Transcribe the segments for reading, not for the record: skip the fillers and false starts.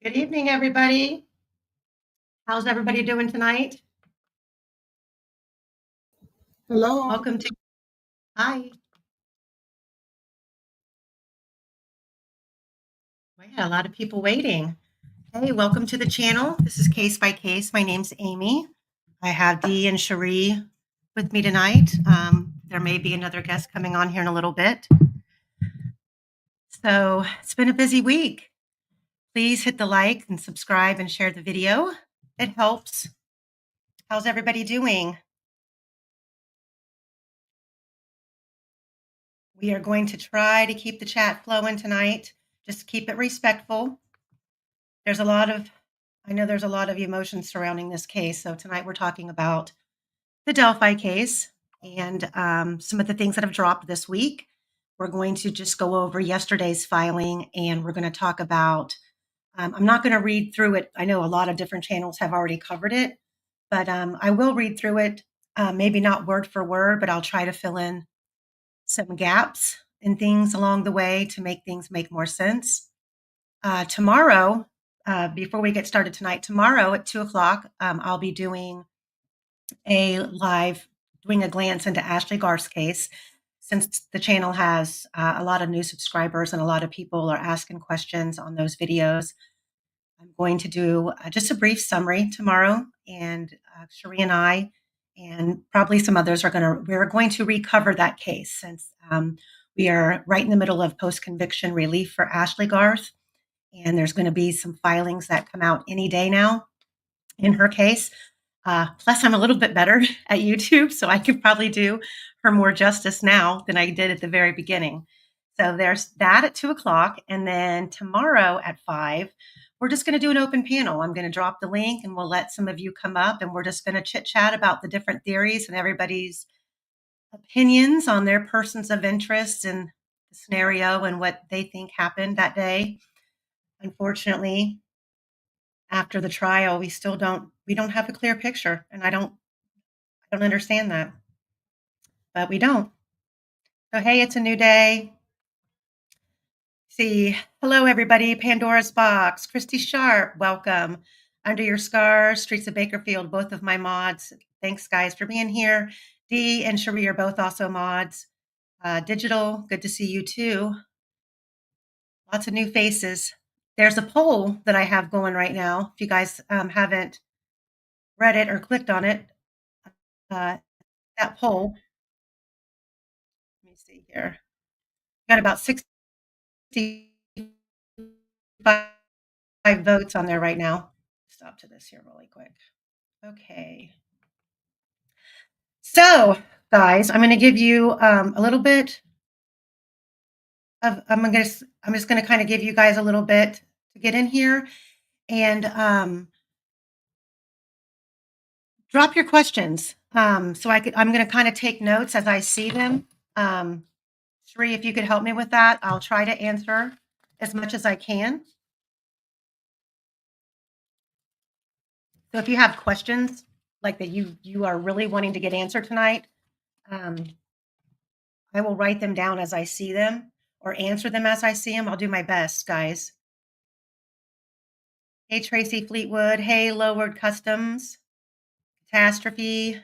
Good evening, everybody. How's everybody doing tonight? Hello. Welcome to Hi. We had a lot of people waiting. Hey, welcome to the channel. This is Case by Case. My name's Amy. I have Dee and Cherie with me tonight. There may be another guest coming on here in a little bit. So it's been a busy week. Please hit the like and subscribe and share the video. It helps. How's everybody doing? We are going to try to keep the chat flowing tonight. Just keep it respectful. I know there's a lot of emotions surrounding this case. So tonight we're talking about the Delphi case and some of the things that have dropped this week. We're going to just go over yesterday's filing and we're going to talk about, I'm not going to read through it. I know a lot of different channels have already covered it, but I will read through it, maybe not word for word, but I'll try to fill in some gaps and things along the way to make things make more sense. Tomorrow, before we get started tonight, tomorrow at 2:00, I'll be doing a glance into Ashley Garth's case. Since the channel has a lot of new subscribers and a lot of people are asking questions on those videos, I'm going to do just a brief summary tomorrow, and Cherie and I, and probably some others we're going to recover that case since we are right in the middle of post-conviction relief for Ashley Garth. And there's going to be some filings that come out any day now in her case. Plus, I'm a little bit better at YouTube, so I could probably do her more justice now than I did at the very beginning. So there's that at 2:00. And then tomorrow at 5, we're just going to do an open panel. I'm going to drop the link and we'll let some of you come up and we're just going to chit chat about the different theories and everybody's opinions on their persons of interest in the scenario and what they think happened that day. Unfortunately, after the trial, we don't have a clear picture, and I don't understand that, but we don't. So hey, it's a new day. See, hello everybody. Pandora's Box, Christy Sharp, welcome. Under Your Scars, Streets of Bakerfield, both of my mods. Thanks guys for being here. Dee and Cherie are both also mods. Digital, good to see you too. Lots of new faces. There's a poll that I have going right now. If you guys haven't read it or clicked on it, that poll, let me see here. Got about 65 votes on there right now. Stop to this here really quick. Okay. So, guys, I'm going to give you a little bit of, I'm just going to kind of give you guys a little bit to get in here and drop your questions. I'm going to kind of take notes as I see them. Cherie, if you could help me with that, I'll try to answer as much as I can. So if you have questions like that you are really wanting to get answered tonight, I will write them down as I see them or answer them as I see them. I'll do my best, guys. Hey, Tracy Fleetwood. Hey, Lowered Customs. Catastrophe.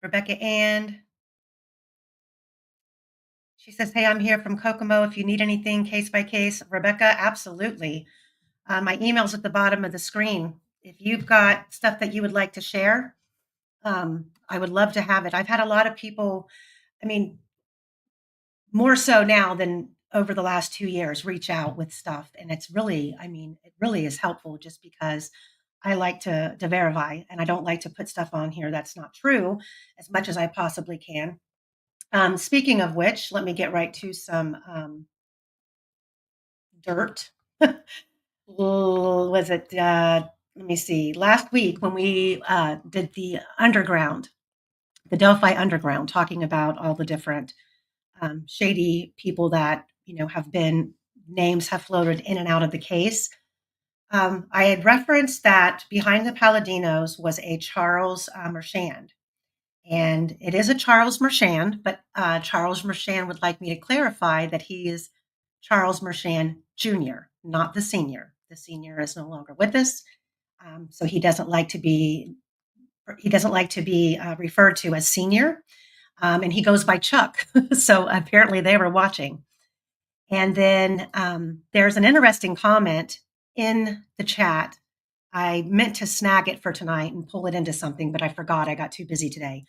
Rebecca And. She says, hey, I'm here from Kokomo. If you need anything case by case. Rebecca, absolutely. My email's at the bottom of the screen. If you've got stuff that you would like to share, I would love to have it. I've had a lot of people, I mean, more so now than over the last 2 years, reach out with stuff. And it's really, it really is helpful just because I like to verify and I don't like to put stuff on here that's not true as much as I possibly can. Speaking of which, let me get right to some dirt. Was it, let me see, last week when we did the underground, the Delphi Underground, talking about all the different shady people that, names have floated in and out of the case. I had referenced that behind the Paladinos was a Charles Marchand. And it is a Charles Marchand, but Charles Marchand would like me to clarify that he is Charles Marchand Jr., not the senior. the senior is no longer with us. So he doesn't like to be referred to as senior, and he goes by Chuck. So apparently they were watching. And then there's an interesting comment in the chat. I meant to snag it for tonight and pull it into something, but I forgot. I got too busy today.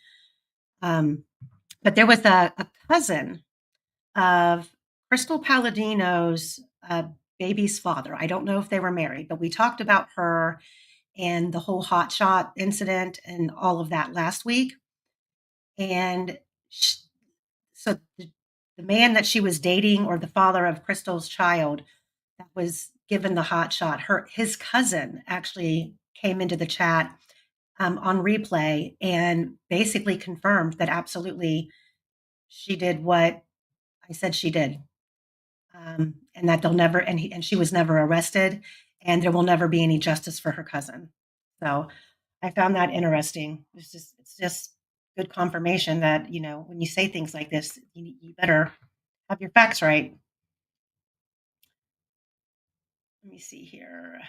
But there was a cousin of Crystal Palladino's baby's father. I don't know if they were married, but we talked about her and the whole hotshot incident and all of that last week. And so the man that she was dating, or the father of Crystal's child that was given the hotshot, his cousin actually came into the chat on replay and basically confirmed that absolutely she did what I said she did. And that they'll never, and she was never arrested, and there will never be any justice for her cousin. So I found that interesting. It's just good confirmation that, when you say things like this, you better have your facts right. Let me see here.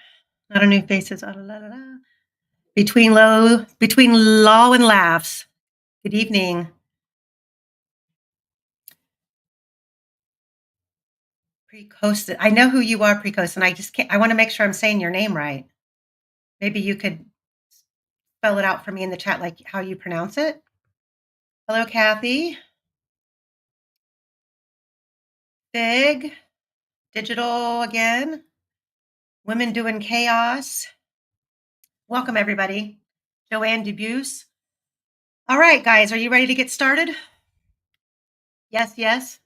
Not a new faces. Between law and laughs. Good evening. Precostin. I know who you are, Precostin. I just can't. I want to make sure I'm saying your name right. Maybe you could spell it out for me in the chat, like how you pronounce it. Hello, Kathy. Big. Digital again. Women Doing Chaos. Welcome, everybody. Joanne Dubuse. All right, guys, are you ready to get started? Yes, yes.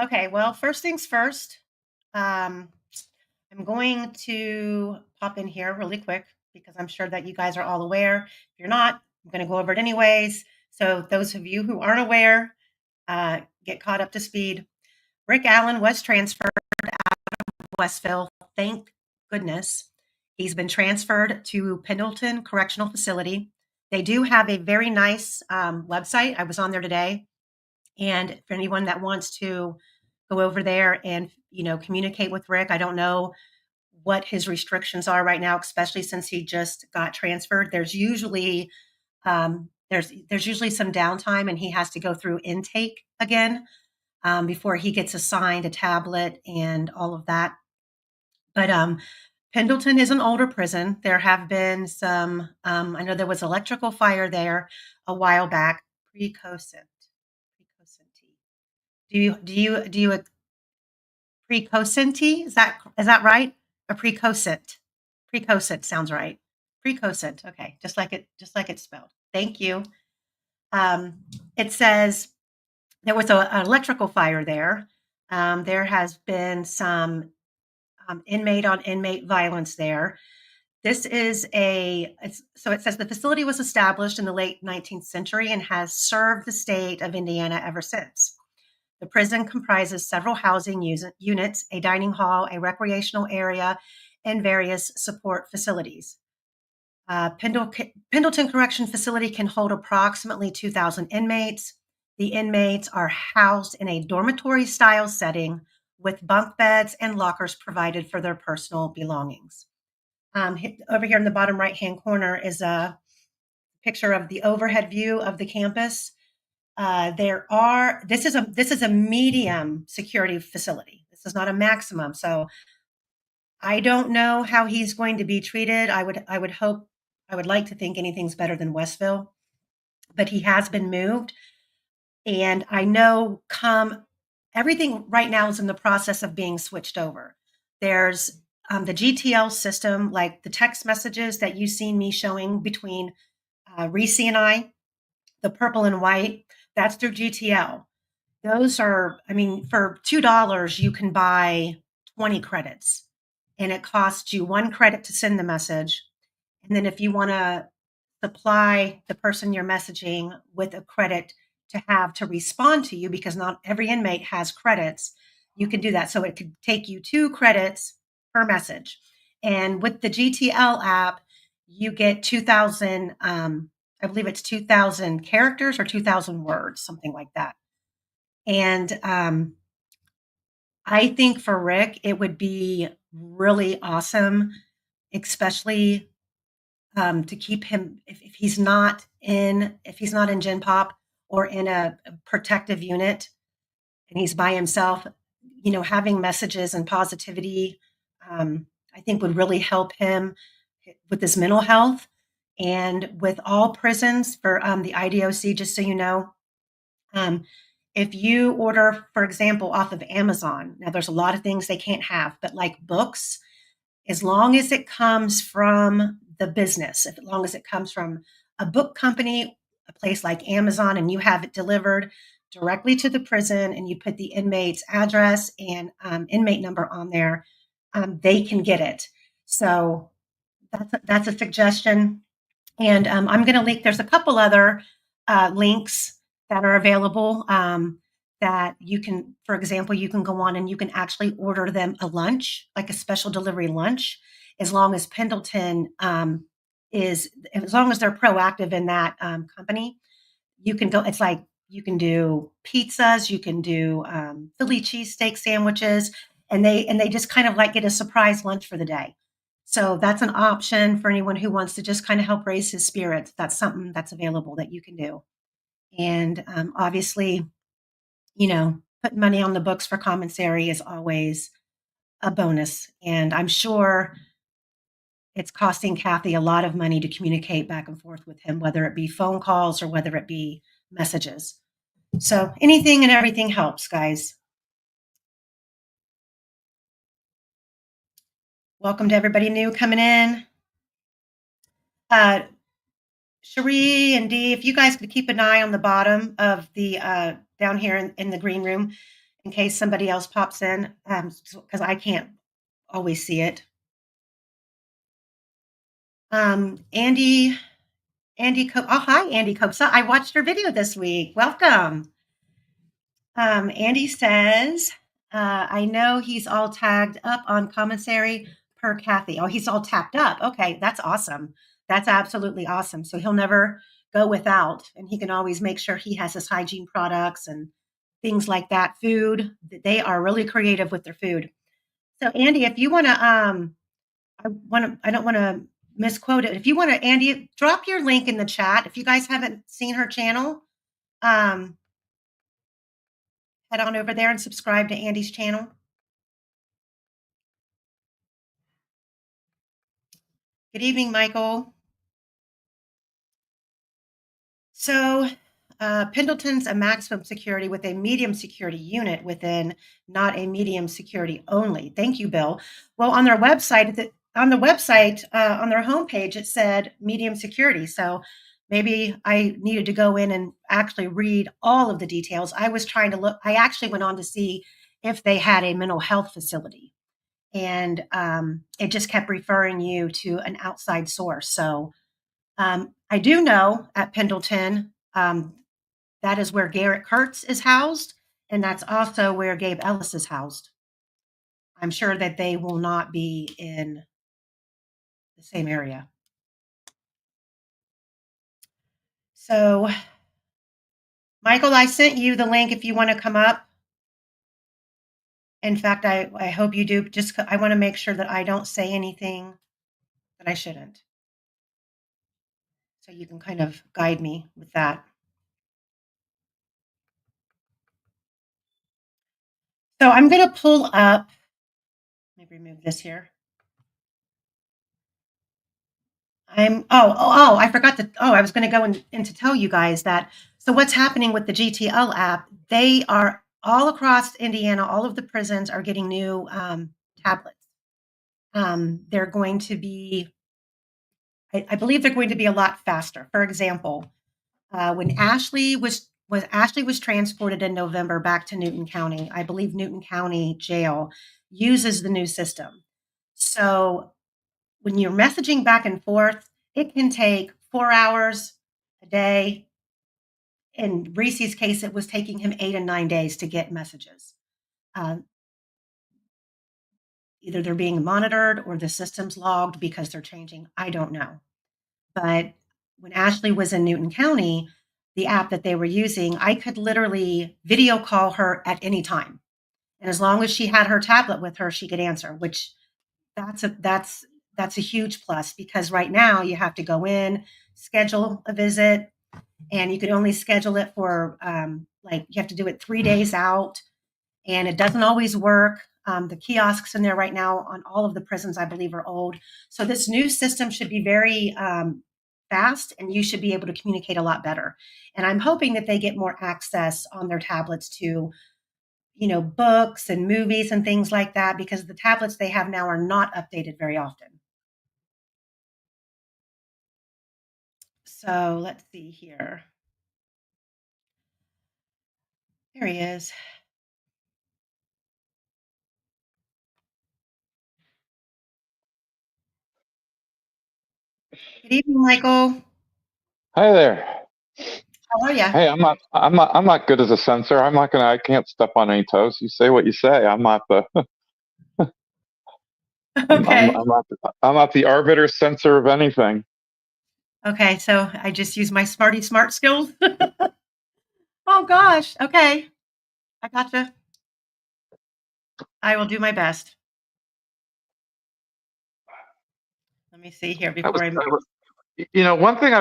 Okay, well, first things first. I'm going to pop in here really quick because I'm sure that you guys are all aware. If you're not, I'm going to go over it anyways. So those of you who aren't aware, get caught up to speed. Rick Allen was transferred out of Westville. Thank goodness. He's been transferred to Pendleton Correctional Facility. They do have a very nice website. I was on there today. And for anyone that wants to go over there and, communicate with Rick, I don't know what his restrictions are right now, especially since he just got transferred. There's usually there's usually some downtime, and he has to go through intake again before he gets assigned a tablet and all of that. But Pendleton is an older prison. There have been some. I know there was electrical fire there a while back. Precocent. Do you precocent? Is that right? A precocent. Precocent sounds right. Precocent. Okay, just like it's spelled. Thank you. It says there was an electrical fire there. There has been some inmate on inmate violence there. This is so it says the facility was established in the late 19th century and has served the state of Indiana ever since. The prison comprises several housing units, a dining hall, a recreational area, and various support facilities. Pendleton Correction Facility can hold approximately 2,000 inmates. The inmates are housed in a dormitory-style setting with bunk beds and lockers provided for their personal belongings. Over here in the bottom right-hand corner is a picture of the overhead view of the campus. This is a medium security facility. This is not a maximum. So I don't know how he's going to be treated. I would like to think anything's better than Westville, but he has been moved. And I know everything right now is in the process of being switched over. There's the GTL system, like the text messages that you've seen me showing between Reese and I, the purple and white, that's through GTL. Those are, for $2, you can buy 20 credits, and it costs you 1 credit to send the message. And then if you want to supply the person you're messaging with a credit to respond to you, because not every inmate has credits, you can do that. So it could take you 2 credits per message. And with the GTL app, you get 2,000, I believe it's 2,000 characters or 2,000 words, something like that. And I think for Rick, it would be really awesome, especially to keep him if he's not in Gen Pop or in a protective unit and he's by himself, having messages and positivity, I think would really help him with his mental health. And with all prisons for the IDOC, just so you know, um, if you order, for example, off of Amazon, now there's a lot of things they can't have, but like books, as long as it comes from the business, as long as it comes from a book company, a place like Amazon, and you have it delivered directly to the prison and you put the inmate's address and inmate number on there, they can get it. So that's a suggestion. And I'm going to link, there's a couple other links that are available that you can, for example, you can go on and you can actually order them a lunch, like a special delivery lunch, as long as Pendleton as long as they're proactive in that company. You can go, it's like you can do pizzas, you can do Philly cheesesteak sandwiches, and they just kind of like get a surprise lunch for the day. So that's an option for anyone who wants to just kind of help raise his spirits. That's something that's available that you can do. And obviously, putting money on the books for commissary is always a bonus. And I'm sure it's costing Kathy a lot of money to communicate back and forth with him, whether it be phone calls or whether it be messages. So anything and everything helps, guys. Welcome to everybody new coming in. Cherie and Dee, if you guys could keep an eye on the bottom of the down here in the green room in case somebody else pops in, because I can't always see it. Andy Cope. Oh, hi, Andy Cope. So I watched your video this week. Welcome. Andy says, I know he's all tagged up on commissary per Kathy. Oh, he's all tapped up. Okay, that's awesome. That's absolutely awesome. So he'll never go without, and he can always make sure he has his hygiene products and things like that. Food, they are really creative with their food. So Andy, if you want to, I don't want to misquote it. If you want to, Andy, drop your link in the chat. If you guys haven't seen her channel, um, head on over there and subscribe to Andy's channel. Good evening, Michael. So, Pendleton's a maximum security with a medium security unit within, not a medium security only. Thank you, Bill. Well, on their website, on their homepage, it said medium security. So maybe I needed to go in and actually read all of the details. I was trying to look. I actually went on to see if they had a mental health facility, and it just kept referring you to an outside source. So I do know at Pendleton, that is where Garrett Kurtz is housed, and that's also where Gabe Ellis is housed. I'm sure that they will not be in the same area. So, Michael, I sent you the link if you want to come up. In fact, I hope you do. Just I want to make sure that I don't say anything that I shouldn't. So you can kind of guide me with that. So I'm going to pull up, let me remove this here. I forgot I was going to go in to tell you guys that. So what's happening with the GTL app? They are all across Indiana, all of the prisons are getting new tablets. They're going to be, I believe they're going to be a lot faster. For example, when Ashley was transported in November back to Newton County, I believe Newton County Jail uses the new system. So when you're messaging back and forth, it can take 4 hours a day. In Reese's case, it was taking him 8 and 9 days to get messages. Either they're being monitored or the system's logged because they're changing. I don't know. But when Ashley was in Newton County, the app that they were using, I could literally video call her at any time. And as long as she had her tablet with her, she could answer, which that's a huge plus, because right now you have to go in, schedule a visit, and you can only schedule it for like you have to do it 3 days out, and it doesn't always work. The kiosks in there right now on all of the prisons, I believe, are old. So this new system should be very fast, and you should be able to communicate a lot better. And I'm hoping that they get more access on their tablets to, books and movies and things like that, because the tablets they have now are not updated very often. So let's see here. There he is. Good evening, Michael. Hi there. How are you? Hey, I'm not good as a censor. I can't step on any toes. You say what you say. I'm not the, Okay. I'm not the arbiter censor of anything. Okay, so I just use my smarty smart skills. Oh gosh. Okay. I gotcha. I will do my best. Let me see here I was, before I. one thing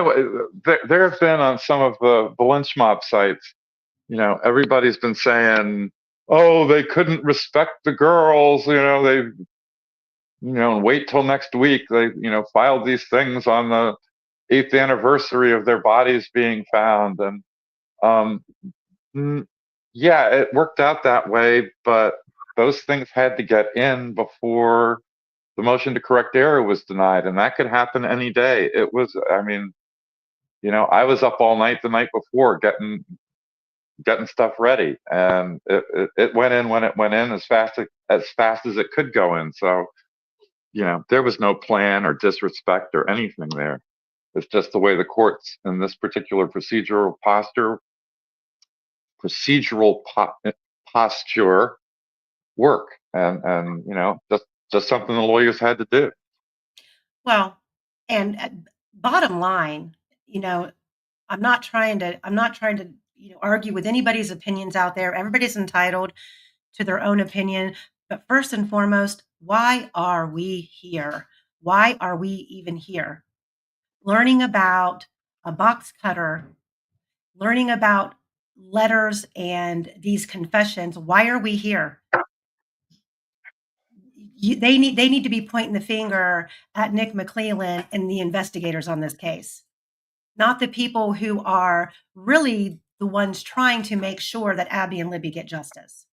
there have been on some of the lynch mob sites, everybody's been saying, oh, they couldn't respect the girls, and wait till next week. They, filed these things on the 8th anniversary of their bodies being found. And, um, yeah, it worked out that way, but those things had to get in before the motion to correct error was denied, and that could happen any day. I mean, I was up all night the night before getting stuff ready, and it went in when it went in as fast as it could go in. So, there was no plan or disrespect or anything there. It's just the way the courts in this particular procedural posture work, and just something the lawyers had to do. Well, and bottom line, you know, I'm not trying to argue with anybody's opinions out there. Everybody's entitled to their own opinion. But first and foremost, why are we here? Why are we even here? Learning about a box cutter, learning about letters and these confessions. Why are we here? They need to be pointing the finger at Nick McClellan and the investigators on this case, not the people who are really the ones trying to make sure that Abby and Libby get justice.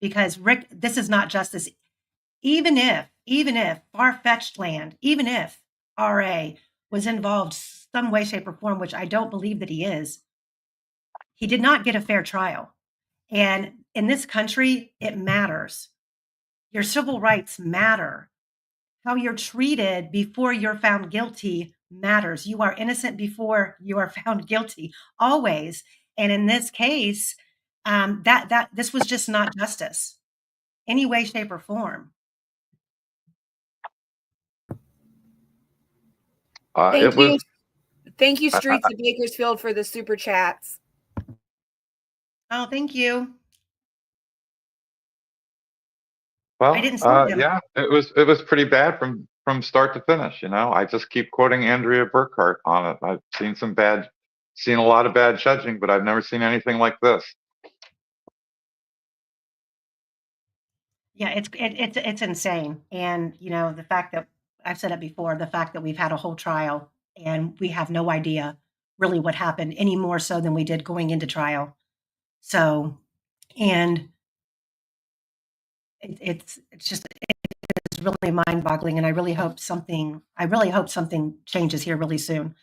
Because Rick, this is not justice. Even if far-fetched land, even if RA was involved some way, shape, or form, which I don't believe that he is, he did not get a fair trial. And in this country, it matters. Your civil rights matter. How you're treated before you're found guilty matters. You are innocent before you are found guilty, always. And in this case, that this was just not justice, any way, shape, or form. It Thank you. was Thank you, I, Streets of Bakersfield, for the super chats. Oh, thank you. I Well, didn't see them. yeah, it was pretty bad from start to finish. I just keep quoting Andrea Burkhart on it. I've seen a lot of bad judging, but I've never seen anything like this. Yeah, it's insane. And the fact that I've said it before, the fact that we've had a whole trial and we have no idea really what happened, any more so than we did going into trial. So, and it's really mind-boggling, and I really hope something changes here really soon.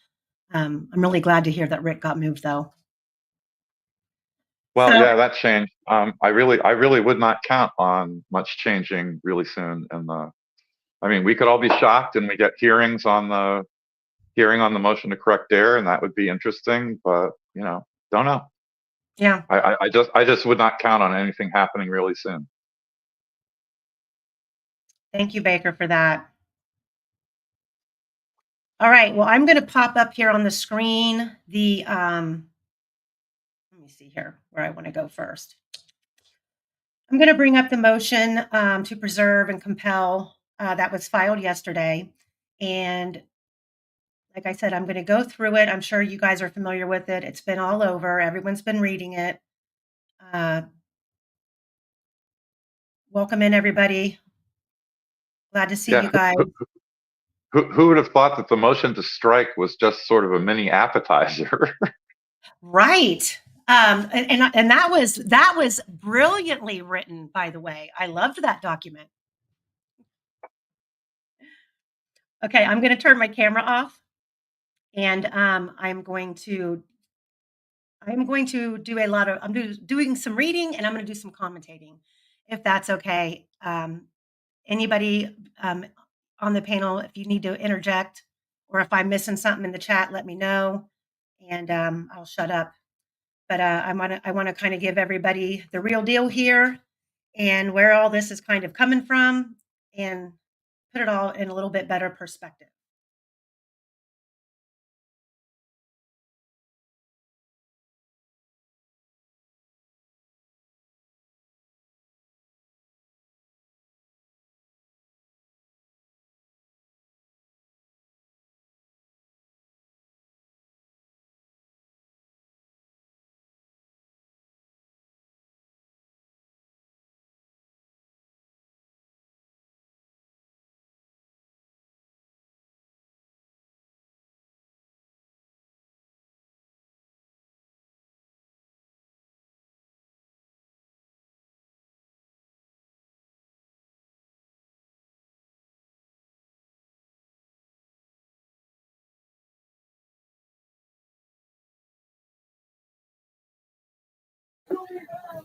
I'm really glad to hear that Rick got moved, though. Well, So, yeah, that changed. I really would not count on much changing really soon. And I mean, we could all be shocked, and we get hearing on the motion to correct error, and that would be interesting. But don't know. yeah, I just would not count on anything happening really soon. thank you, Baker, for that. All right, well, I'm going to pop up here on the screen let me see here where I want to go first. I'm going to bring up the motion to preserve and compel that was filed yesterday. And like I said, I'm going to go through it. I'm sure you guys are familiar with it. It's been all over. Everyone's been reading it. Welcome in, everybody. Glad to see Yeah, you guys. who would have thought that the motion to strike was just sort of a mini appetizer? Right. And that was brilliantly written, by the way. I loved that document. Okay, I'm going to turn my camera off, and I'm going to do a lot of doing some reading, and I'm going to do some commentating, if that's okay. Anybody on the panel, if you need to interject, or if I'm missing something in the chat, let me know, and I'll shut up. But I want to kind of give everybody the real deal here and where all this is kind of coming from, and put it all in a little bit better perspective.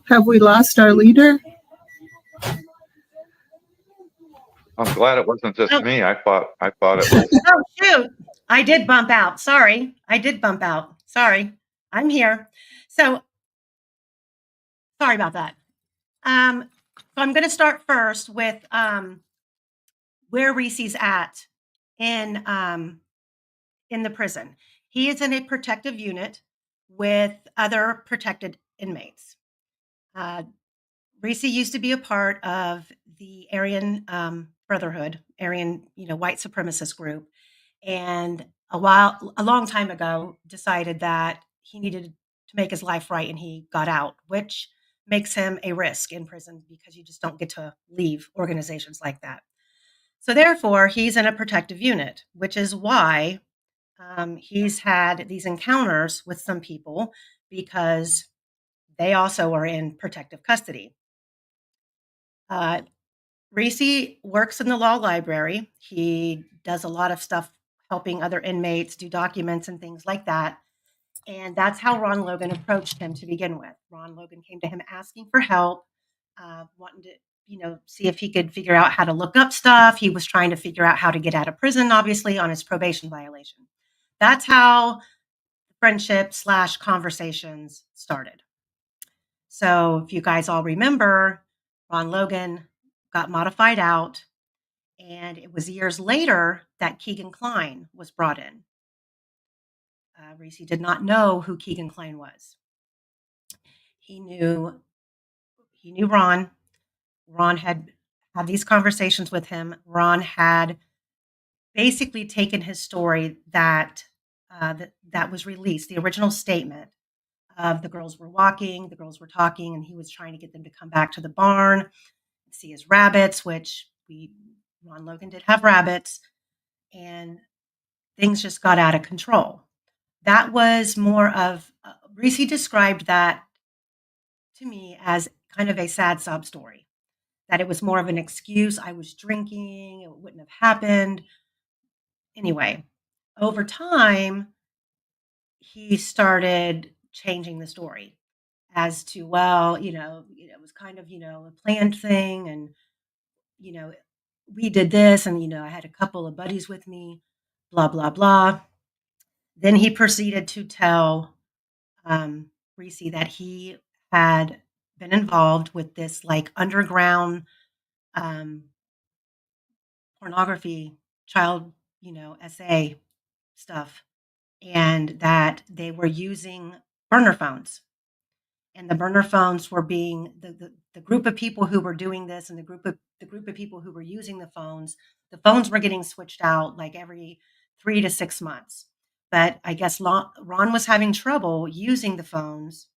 Have we lost our leader? I'm glad it wasn't just Oh. me. I thought it was. Oh, shoot. I did bump out. Sorry. I did bump out. Sorry. I'm here. So sorry about that. So I'm going to start first with where Reese's at in the prison. He is in a protective unit with other protected inmates. Reese used to be a part of the Aryan Brotherhood, Aryan, white supremacist group, and a long time ago, decided that he needed to make his life right, and he got out, which makes him a risk in prison because you just don't get to leave organizations like that. So therefore, he's in a protective unit, which is why he's had these encounters with some people because they also are in protective custody. Reese works in the law library. He does a lot of stuff helping other inmates do documents and things like that. And that's how Ron Logan approached him to begin with. Ron Logan came to him asking for help, wanting to, see if he could figure out how to look up stuff. He was trying to figure out how to get out of prison, obviously, on his probation violation. That's how friendship / conversations started. So if you guys all remember, Ron Logan got modified out, and it was years later that Keegan Kline was brought in. Reese did not know who Keegan Kline was. He knew Ron. Ron had these conversations with him. Ron had basically taken his story that was released, the original statement of the girls were walking, the girls were talking, and he was trying to get them to come back to the barn and see his rabbits, which Ron Logan did have rabbits, and things just got out of control. That was more of, Reese described that to me as kind of a sad sob story, that it was more of an excuse. I was drinking, it wouldn't have happened. Anyway, over time, he started changing the story as to, well, it was kind of, a planned thing. And, we did this, and, I had a couple of buddies with me, blah, blah, blah. Then he proceeded to tell Reese that he had been involved with this like underground pornography, child, SA stuff, and that they were using burner phones. And the burner phones were being the group of people who were doing this and the group of people who were using the phones were getting switched out like every 3 to 6 months. But I guess Ron was having trouble using the phones,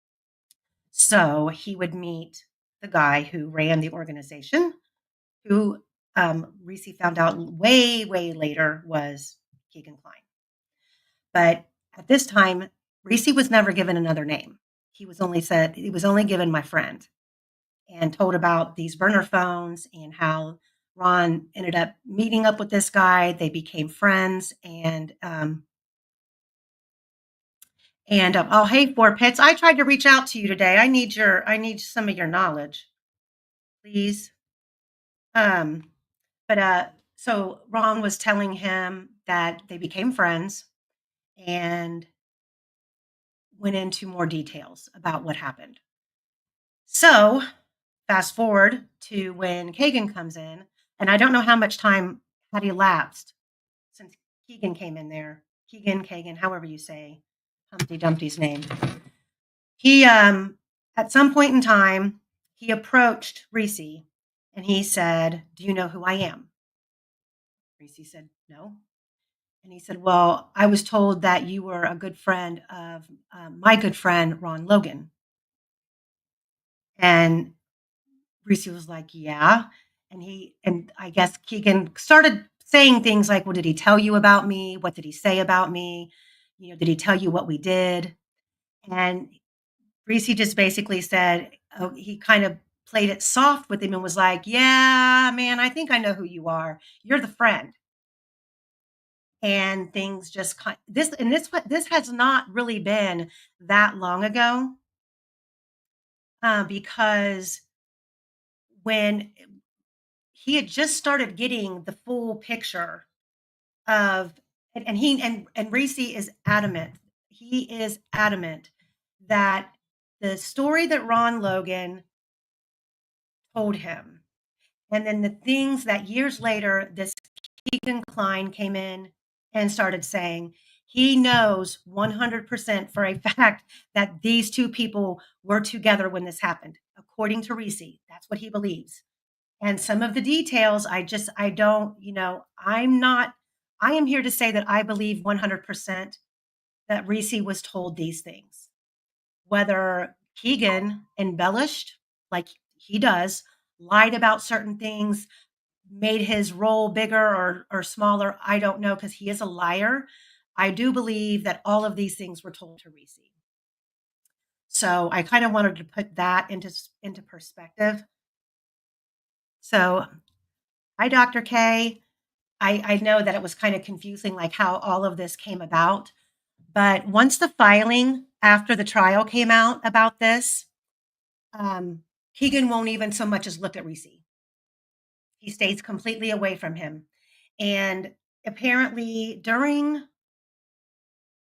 so he would meet the guy who ran the organization, who Reese found out way, way later was Keegan Klein. But at this time, Reese was never given another name. He was only given my friend, and told about these burner phones and how Ron ended up meeting up with this guy. They became friends, and oh, hey, Four Pits, I tried to reach out to you today. I need some of your knowledge, please. So Ron was telling him that they became friends and went into more details about what happened. So fast forward to when Kagan comes in, and I don't know how much time had elapsed since Keegan came in there. Kagan, however you say Humpty Dumpty's name. He, at some point in time, he approached Reese and he said, "Do you know who I am?" Reese said, "No." And he said, "Well, I was told that you were a good friend of my good friend, Ron Logan." And Reese was like, "Yeah." And I guess Keegan started saying things like, "Well, did he tell you about me? What did he say about me? Did he tell you what we did?" And Reese just basically said, oh, he kind of played it soft with him and was like, "Yeah, man, I think I know who you are. You're the friend." And things just this has not really been that long ago, because when he had just started getting the full picture of, and Reese is adamant. He is adamant that the story that Ron Logan told him, and then the things that years later this Keegan Klein came in and started saying, he knows 100% for a fact that these two people were together when this happened. According to Reese, that's what he believes. And some of the details, I don't, I am here to say that I believe 100% that Reese was told these things. Whether Keegan embellished, like he does, lied about certain things, made his role bigger or smaller, I don't know, because he is a liar. I do believe that all of these things were told to Reese. So I kind of wanted to put that into perspective. So, hi, Dr. K. I know that it was kind of confusing, like how all of this came about. But once the filing after the trial came out about this, Keegan won't even so much as look at Reese. He stays completely away from him. And apparently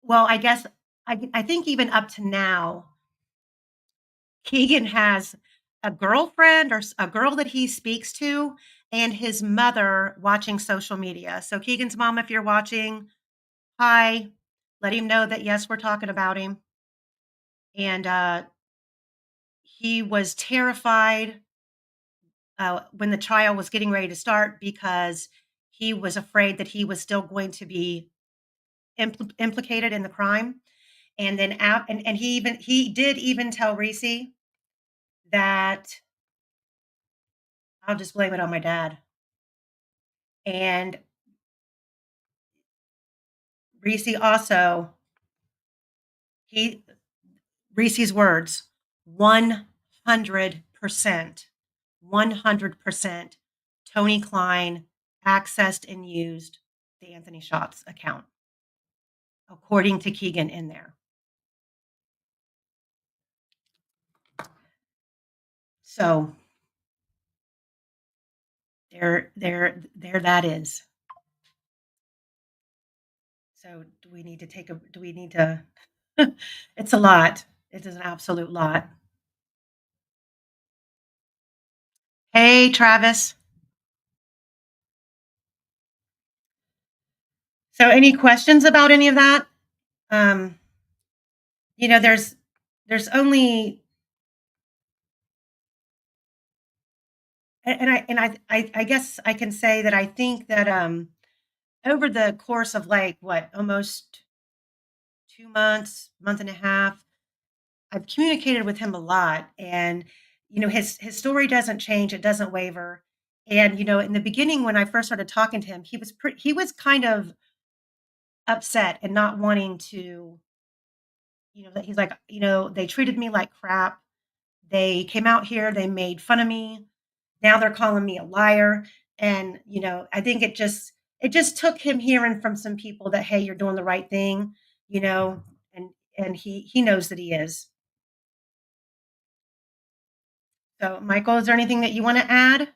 I guess, I think even up to now, Keegan has a girlfriend or a girl that he speaks to, and his mother watching social media. So Keegan's mom, if you're watching, hi, let him know that, yes, we're talking about him. And he was terrified when the trial was getting ready to start, because he was afraid that he was still going to be implicated in the crime. And then and he did even tell Reese that, I'll just blame it on my dad. And Reese also, Reese's words, 100%, 100%, Tony Klein accessed and used the Anthony Shots account, according to Keegan in there. So there that is. So do we need to, it's a lot. It is an absolute lot. Hey, Travis. So any questions about any of that? There's only I guess I can say that I think that over the course of like what almost 2 months, month and a half, I've communicated with him a lot, and his story doesn't change, it doesn't waver. And in the beginning, when I first started talking to him, he was kind of upset and not wanting to. That he's like, they treated me like crap. They came out here, they made fun of me. Now they're calling me a liar. And, I think it just took him hearing from some people that, hey, you're doing the right thing, you know, and he knows that he is. So, Michael, is there anything that you want to add?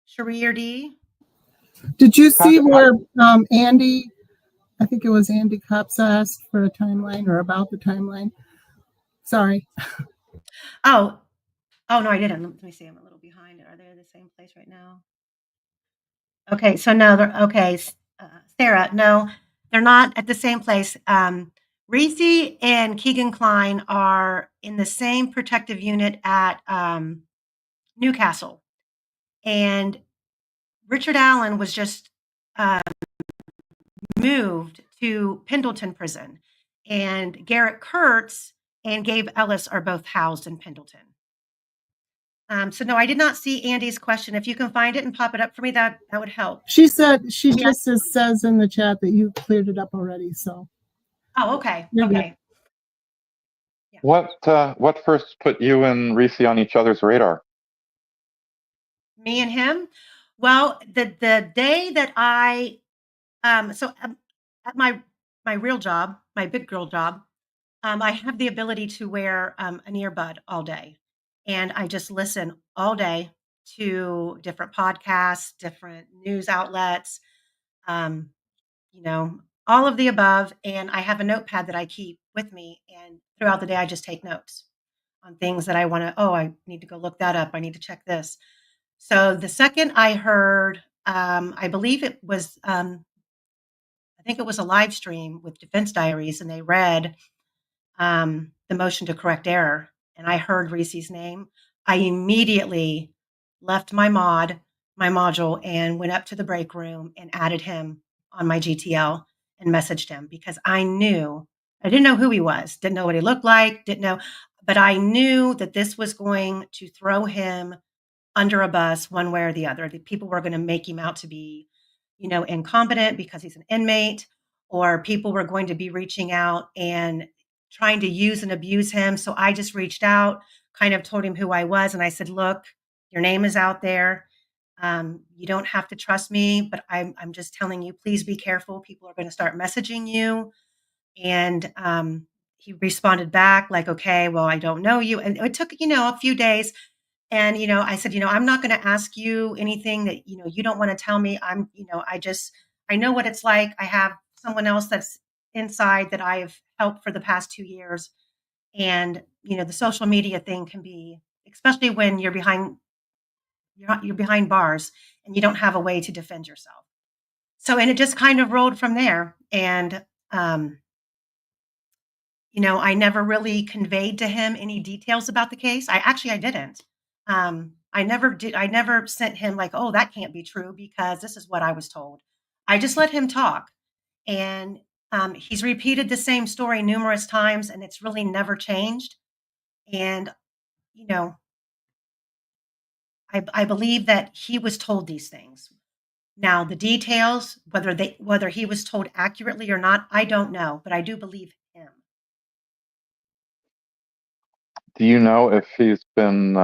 Cherie or Dee? Did you How see do- where Andy, I think it was Andy Cops asked for a timeline or about the timeline? Sorry. Oh, no, I didn't. Let me see. I'm a little behind. Are they in the same place right now? Okay, so no, okay, Sarah, no, they're not at the same place. Reese and Keegan Klein are in the same protective unit at Newcastle, and Richard Allen was just moved to Pendleton Prison, and Garrett Kurtz and Gabe Ellis are both housed in Pendleton. So no, I did not see Andy's question. If you can find it and pop it up for me, that would help. She said, she just says in the chat that you cleared it up already. So Oh, okay. You're good. Okay. What first put you and Reese on each other's radar? Me and him? Well, the day that I at my real job, my big girl job, I have the ability to wear an earbud all day, and I just listen all day to different podcasts, different news outlets, um, all of the above. And I have a notepad that I keep with me, and throughout the day, I just take notes on things that I want to. Oh, I need to go look that up. I need to check this. So the second I heard, I believe it was, I think it was a live stream with Defense Diaries, and they read the motion to correct error, and I heard Reese's name. I immediately left my module, and went up to the break room and added him on my GTL and messaged him because I didn't know who he was, didn't know what he looked like, didn't know, but I knew that this was going to throw him under a bus one way or the other. The people were going to make him out to be, incompetent because he's an inmate, or people were going to be reaching out and trying to use and abuse him. So I just reached out, kind of told him who I was, and I said, "Look, your name is out there. You don't have to trust me, but I'm just telling you, please be careful. People are going to start messaging you." And he responded back like, "Okay, well, I don't know you." And it took, a few days. And, I said, I'm not going to ask you anything that, you don't want to tell me. I know what it's like. I have someone else that's inside that I've helped for the past 2 years. And, the social media thing can be, especially when you're behind bars and you don't have a way to defend yourself. So, and it just kind of rolled from there. And, I never really conveyed to him any details about the case. I didn't. I never did. I never sent him like, oh, that can't be true because this is what I was told. I just let him talk. And he's repeated the same story numerous times, and it's really never changed. And, you know, I believe that he was told these things. Now, the details, whether he was told accurately or not, I don't know, but I do believe him. Do you know if he's been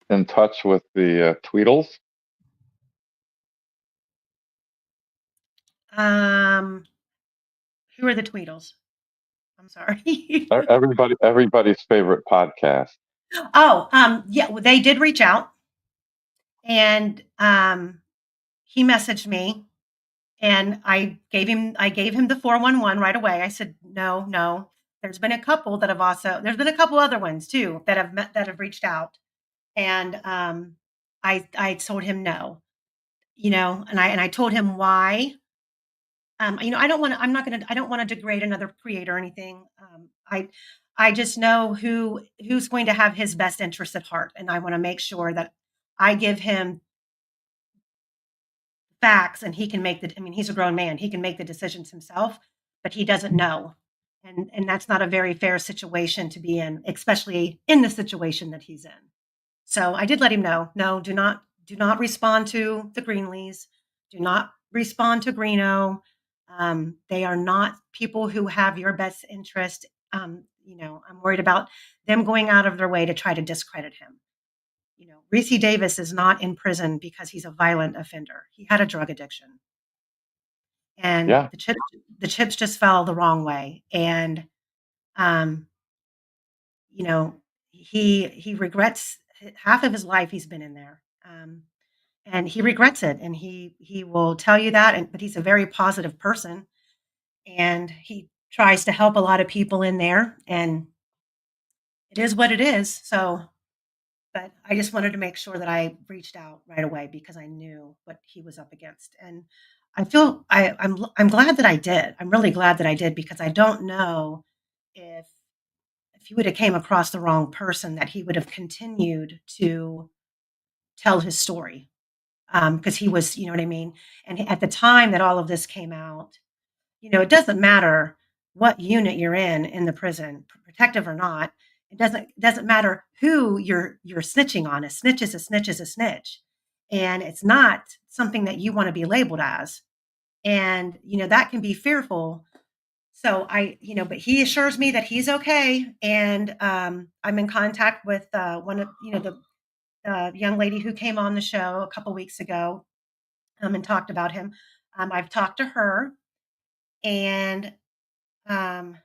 in touch with the Tweedles? Who are the Tweedles? I'm sorry. Everybody's favorite podcast. Oh, yeah, well, they did reach out, and he messaged me, and I gave him the 411 right away. I said, no, no. There's been a couple other ones too that have reached out, and I told him no, and I told him why. I don't want to degrade another creator or anything. I just know who's going to have his best interest at heart, and I want to make sure that I give him facts, and he can make the. I mean, he's a grown man; he can make the decisions himself, but he doesn't know, and that's not a very fair situation to be in, especially in the situation that he's in. So I did let him know. No, do not respond to the Greenlees. Do not respond to Greeno. They are not people who have your best interest. I'm worried about them going out of their way to try to discredit him. Reese Davis is not in prison because he's a violent offender. He had a drug addiction, and Yeah. the chips just fell the wrong way. And um, you know, he regrets half of his life he's been in there. And he regrets it, and he will tell you that, but he's a very positive person, and he tries to help a lot of people in there, and it is what it is. So, but I just wanted to make sure that I reached out right away because I knew what he was up against, and I feel I'm glad that I did. I'm really glad that I did because I don't know if he would have came across the wrong person, that he would have continued to tell his story. Because he was, you know what I mean? And at the time that all of this came out, it doesn't matter what unit you're in the prison, protective or not. It doesn't matter who you're snitching on. A snitch is a snitch is a snitch, and it's not something that you want to be labeled as. And that can be fearful. So but he assures me that he's okay, and I'm in contact with one of the young lady who came on the show a couple weeks ago, and talked about him. I've talked to her, and um,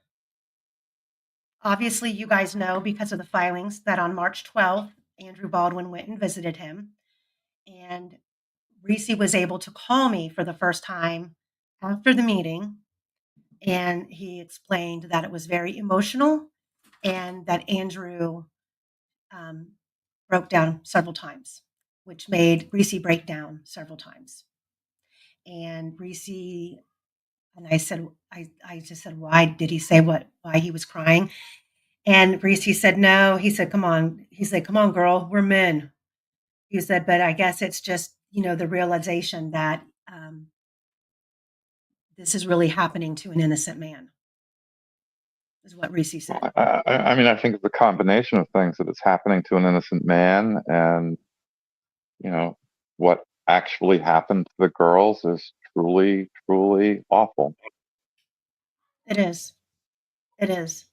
obviously, you guys know because of the filings that on March 12th, Andrew Baldwin went and visited him, and Reese was able to call me for the first time after the meeting, and he explained that it was very emotional and that Andrew um, broke down several times, which made Reese break down several times. And Reese And I said, I just said, why did he say why he was crying? And Reese said, no. He said, come on. He said, come on, girl, we're men. He said, but I guess it's just, the realization that this is really happening to an innocent man, is what Reese said. I mean, I think it's a combination of things, that it's happening to an innocent man, and what actually happened to the girls is truly, truly awful, It is. It is.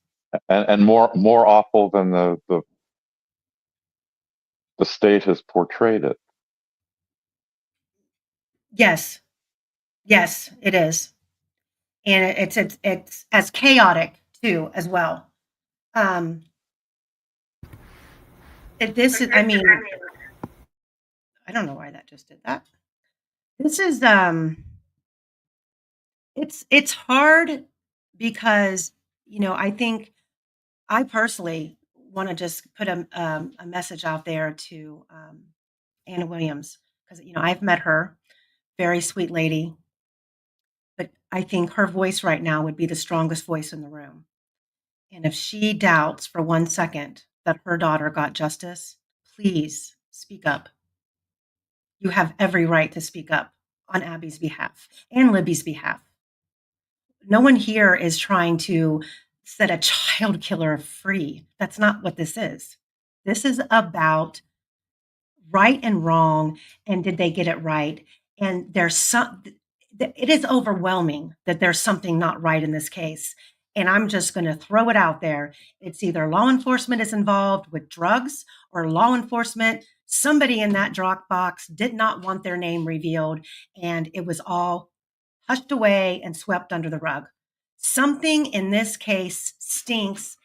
and more awful than the state has portrayed it. Yes. Yes, it is. And it's as chaotic too, as well. This is, I mean, I don't know why that just did that. This is, it's hard because, I think I personally want to just put a message out there to Anna Williams, because, I've met her, very sweet lady, but I think her voice right now would be the strongest voice in the room. And if she doubts for 1 second that her daughter got justice, please speak up. You have every right to speak up on Abby's behalf and Libby's behalf. No one here is trying to set a child killer free. That's not what this is. This is about right and wrong, and did they get it right? And it is overwhelming that there's something not right in this case. And I'm just going to throw it out there. It's either law enforcement is involved with drugs, or law enforcement, somebody in that drop box did not want their name revealed, and it was all hushed away and swept under the rug. Something in this case stinks,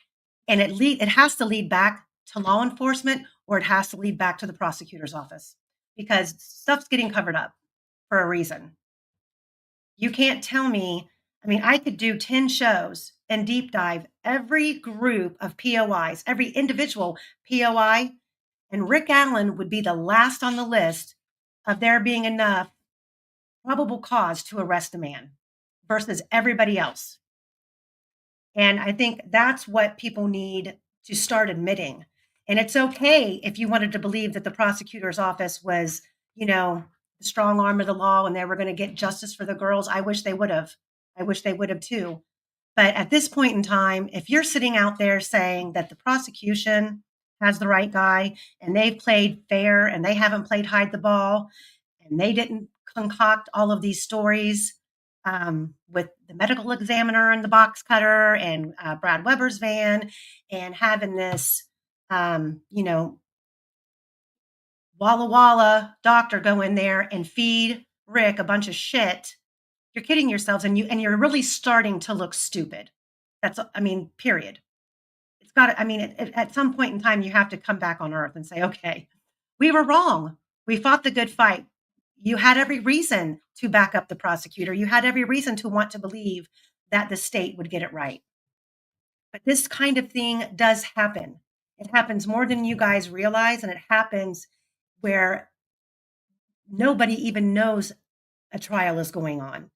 and it has to lead back to law enforcement, or it has to lead back to the prosecutor's office, because stuff's getting covered up for a reason. You can't tell me, I mean, I could do 10 shows and deep dive every group of POIs, every individual POI, and Rick Allen would be the last on the list of there being enough probable cause to arrest a man versus everybody else. And I think that's what people need to start admitting. And it's okay if you wanted to believe that the prosecutor's office was, the strong arm of the law and they were going to get justice for the girls. I wish they would have. I wish they would have too. But at this point in time, if you're sitting out there saying that the prosecution has the right guy and they've played fair and they haven't played hide the ball and they didn't concoct all of these stories with the medical examiner and the box cutter and Brad Weber's van and having this, Walla Walla doctor go in there and feed Rick a bunch of shit. You're kidding yourselves, and you're really starting to look stupid. Period. It's got to, at some point in time, you have to come back on earth and say, okay, we were wrong. We fought the good fight. You had every reason to back up the prosecutor. You had every reason to want to believe that the state would get it right. But this kind of thing does happen. It happens more than you guys realize, and it happens where nobody even knows a trial is going on.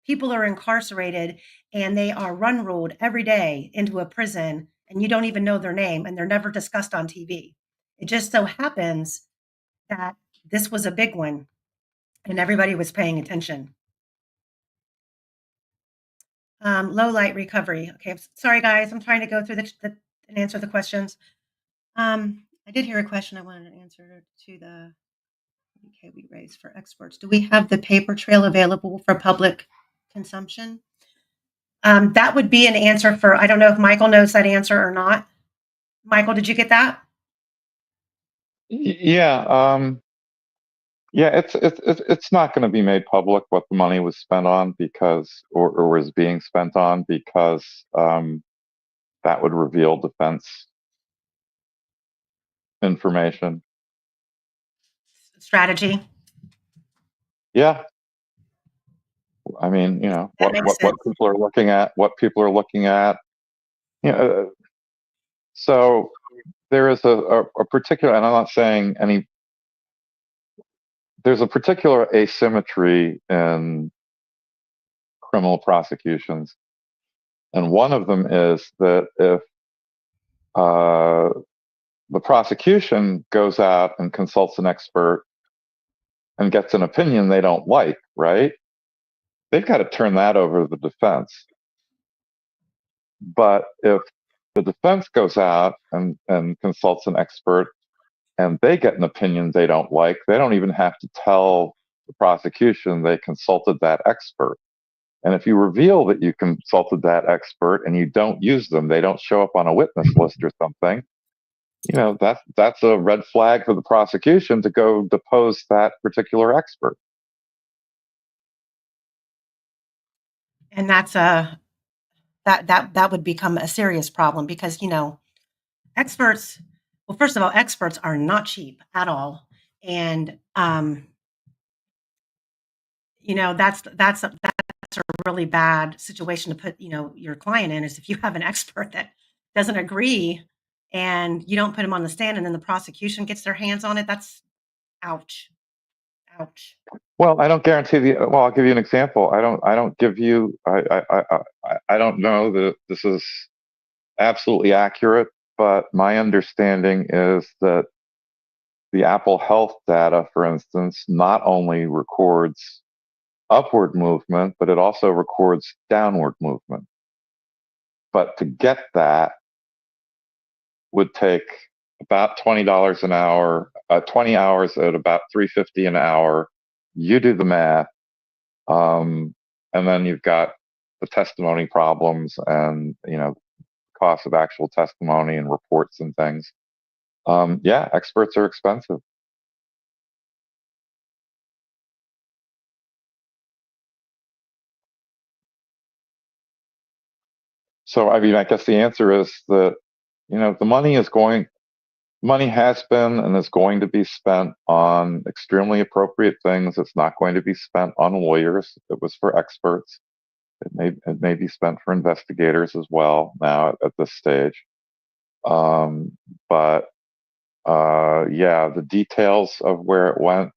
People are incarcerated and they are run ruled every day into a prison, and you don't even know their name, and they're never discussed on TV. It just so happens that this was a big one and everybody was paying attention. Low light recovery. Okay, sorry guys, I'm trying to go through and answer the questions. I did hear a question I wanted to answer to the UK we raised for experts. Do we have the paper trail available for public consumption? That would be an answer for, I don't know if Michael knows that answer or not. Michael, did you get that? Yeah. Yeah, it's not going to be made public what the money was spent on or was being spent on because that would reveal defense information. Strategy. Yeah. I mean, what people are looking at, so there is a particular, and I'm not saying there's a particular asymmetry in criminal prosecutions. And one of them is that if the prosecution goes out and consults an expert and gets an opinion they don't like, right? They've got to turn that over to the defense. But if the defense goes out and consults an expert and they get an opinion they don't like, they don't even have to tell the prosecution they consulted that expert. And if you reveal that you consulted that expert and you don't use them, they don't show up on a witness list or something, that's a red flag for the prosecution to go depose that particular expert. And that's that would become a serious problem because, experts, well, first of all, experts are not cheap at all. And, that's a really bad situation to put, your client in, is if you have an expert that doesn't agree and you don't put him on the stand and then the prosecution gets their hands on it. That's ouch. Ouch. Well, I don't guarantee well, I'll give you an example. I don't know that this is absolutely accurate, but my understanding is that the Apple Health data, for instance, not only records upward movement, but it also records downward movement. But to get that would take about $20 an hour, 20 hours at about $3.50 an hour. You do the math, and then you've got the testimony problems and cost of actual testimony and reports and things. Yeah, experts are expensive. So, I guess the answer is that, the money has been and is going to be spent on extremely appropriate things. It's not going to be spent on lawyers. It was for experts. It may be spent for investigators as well now at this stage. But yeah, the details of where it went,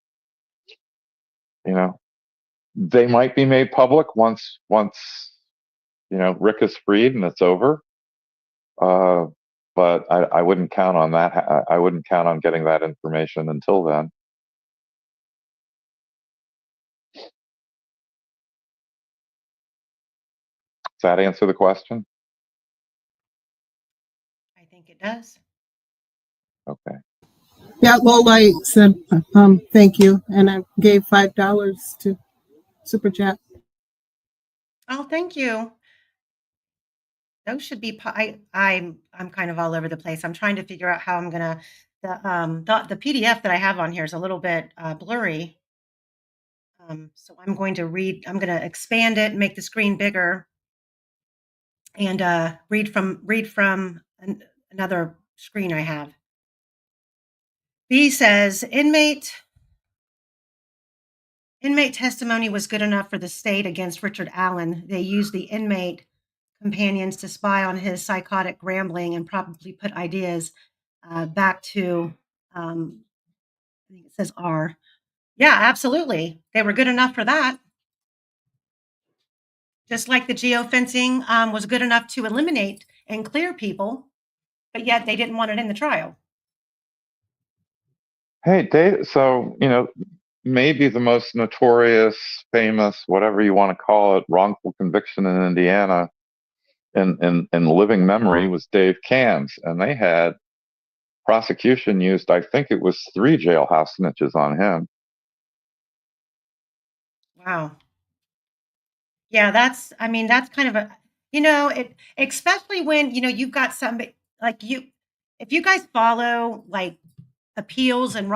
they might be made public once Rick is freed and it's over. But I wouldn't count on that. I wouldn't count on getting that information until then. Does that answer the question? I think it does. Okay. Yeah, well, I said thank you, and I gave $5 to Super Chat. Oh, thank you. Those should be. I'm kind of all over the place. I'm trying to figure out how I'm gonna. The PDF that I have on here is a little bit blurry. So I'm going to read. I'm going to expand it, make the screen bigger, and read from another screen I have. B says inmate testimony was good enough for the state against Richard Allen. They used the inmate companions to spy on his psychotic rambling and probably put ideas back to, I think it says R. Yeah, absolutely. They were good enough for that. Just like the geofencing was good enough to eliminate and clear people, but yet they didn't want it in the trial. Hey, Dave. So maybe the most notorious, famous, whatever you want to call it, wrongful conviction in Indiana in living memory was Dave Cam's, and they had prosecution used, I think it was 3 jailhouse snitches on him. Wow. Yeah, that's kind of it, especially when, you've got somebody like if you guys follow like appeals and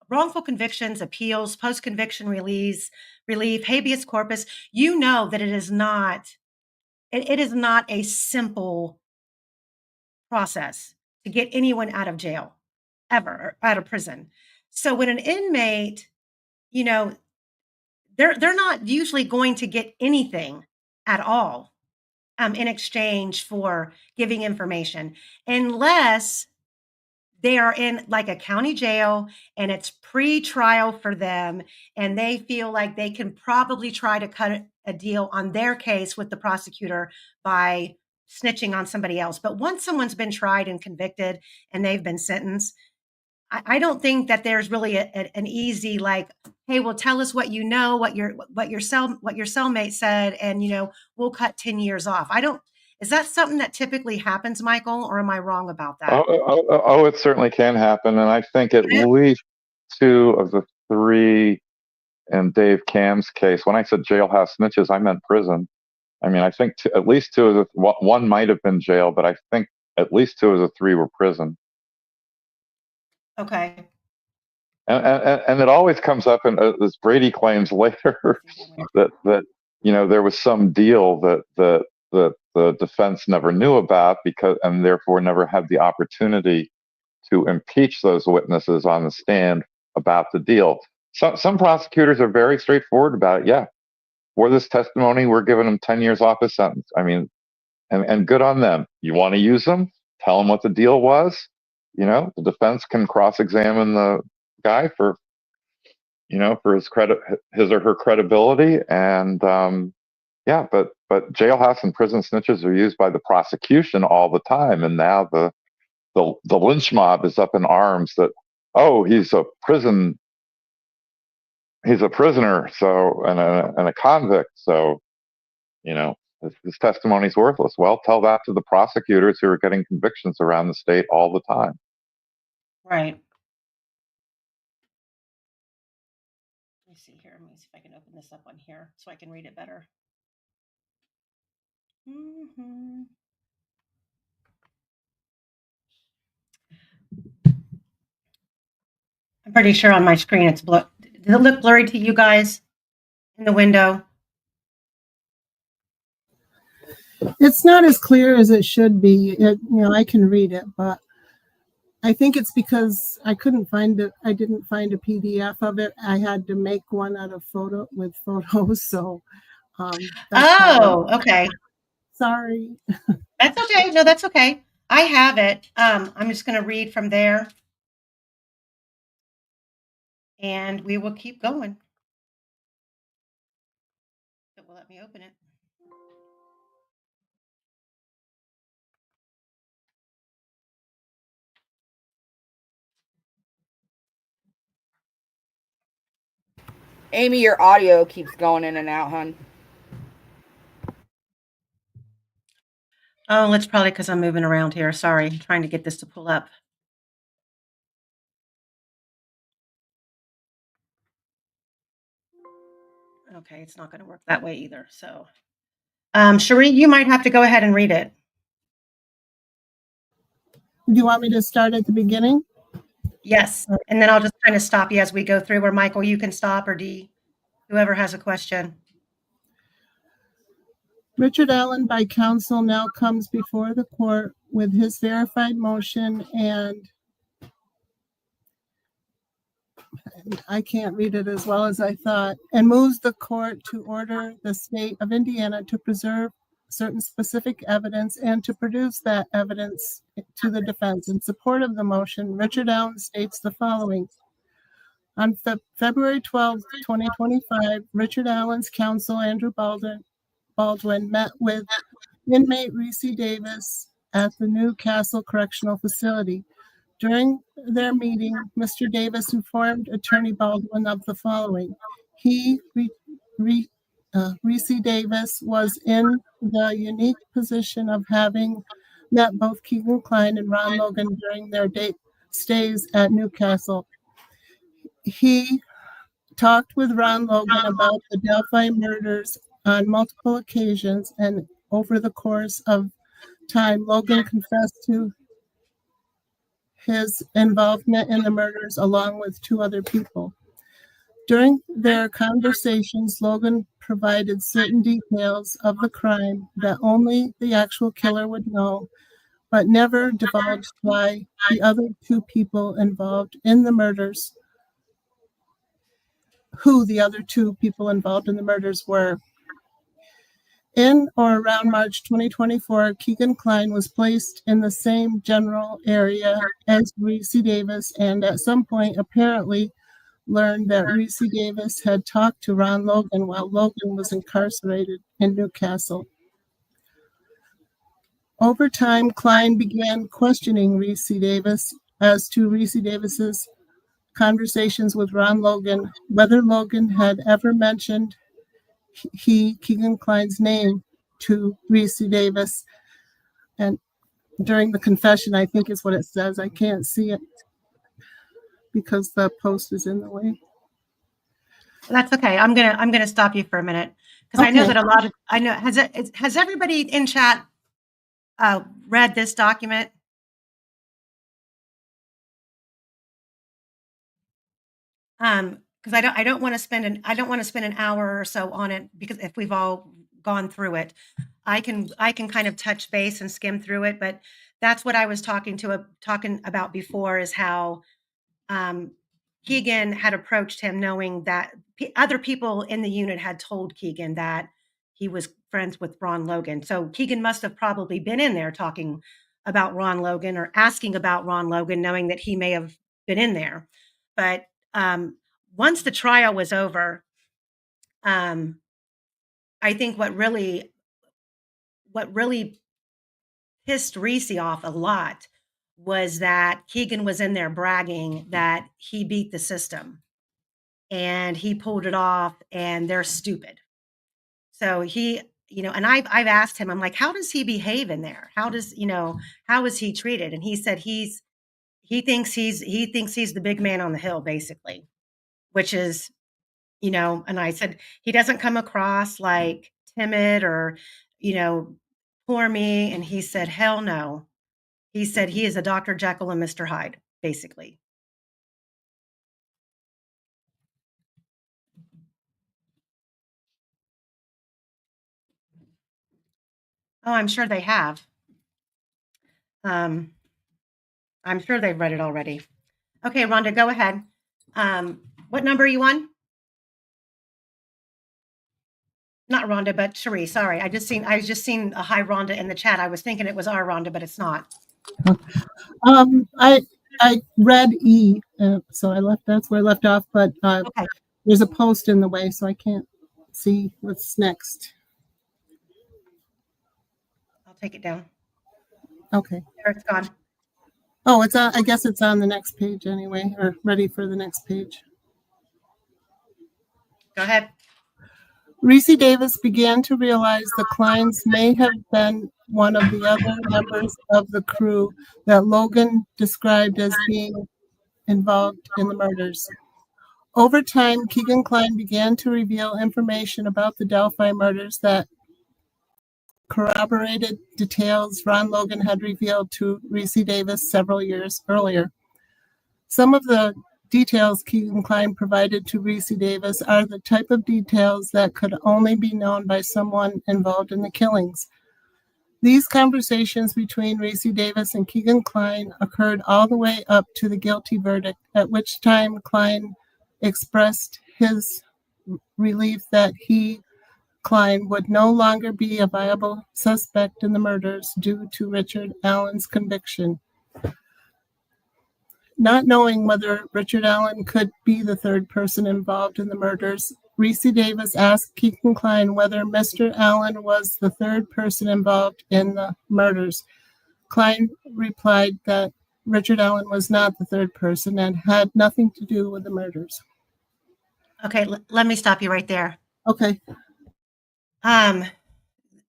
wrongful convictions, appeals, post-conviction relief, habeas corpus, that it is not a simple process to get anyone out of jail ever, or out of prison. So when an inmate, you know, they're not usually going to get anything at all in exchange for giving information, unless they are in like a county jail and it's pre-trial for them and they feel like they can probably try to cut a deal on their case with the prosecutor by snitching on somebody else. But once someone's been tried and convicted and they've been sentenced, I don't think that there's really an easy like, hey, well, tell us what what your cellmate said, and we'll cut 10 years off. I don't. Is that something that typically happens, Michael, or am I wrong about that? It certainly can happen, and I think at least 2 of the 3 in Dave Cam's case. When I said jailhouse snitches, I meant prison. I mean, I think at least 2 of the one might have been jail, but I think at least 2 of the 3 were prison. Okay. And it always comes up in this Brady claims later that there was some deal that the defense never knew about, and therefore never had the opportunity to impeach those witnesses on the stand about the deal. Some prosecutors are very straightforward about it. Yeah, for this testimony, we're giving him 10 years off his sentence. I mean, and good on them. You want to use them? Tell them what the deal was. The defense can cross-examine the guy for his or her credibility. And yeah, but jailhouse and prison snitches are used by the prosecution all the time. And now the lynch mob is up in arms that, oh, he's a prisoner, so and a convict, so his testimony is worthless. Well, tell that to the prosecutors who are getting convictions around the state all the time. Right. Let me see here. Let me see if I can open this up on here so I can read it better. Mm-hmm. I'm pretty sure on my screen it's blue. Does it look blurry to you guys in the window? It's not as clear as it should be. I can read it, but I think it's because I couldn't find it. I didn't find a PDF of it. I had to make one out of photos. So, Okay. Sorry. That's okay. No, that's okay. I have it. I'm just going to read from there, and we will keep going. It will let me open it. Amy, your audio keeps going in and out, hon. Oh, it's probably because I'm moving around here. Sorry, I'm trying to get this to pull up. Okay, it's not going to work that way either. So, Cherie, you might have to go ahead and read it. Do you want me to start at the beginning? Yes, and then I'll just kind of stop you as we go through. Or Michael, you can stop, or Dee, whoever has a question. Richard Allen, by counsel, now comes before the court with his verified motion, and I can't read it as well as I thought, and moves the court to order the state of Indiana to preserve certain specific evidence and to produce that evidence to the defense. In support of the motion, Richard Allen states the following. On February 12, 2025, Richard Allen's counsel, Andrew Baldwin, met with inmate Reese Davis at the Newcastle Correctional Facility. During their meeting, Mr. Davis informed Attorney Baldwin of the following. Reese Davis was in the unique position of having met both Keegan Kline and Ron Logan during their stays at Newcastle. He talked with Ron Logan about the Delphi murders on multiple occasions, and over the course of time, Logan confessed to his involvement in the murders along with two other people. During their conversations, Logan provided certain details of the crime that only the actual killer would know, but never divulged why the other two people involved in the murders, who the other two people involved in the murders were. In or around March 2024, Keegan Kline was placed in the same general area as Reese Davis, and at some point apparently learned that Reese Davis had talked to Ron Logan while Logan was incarcerated in Newcastle. Over time, Kline began questioning Reese Davis as to Reese Davis's conversations with Ron Logan, whether Logan had ever mentioned Keegan Kline's name to Reese Davis. And during the confession, I think is what it says. I can't see it because the post is in the way. That's okay. I'm gonna stop you for a minute because I know that has everybody in chat read this document? Because I don't want to spend an hour or so on it, because if we've all gone through it, I can kind of touch base and skim through it. But that's what I was talking about before, is how Keegan had approached him, knowing that other people in the unit had told Keegan that he was friends with Ron Logan. So Keegan must have probably been in there talking about Ron Logan or asking about Ron Logan, knowing that he may have been in there. But once the trial was over, I think what really pissed Reese off a lot was that Keegan was in there bragging that he beat the system and he pulled it off and they're stupid. So he, and I've asked him, I'm like, how does he behave in there? How is he treated? And he said he thinks he's the big man on the hill, basically, which is, and I said, he doesn't come across like timid or, poor me. And he said, hell no. He said he is a Dr. Jekyll and Mr. Hyde, basically. Oh, I'm sure they have. I'm sure they've read it already. Okay, Rhonda, go ahead. What number are you on? Not Rhonda, but Cherie. Sorry, I just seen a hi Rhonda in the chat. I was thinking it was our Rhonda, but it's not. I read E, so that's where I left off. But Okay. There's a post in the way, so I can't see what's next. I'll take it down. Okay. There, it's gone. Oh, it's on. I guess it's on the next page anyway, or ready for the next page. Go ahead. Reese Davis began to realize the Kleins may have been one of the other members of the crew that Logan described as being involved in the murders. Over time, Keegan Kline began to reveal information about the Delphi murders that corroborated details Ron Logan had revealed to Reese Davis several years earlier. Some of the details Keegan Kline provided to Reese Davis are the type of details that could only be known by someone involved in the killings. These conversations between Reese Davis and Keegan Kline occurred all the way up to the guilty verdict, at which time Kline expressed his relief that Kline, would no longer be a viable suspect in the murders due to Richard Allen's conviction. Not knowing whether Richard Allen could be the third person involved in the murders, Reese Davis asked Keegan Kline whether Mr. Allen was the third person involved in the murders. Kline replied that Richard Allen was not the third person and had nothing to do with the murders. Okay, let me stop you right there. Okay.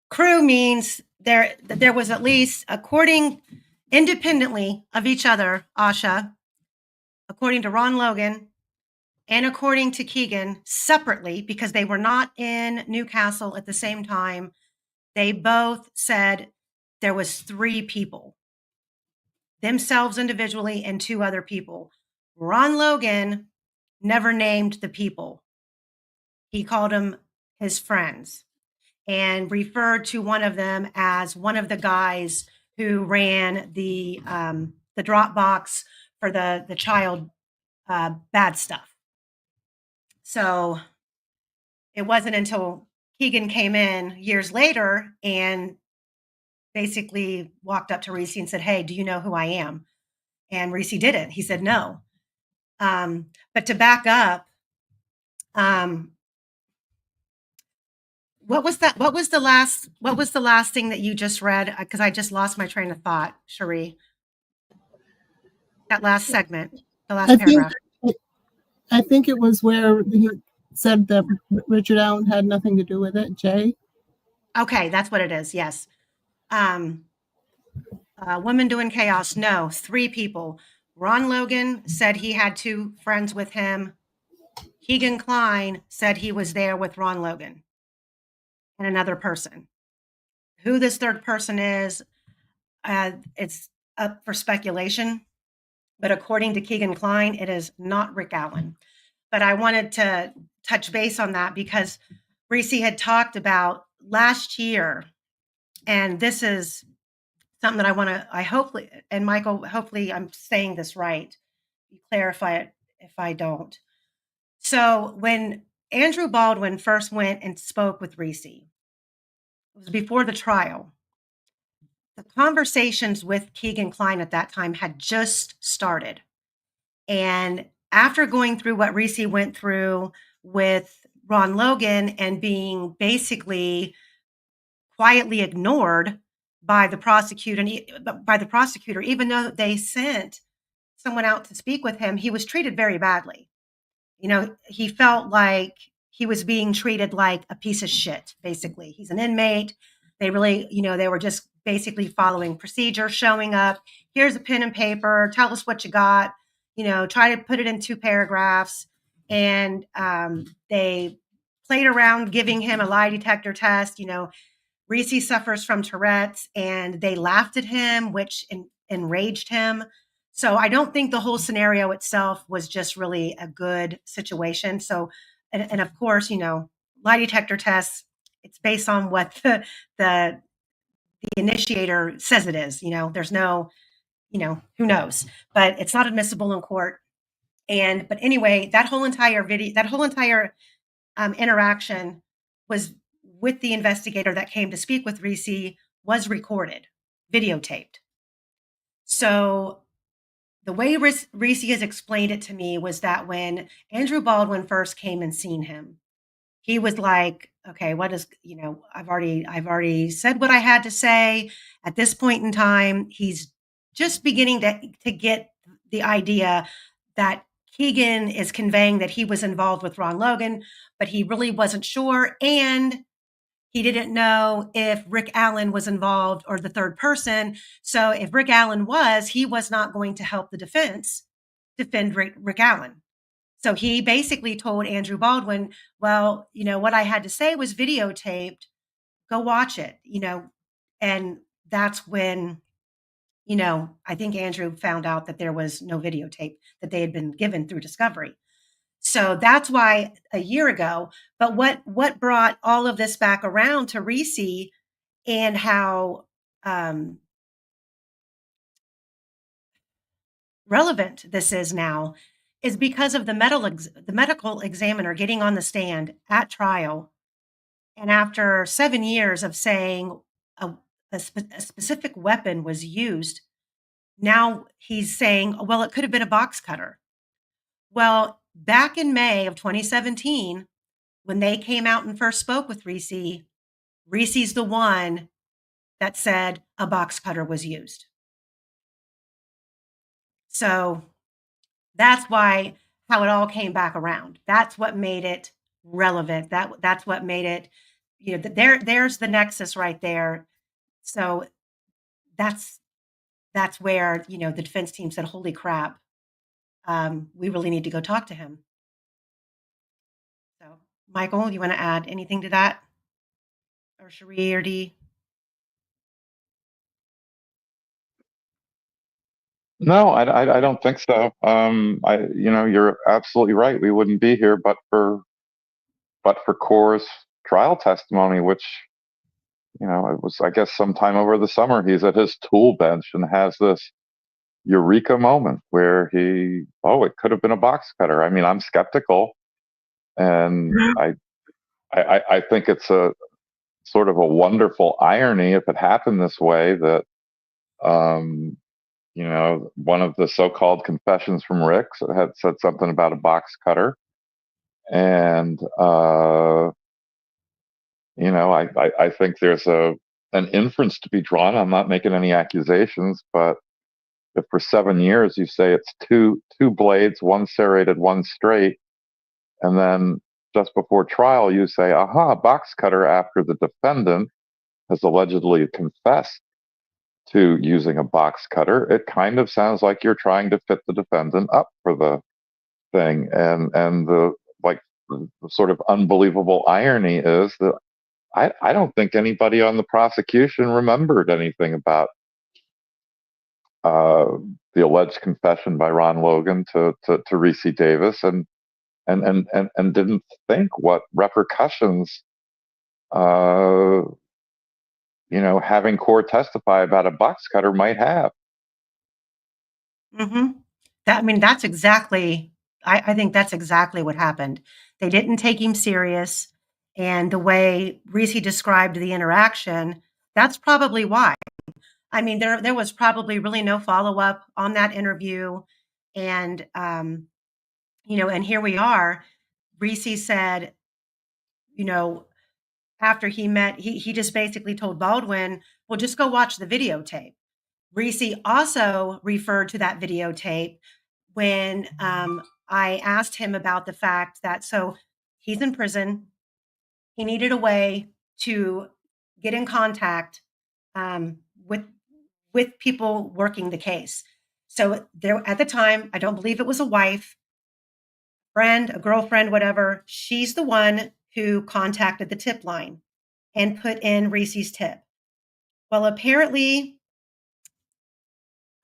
Crew means there was at least, according independently of each other, Asha, according to Ron Logan, and according to Keegan, separately, because they were not in Newcastle at the same time, they both said there was 3 people, themselves individually and 2 other people. Ron Logan never named the people. He called them his friends and referred to one of them as one of the guys who ran the drop box for the child bad stuff. So it wasn't until Keegan came in years later and basically walked up to Reese and said, "Hey, do you know who I am?" And Reese didn't. He said no. But to back up, what was that? What was the last thing that you just read? Because I just lost my train of thought, Cherie. That last segment, the last paragraph. I think it was where he said that Richard Allen had nothing to do with it, Jay. Okay, that's what it is. Yes. Women doing chaos. No, 3 people. Ron Logan said he had 2 friends with him. Keegan Kline said he was there with Ron Logan and another person. Who this third person is, it's up for speculation. But according to Keegan Kline, it is not Rick Allen. But I wanted to touch base on that because Reese had talked about last year, and this is something that I hopefully, and Michael, hopefully I'm saying this right. You clarify it if I don't. So when Andrew Baldwin first went and spoke with Reese, it was before the trial. The conversations with Keegan Kline at that time had just started. And after going through what Reese went through with Ron Logan and being basically quietly ignored by the prosecutor, even though they sent someone out to speak with him, he was treated very badly. You know, he felt like he was being treated like a piece of shit, basically. He's an inmate. They really, they were just basically following procedure, showing up. Here's a pen and paper. Tell us what you got. Try to put it in 2 paragraphs. And they played around giving him a lie detector test. Reese suffers from Tourette's, and they laughed at him, which enraged him. So I don't think the whole scenario itself was just really a good situation. So, and of course, lie detector tests, it's based on what the initiator says it is. There's no, who knows, but it's not admissible in court. But anyway, that whole entire interaction was with the investigator that came to speak with Reese was recorded, videotaped. So the way Reese has explained it to me was that when Andrew Baldwin first came and seen him, he was like, okay, what is, I've already said what I had to say. At this point in time, he's just beginning to get the idea that Keegan is conveying that he was involved with Ron Logan, but he really wasn't sure. And he didn't know if Rick Allen was involved or the third person. So if Rick Allen was, he was not going to help the defense defend Rick Allen. So he basically told Andrew Baldwin, well, what I had to say was videotaped. Go watch it, and that's when, I think Andrew found out that there was no videotape that they had been given through discovery. So that's why a year ago, but what brought all of this back around to Reese and how relevant this is now is because of the medical examiner getting on the stand at trial. And after 7 years of saying a specific weapon was used, now he's saying, well, it could have been a box cutter. Well, back in May of 2017, when they came out and first spoke with Reese, Reese's the one that said a box cutter was used. So that's why how it all came back around. That's what made it relevant. That's what made it, there's the nexus right there. So that's where, the defense team said, holy crap, we really need to go talk to him. So Michael, you want to add anything to that? Or Cherie or Dee? No, I don't think so. You're absolutely right. We wouldn't be here but for Core's trial testimony, which, it was, I guess, sometime over the summer, he's at his tool bench and has this eureka moment where it could have been a box cutter. I mean, I'm skeptical, and I think it's a sort of a wonderful irony if it happened this way that, one of the so-called confessions from Rick had said something about a box cutter. And, I think there's an inference to be drawn. I'm not making any accusations, but if for 7 years you say it's two blades, one serrated, one straight, and then just before trial you say, aha, box cutter, after the defendant has allegedly confessed to using a box cutter, it kind of sounds like you're trying to fit the defendant up for the thing. And the like the sort of unbelievable irony is that I don't think anybody on the prosecution remembered anything about uh, the alleged confession by Ron Logan to Reese Davis, and didn't think what repercussions uh, having Core testify about a box cutter might have. Mm-hmm. That's exactly, I think that's exactly what happened. They didn't take him serious. And the way Reese described the interaction, that's probably why. There was probably really no follow-up on that interview. And, and here we are. Reese said, after he met, he just basically told Baldwin, well, just go watch the videotape. Reese also referred to that videotape when I asked him about the fact that, so he's in prison. He needed a way to get in contact with people working the case. So there, at the time, I don't believe it was a wife, friend, a girlfriend, whatever. She's the one who contacted the tip line and put in Reese's tip. Well, apparently,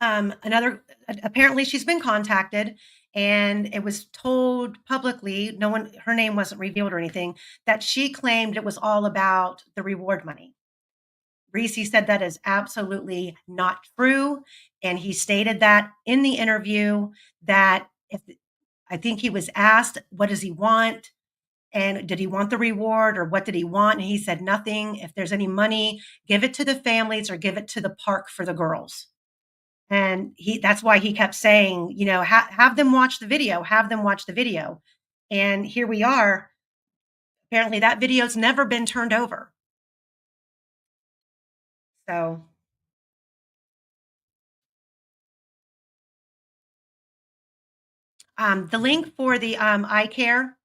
apparently she's been contacted, and it was told publicly, her name wasn't revealed or anything, that she claimed it was all about the reward money. Reese said that is absolutely not true. And he stated that in the interview, that I think he was asked, what does he want? And did he want the reward, or what did he want? And he said, nothing. If there's any money, give it to the families or give it to the park for the girls. And that's why he kept saying, have them watch the video, have them watch the video. And here we are. Apparently that video's never been turned over. So The link for the eye care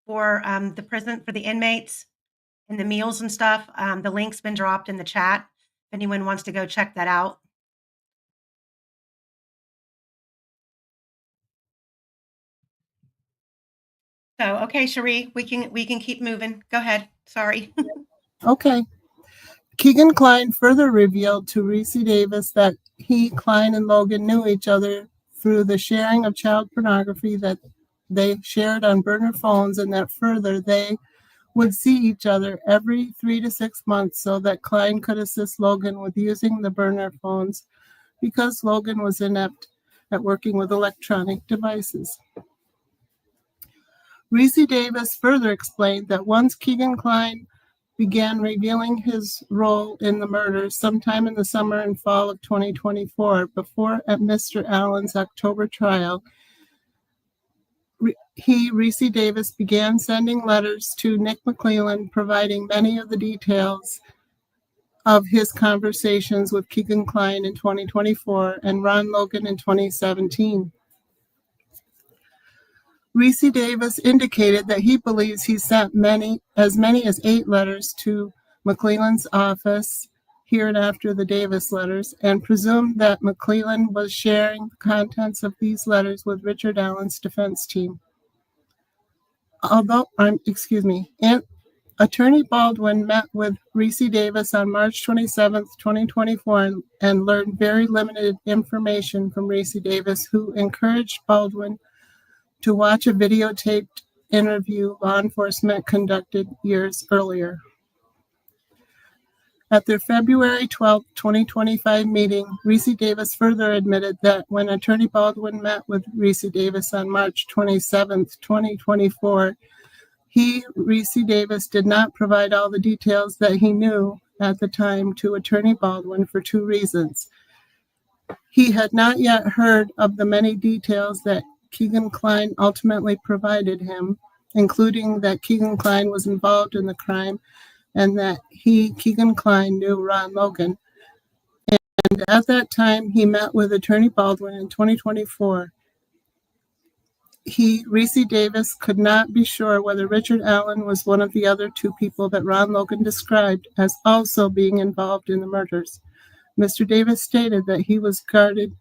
for the prison, for the inmates and the meals and stuff, the link's been dropped in the chat. If anyone wants to go check that out. So, okay, Cherie, we can keep moving. Go ahead. Sorry. Okay. Keegan Kline further revealed to Reese Davis that he, Kline, and Logan knew each other through the sharing of child pornography that they shared on burner phones, and that further they would see each other every 3 to 6 months so that Kline could assist Logan with using the burner phones because Logan was inept at working with electronic devices. Reese Davis further explained that once Keegan Kline began revealing his role in the murders sometime in the summer and fall of 2024, before at Mr. Allen's October trial, Reese Davis began sending letters to Nick McClellan, providing many of the details of his conversations with Keegan Kline in 2024 and Ron Logan in 2017. Reese Davis indicated that he believes he sent many as 8 letters to McClellan's office hereinafter the Davis letters, and presumed that McClellan was sharing the contents of these letters with Richard Allen's defense team. Attorney Baldwin met with Reese Davis on March 27, 2024, and learned very limited information from Reese Davis, who encouraged Baldwin to watch a videotaped interview law enforcement conducted years earlier. At their February 12, 2025 meeting, Reese Davis further admitted that when Attorney Baldwin met with Reese Davis on March 27, 2024, Reese Davis, did not provide all the details that he knew at the time to Attorney Baldwin for 2 reasons. He had not yet heard of the many details that Keegan Kline ultimately provided him, including that Keegan Kline was involved in the crime and that Keegan Kline, knew Ron Logan. And at that time, he met with Attorney Baldwin in 2024. Reese Davis could not be sure whether Richard Allen was one of the other 2 people that Ron Logan described as also being involved in the murders. Mr. Davis stated that he was guarded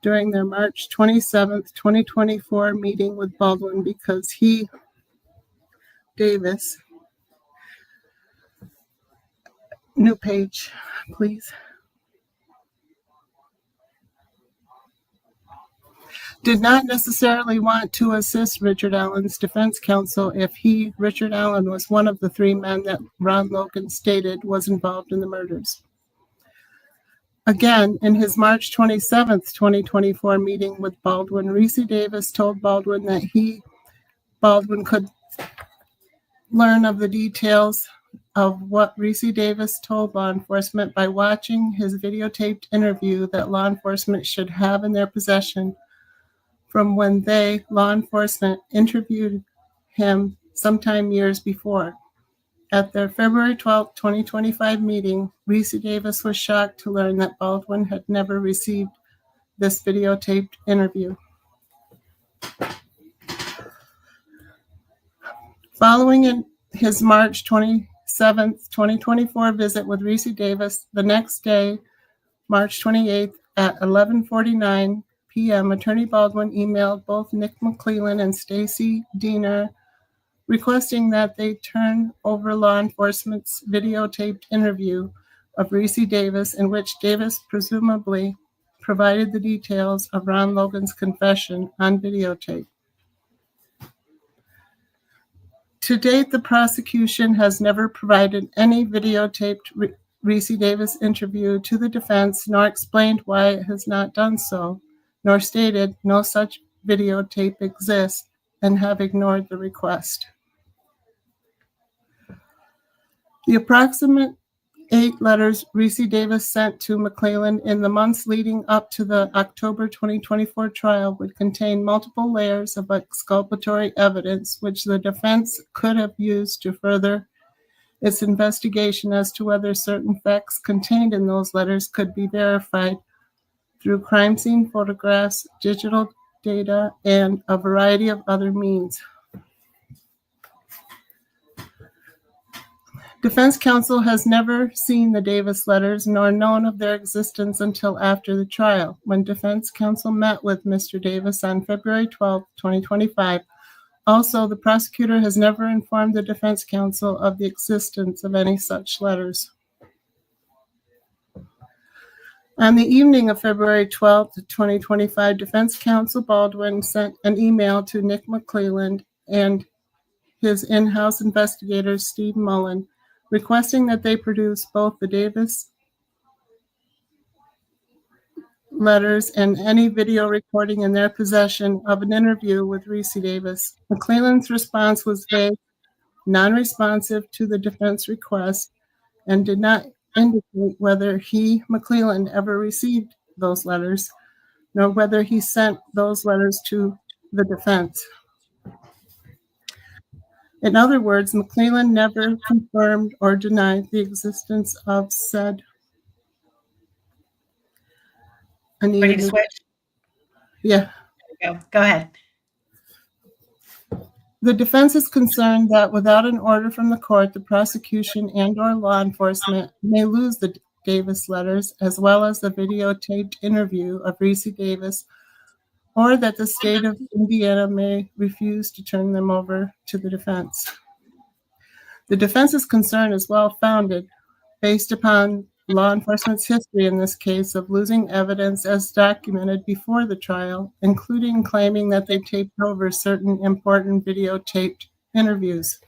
during their March 27, 2024 meeting with Baldwin because Davis, new page, please, did not necessarily want to assist Richard Allen's defense counsel if Richard Allen, was one of the 3 men that Ron Logan stated was involved in the murders. Again, in his March 27, 2024 meeting with Baldwin, Reese Davis told Baldwin that Baldwin could learn of the details of what Reese Davis told law enforcement by watching his videotaped interview that law enforcement should have in their possession from when law enforcement, interviewed him sometime years before. At their February 12, 2025 meeting, Reese Davis was shocked to learn that Baldwin had never received this videotaped interview. Following his March 27, 2024 visit with Reese Davis, the next day, March 28th at 11:49 p.m., Attorney Baldwin emailed both Nick McClellan and Stacy Diener requesting that they turn over law enforcement's videotaped interview of Reese Davis, in which Davis presumably provided the details of Ron Logan's confession on videotape. To date, the prosecution has never provided any videotaped Reese Davis interview to the defense, nor explained why it has not done so, nor stated no such videotape exists, and have ignored the request. The approximate 8 letters Reese Davis sent to McClellan in the months leading up to the October 2024 trial would contain multiple layers of exculpatory evidence, which the defense could have used to further its investigation as to whether certain facts contained in those letters could be verified through crime scene photographs, digital data, and a variety of other means. Defense counsel has never seen the Davis letters nor known of their existence until after the trial, when defense counsel met with Mr. Davis on February 12, 2025. Also, the prosecutor has never informed the defense counsel of the existence of any such letters. On the evening of February 12, 2025, defense counsel Baldwin sent an email to Nick McClelland and his in-house investigator, Steve Mullen, requesting that they produce both the Davis letters and any video recording in their possession of an interview with Reese Davis. McClelland's response was vague, non-responsive to the defense request, and did not indicate whether he, McClelland, ever received those letters, nor whether he sent those letters to the defense. In other words, McClelland never confirmed or denied the existence of said. Ready to switch? Yeah. Go ahead. The defense is concerned that without an order from the court, the prosecution and/or law enforcement may lose the Davis letters, as well as the videotaped interview of Reese Davis, or that the state of Indiana may refuse to turn them over to the defense. The defense's concern is well-founded, based upon law enforcement's history in this case of losing evidence as documented before the trial, including claiming that they taped over certain important videotaped interviews.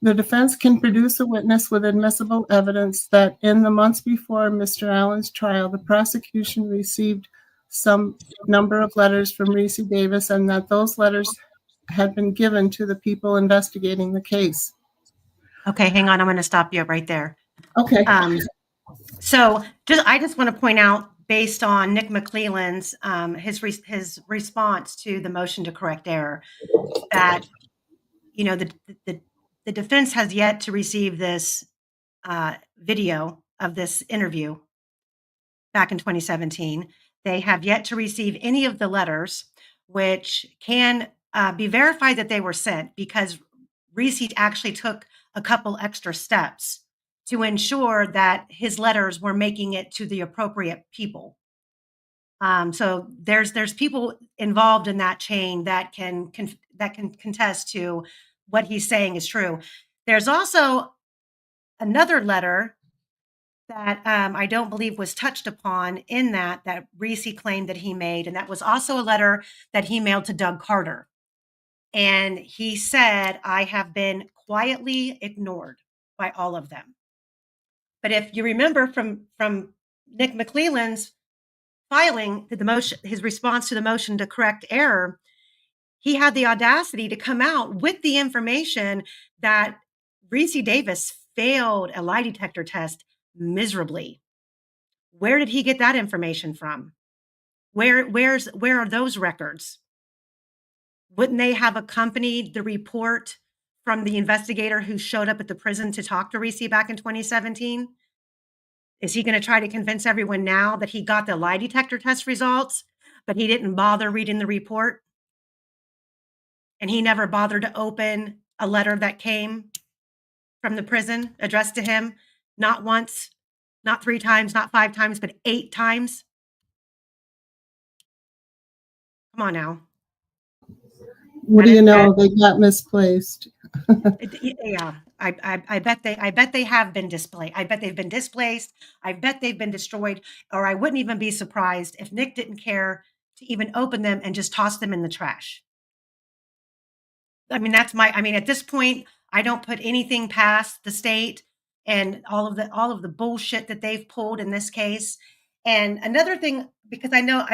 The defense can produce a witness with admissible evidence that in the months before Mr. Allen's trial, the prosecution received some number of letters from Reese Davis, and that those letters had been given to the people investigating the case. Okay, hang on. I'm going to stop you right there. Okay. So I just want to point out, based on Nick McClelland's his response to the motion to correct error, that the defense has yet to receive this video of this interview back in 2017. They have yet to receive any of the letters, which can be verified that they were sent, because Reese actually took a couple extra steps to ensure that his letters were making it to the appropriate people. So there's people involved in that chain that can contest to what he's saying is true. There's also another letter that I don't believe was touched upon in that Reese claimed that he made, and that was also a letter that he mailed to Doug Carter. And he said, "I have been quietly ignored by all of them." But if you remember from Nick McClelland's filing the motion, his response to the motion to correct error, he had the audacity to come out with the information that Reese Davis failed a lie detector test miserably. Where did he get that information from? Where are those records? Wouldn't they have accompanied the report from the investigator who showed up at the prison to talk to Reese back in 2017? Is he going to try to convince everyone now that he got the lie detector test results, but he didn't bother reading the report? And he never bothered to open a letter that came from the prison addressed to him, not once, not 3 times, not 5 times, but 8 times? Come on now. What do you know? They got misplaced. Yeah, I bet they have been displaced. I bet they've been displaced. I bet they've been destroyed. Or I wouldn't even be surprised if Nick didn't care to even open them and just toss them in the trash. I mean, at this point, I don't put anything past the state and all of the bullshit that they've pulled in this case. And another thing, because I know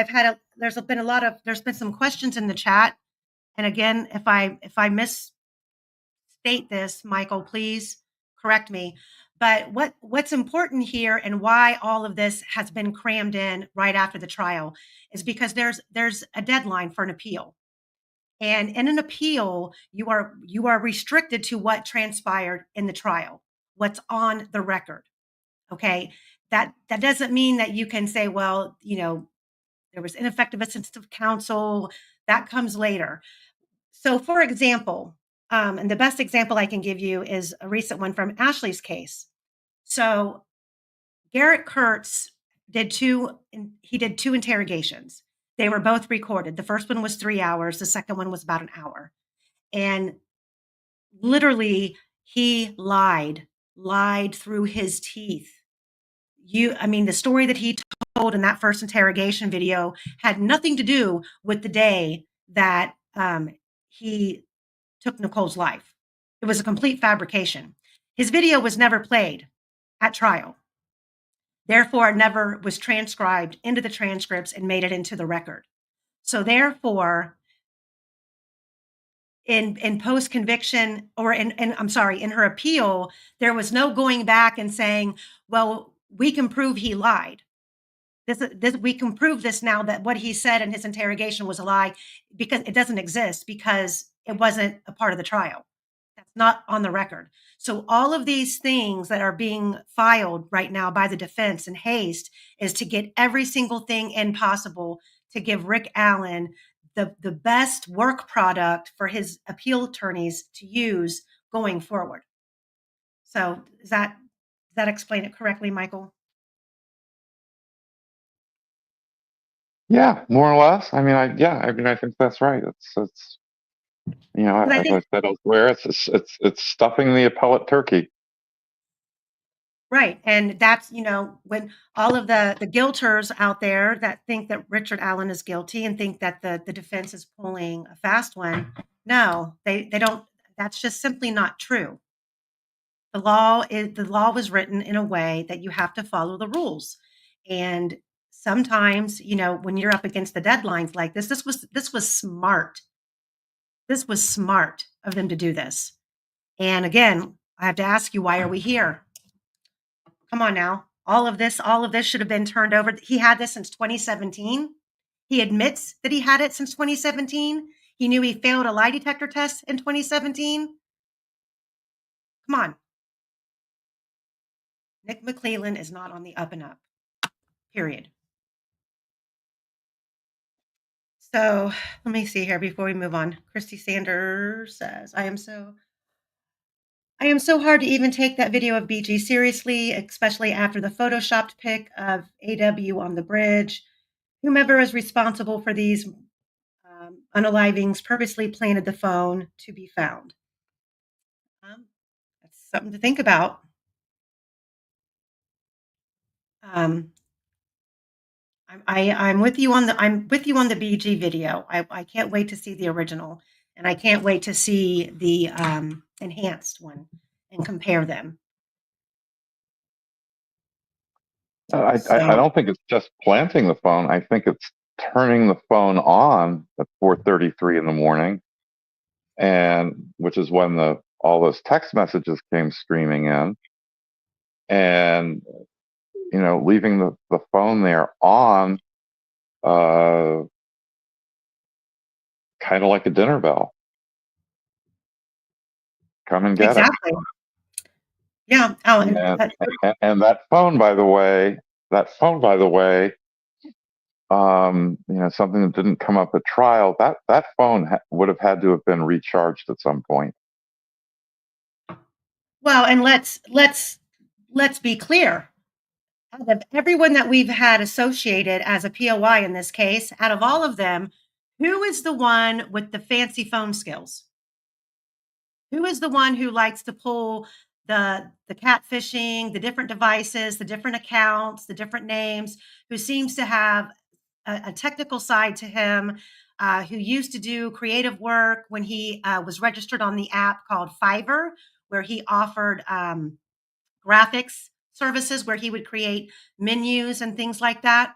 there's been some questions in the chat. And again, if I misstate this, Michael, please correct me. But what's important here, and why all of this has been crammed in right after the trial, is because there's a deadline for an appeal. And in an appeal, you are restricted to what transpired in the trial, what's on the record. Okay. That doesn't mean that you can say, well, there was ineffective assistance of counsel. That comes later. So, for example, and the best example I can give you is a recent one from Ashley's case. So, Garrett Kurtz did two interrogations. They were both recorded. The first one was 3 hours. The second one was about an hour. And literally, he lied through his teeth. The story that he told in that first interrogation video had nothing to do with the day that he took Nicole's life. It was a complete fabrication. His video was never played at trial. Therefore, it never was transcribed into the transcripts and made it into the record. So therefore, in post-conviction, or in her appeal, there was no going back and saying, well, we can prove he lied. We can prove this now, that what he said in his interrogation was a lie, because it doesn't exist, because it wasn't a part of the trial. That's not on the record. So all of these things that are being filed right now by the defense in haste is to get every single thing in possible to give Rick Allen the best work product for his appeal attorneys to use going forward. So does that explain it correctly, Michael? Yeah, more or less. I think that's right. It's as I said elsewhere, it's stuffing the appellate turkey. Right. And that's, when all of the guilters out there that think that Richard Allen is guilty and think that the defense is pulling a fast one, no, they don't. That's just simply not true. The law was written in a way that you have to follow the rules. And sometimes, when you're up against the deadlines like this was smart. This was smart of them to do this. And again, I have to ask you, why are we here? Come on now. All of this should have been turned over. He had this since 2017. He admits that he had it since 2017. He knew he failed a lie detector test in 2017. Come on. Nick McClellan is not on the up and up. Period. So let me see here before we move on. Christy Sanders says, I am so hard to even take that video of BG seriously, especially after the photoshopped pic of AW on the bridge. Whomever is responsible for these unalivings purposely planted the phone to be found. That's something to think about. I'm with you on the BG video. I can't wait to see the original, and I can't wait to see the enhanced one and compare them. I don't think it's just planting the phone. I think it's turning the phone on at 4:33 in the morning, and which is when all those text messages came streaming in, and leaving the phone there on, kind of like a dinner bell. Come and get Exactly. Yeah. Oh, and that phone, by the way, something that didn't come up at trial. That phone would have had to have been recharged at some point. Well, and let's be clear. Out of everyone that we've had associated as a POI in this case, out of all of them, who is the one with the fancy phone skills? Who is the one who likes to pull the catfishing, the different devices, the different accounts, the different names, who seems to have a technical side to him, who used to do creative work when he was registered on the app called Fiverr, where he offered graphics services, where he would create menus and things like that?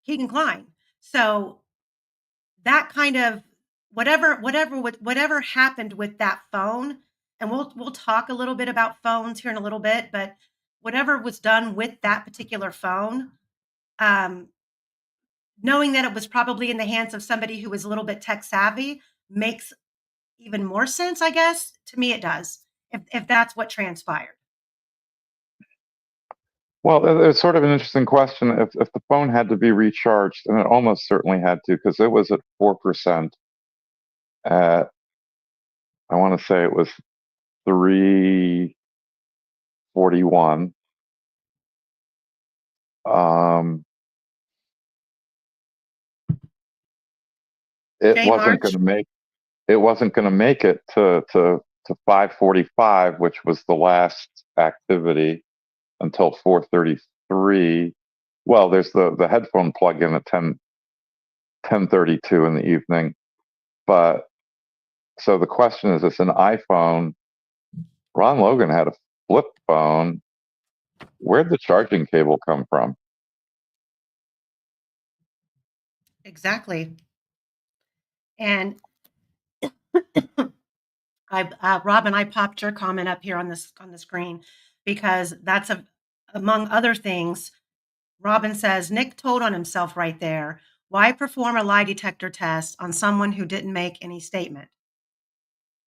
Keaton Klein. So that kind of whatever happened with that phone, and we'll talk a little bit about phones here in a little bit, but whatever was done with that particular phone, knowing that it was probably in the hands of somebody who was a little bit tech savvy makes even more sense, I guess. To me, it does, if that's what transpired. Well, it's sort of an interesting question. If the phone had to be recharged, and it almost certainly had to, because it was at 4% at, I want to say it was 341. Um, it J wasn't going March. to make it wasn't going to make it to 5:45, which was the last activity, until 4:33. Well, there's the headphone plug-in at 10:32 in the evening. But so the question is, it's an iPhone. Ron Logan had a flip phone. Where'd the charging cable come from? Exactly. And Rob and I popped your comment up here on the screen because that's among other things. Robin says Nick told on himself right there. Why perform a lie detector test on someone who didn't make any statement?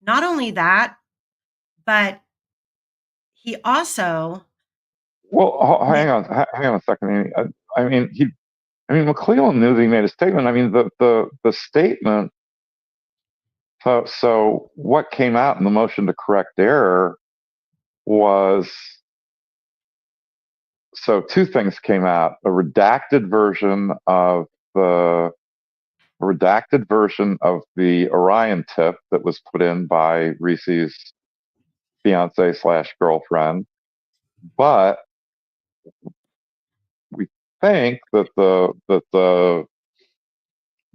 Not only that, but he also Well, hang on a second, Amy. I mean, McClellan knew that he made a statement. I mean, the statement. So what came out in the motion to correct error was, so two things came out: a redacted version of the Orion tip that was put in by Reese's fiance slash girlfriend, but we think that the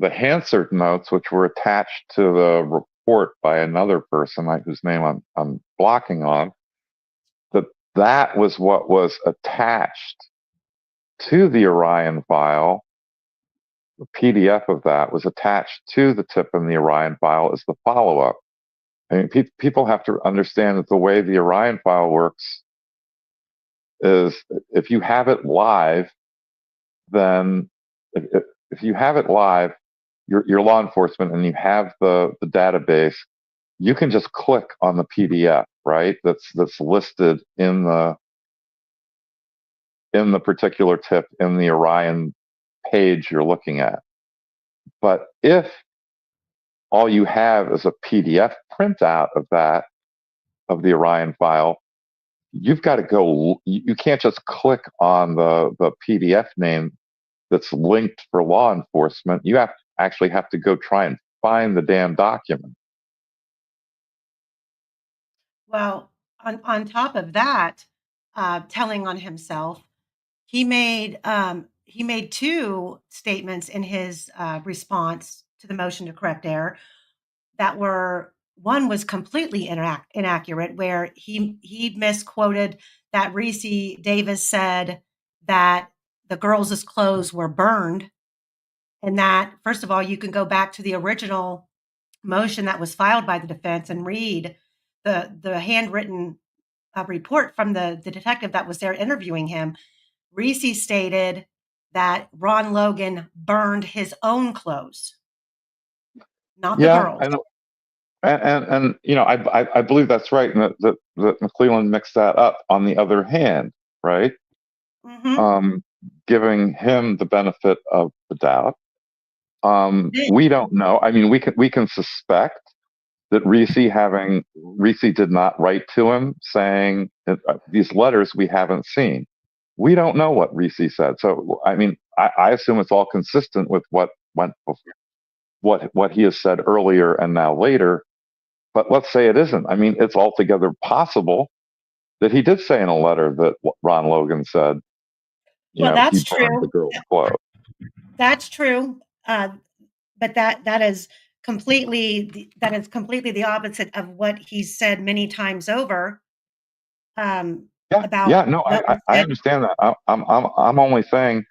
Hansard notes, which were attached to the report by another person, whose name I'm blocking on, that was what was attached to the Orion file. The PDF of that was attached to the tip in the Orion file as the follow-up. I mean, people have to understand that the way the Orion file works is, if you have it live, then if you have it live, you're law enforcement and you have the database, you can just click on the PDF, right? That's listed in the particular tip in the Orion page you're looking at. But if all you have is a PDF printout of the Orion file, you've got to go. You can't just click on the PDF name that's linked for law enforcement. You actually have to go try and find the damn document. Well, on top of that, telling on himself, he made two statements in his response to the motion to correct error that were, one was completely inaccurate, where he misquoted that Reese Davis said that the girls' clothes were burned, and that, first of all, you can go back to the original motion that was filed by the defense and read the handwritten report from the detective that was there interviewing him. Reese stated that Ron Logan burned his own clothes, not the Yeah, girls. I know. And I believe that's right, and that McClellan mixed that up. On the other hand, right, Mm-hmm. giving him the benefit of the doubt, we don't know. I mean, we can suspect that Reese did not write to him saying these letters we haven't seen. We don't know what Reese said. So I mean, I assume it's all consistent with what went before, what he has said earlier and now later. But let's say it isn't. I mean, it's altogether possible that he did say in a letter that Ron Logan said, Well, he that's burned the true. girl's clothes. That's true. But that is completely the opposite of what he's said many times over, Yeah, about yeah, no, what was I said. understand that. I'm only saying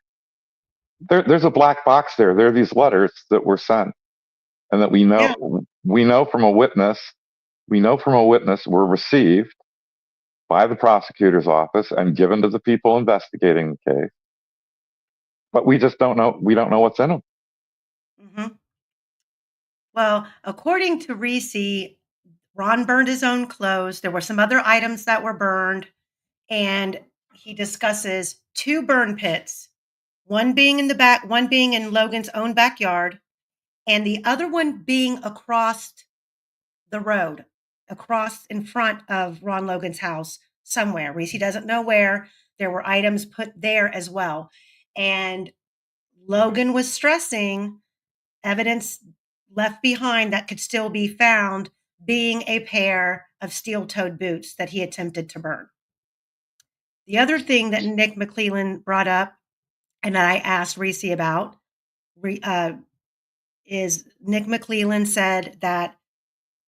there's a black box there. There are these letters that were sent, and that Yeah. we know from a witness, were received by the prosecutor's office and given to the people investigating the case. But we just don't know. We don't know what's in them. Hmm. Well, according to Reese, Ron burned his own clothes. There were some other items that were burned, and he discusses 2 burn pits, one being in the back, one being in Logan's own backyard, and the other one being across the road, across in front of Ron Logan's house somewhere. Reese doesn't know where. There were items put there as well. And Logan was stressing evidence left behind that could still be found being a pair of steel-toed boots that he attempted to burn. The other thing that Nick McClellan brought up, and I asked Reese about, is Nick McClellan said that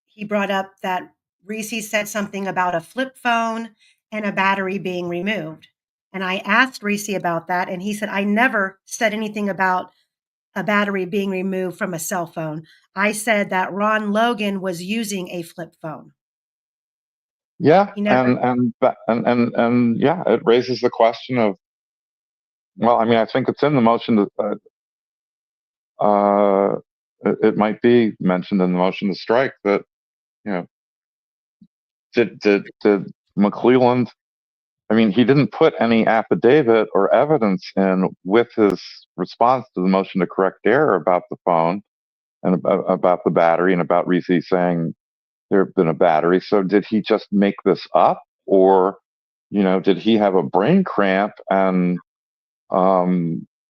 he brought up that Reese said something about a flip phone and a battery being removed. And I asked Reese about that, and he said, I never said anything about a battery being removed from a cell phone. I said that Ron Logan was using a flip phone. Yeah, He never. and yeah, it raises the question of, well, I mean, I think it's in the motion to, it might be mentioned in the motion to strike that, you know, did McClelland, I mean, he didn't put any affidavit or evidence in with his response to the motion to correct error about the phone and about the battery and about Reese saying there had been a battery. So did he just make this up, or, you know, did he have a brain cramp and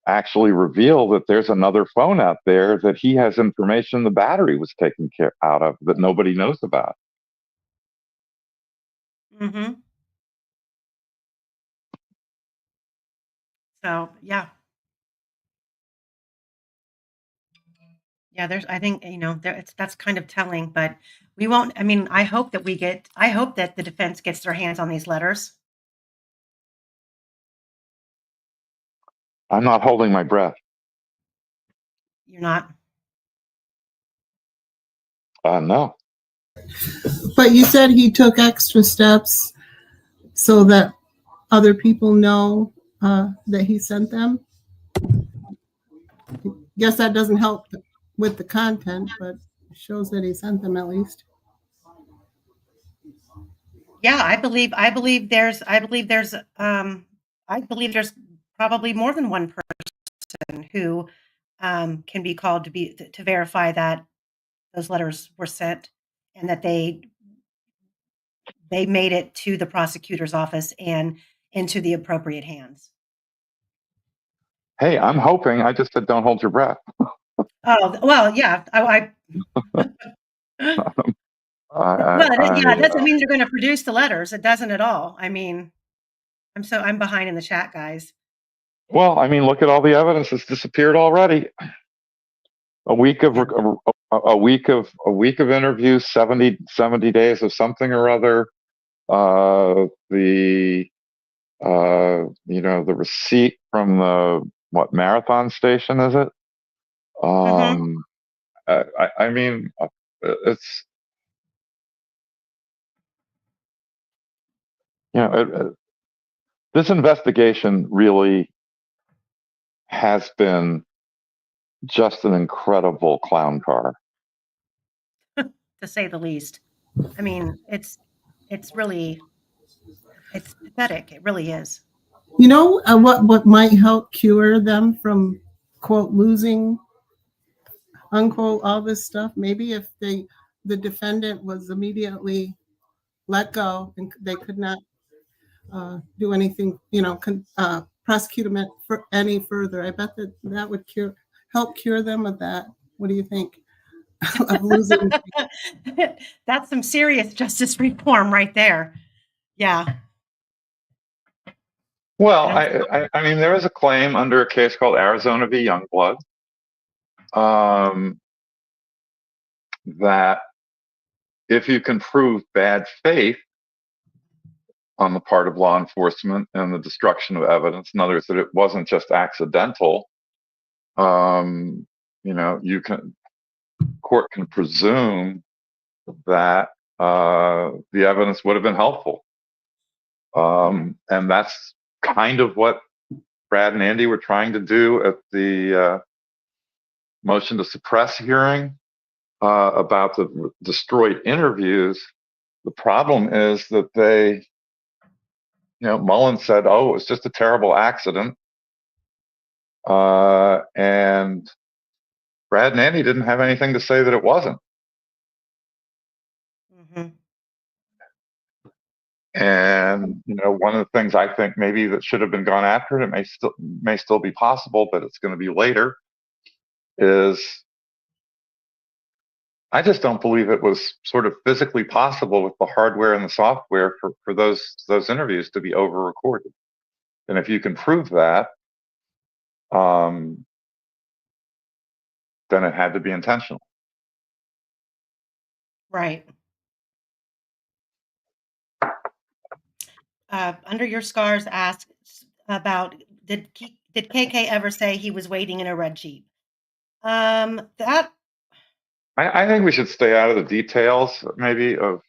actually reveal that there's another phone out there that he has information the battery was taken out of that nobody knows about? Mm-hmm. So, yeah. Yeah, I think, you know, that's kind of telling, but we won't, I mean, I hope that the defense gets their hands on these letters. I'm not holding my breath. You're not? No. But you said he took extra steps so that other people know that he sent them. Guess that doesn't help with the content, but it shows that he sent them at least. Yeah, I believe there's probably more than one person who can be called to verify that those letters were sent and that they made it to the prosecutor's office and into the appropriate hands. Hey, I'm hoping. I just said don't hold your breath. Oh, well, yeah. It doesn't mean they're going to produce the letters. It doesn't at all. I mean, I'm behind in the chat, guys. Well, I mean, look at all the evidence that's disappeared already. A week of interviews, 70 days of something or other. The the receipt from the marathon station, is it? I mean, it's, you know, this investigation really has been just an incredible clown car, to say the least. I mean, it's pathetic. It really is. You know what might help cure them from, quote, losing, unquote, all this stuff? Maybe if the defendant was immediately let go and they could not do anything, prosecute them for any further. I bet that would help cure them of that. What do you think? Of losing. That's some serious justice reform right there. Yeah. Well, I mean, there is a claim under a case called Arizona v. Youngblood that if you can prove bad faith on the part of law enforcement and the destruction of evidence, in other words, that it wasn't just accidental, court can presume that the evidence would have been helpful. And that's kind of what Brad and Andy were trying to do at the motion to suppress hearing about the destroyed interviews. The problem is that they Mullen said, "Oh, it was just a terrible accident," and Brad and Andy didn't have anything to say that it wasn't. Mm-hmm. And one of the things I think maybe that should have been gone after, and it may still be possible, but it's going to be later, is I just don't believe it was sort of physically possible with the hardware and the software for those interviews to be over recorded. And if you can prove that, then it had to be intentional. Right. Under Your Scars asks about did KK ever say he was waiting in a red Jeep? That I think we should stay out of the details, maybe, of.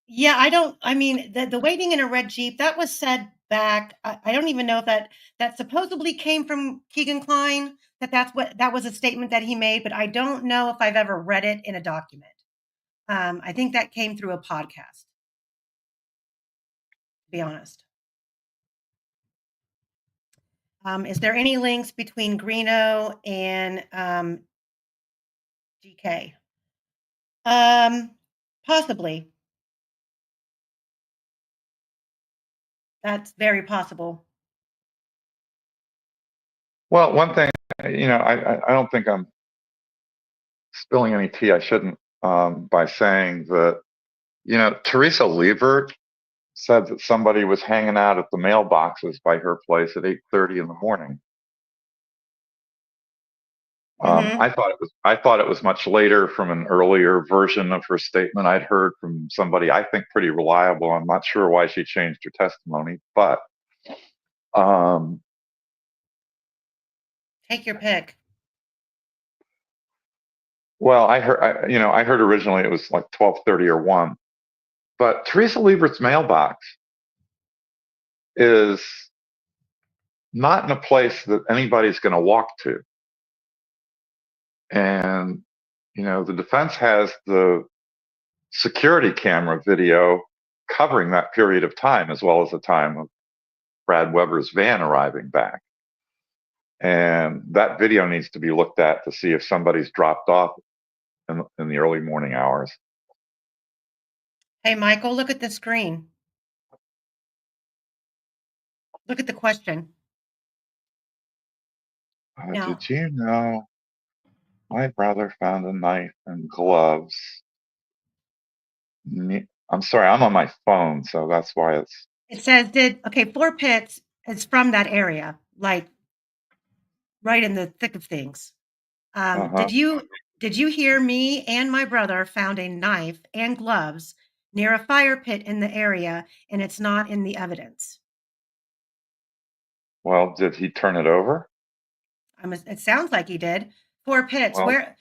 Yeah, I mean, the waiting in a red Jeep, that was said back, I don't even know if that supposedly came from Keegan Kline, that was a statement that he made, but I don't know if I've ever read it in a document. I think that came through a podcast, to be honest. Is there any links between Greeno and GK? Possibly. That's very possible. Well, one thing, I don't think I'm spilling any tea I shouldn't, by saying that, Teresa Liebert said that somebody was hanging out at the mailboxes by her place at 8:30 in the morning. Mhm. I thought it was much later, from an earlier version of her statement I'd heard from somebody I think pretty reliable. I'm not sure why she changed her testimony, but Take your pick. well, I heard originally it was like 12:30 or 1, but Teresa Liebert's mailbox is not in a place that anybody's going to walk to. And, the defense has the security camera video covering that period of time, as well as the time of Brad Weber's van arriving back. And that video needs to be looked at to see if somebody's dropped off in the early morning hours. Hey, Michael, look at the screen. Look at the question. No. Did you know my brother found a knife and gloves? I'm sorry, I'm on my phone, so that's why it's. It says, Four Pits is from that area, like right in the thick of things. Uh-huh. Did you hear me and my brother found a knife and gloves near a fire pit in the area, and it's not in the evidence? Well, did he turn it over? It sounds like he did. Four Pits. Well, Where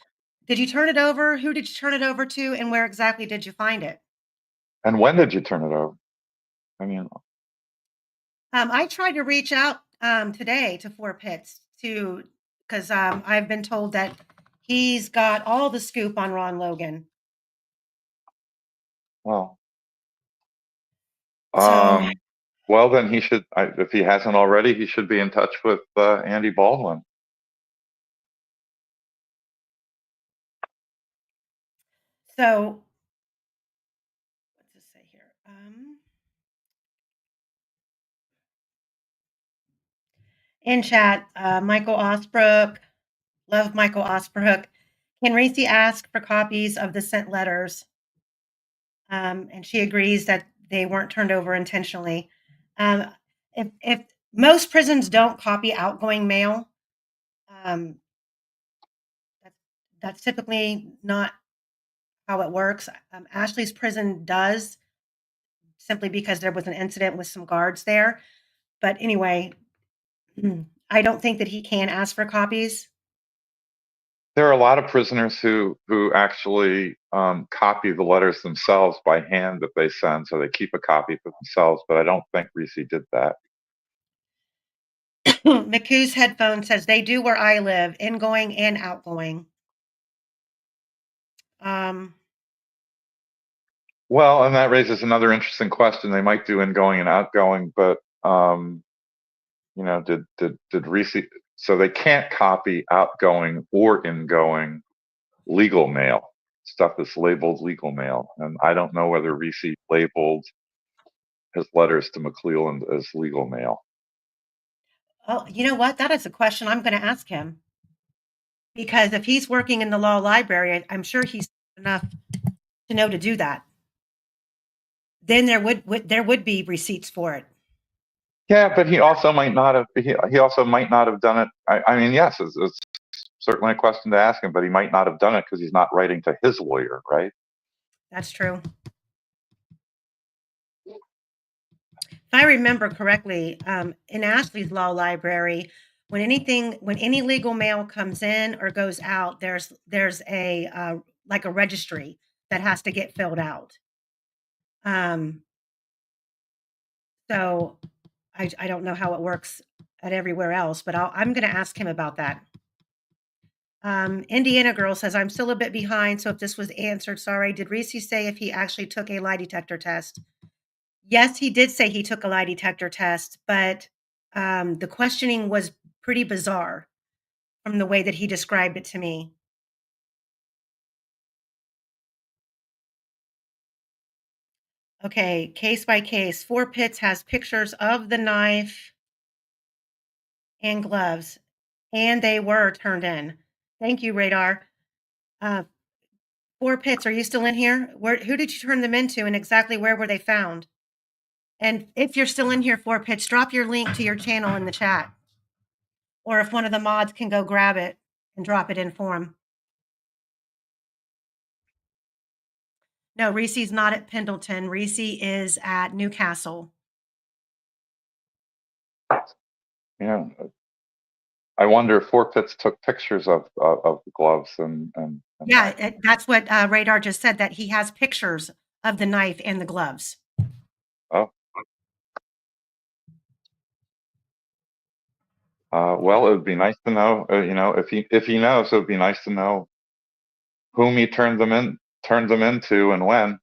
did you turn it over? Who did you turn it over to, and where exactly did you find it? and when did you turn it over? I mean, I tried to reach out today to Four Pits because I've been told that he's got all the scoop on Ron Logan. well, So well, then he should, if he hasn't already, he should be in touch with Andy Baldwin. So what's this say here? In chat, Michael Osbrook, love Michael Osbrook. Can Reese ask for copies of the sent letters? And she agrees that they weren't turned over intentionally. If most prisons don't copy outgoing mail, that's typically not how it works. Ashley's prison does, simply because there was an incident with some guards there. But anyway, I don't think that he can ask for copies. There are a lot of prisoners who actually copy the letters themselves by hand that they send, so they keep a copy for themselves. But I don't think Reese did that. McCoo's headphone says they do where I live, ingoing and outgoing. Well, and that raises another interesting question. They might do ingoing and outgoing, but did Reese? So they can't copy outgoing or ingoing legal mail. Stuff that's labeled legal mail, and I don't know whether Reese labeled his letters to McClelland as legal mail. Oh, you know what? That is a question I'm going to ask him. Because if he's working in the law library, I'm sure he's enough to know to do that. Then there would be receipts for it. Yeah, but he also might not have. He also might not have done it. I mean, yes, it's certainly a question to ask him, but he might not have done it because he's not writing to his lawyer, right? That's true. If I remember correctly, in Ashley's law library, when any legal mail comes in or goes out, there's a like a registry that has to get filled out. So I don't know how it works at everywhere else, but I'm going to ask him about that. Indiana Girl says, I'm still a bit behind, so if this was answered, sorry. Did Reese say if he actually took a lie detector test? Yes, he did say he took a lie detector test, but the questioning was pretty bizarre from the way that he described it to me. Okay, case by case. 4 Pits has pictures of the knife and gloves, and they were turned in. Thank you, Radar. 4 Pits, are you still in here? Who did you turn them into, and exactly where were they found? And if you're still in here, 4 Pits, drop your link to your channel in the chat. Or if one of the mods can go grab it and drop it in for him. No, Reese's not at Pendleton. Reese is at Newcastle. I wonder if 4 Pits took pictures of the gloves and Yeah, that's what Radar just said, that he has pictures of the knife and the gloves. oh. Well, it would be nice to know. If he knows, it would be nice to know whom he turned them into, and when.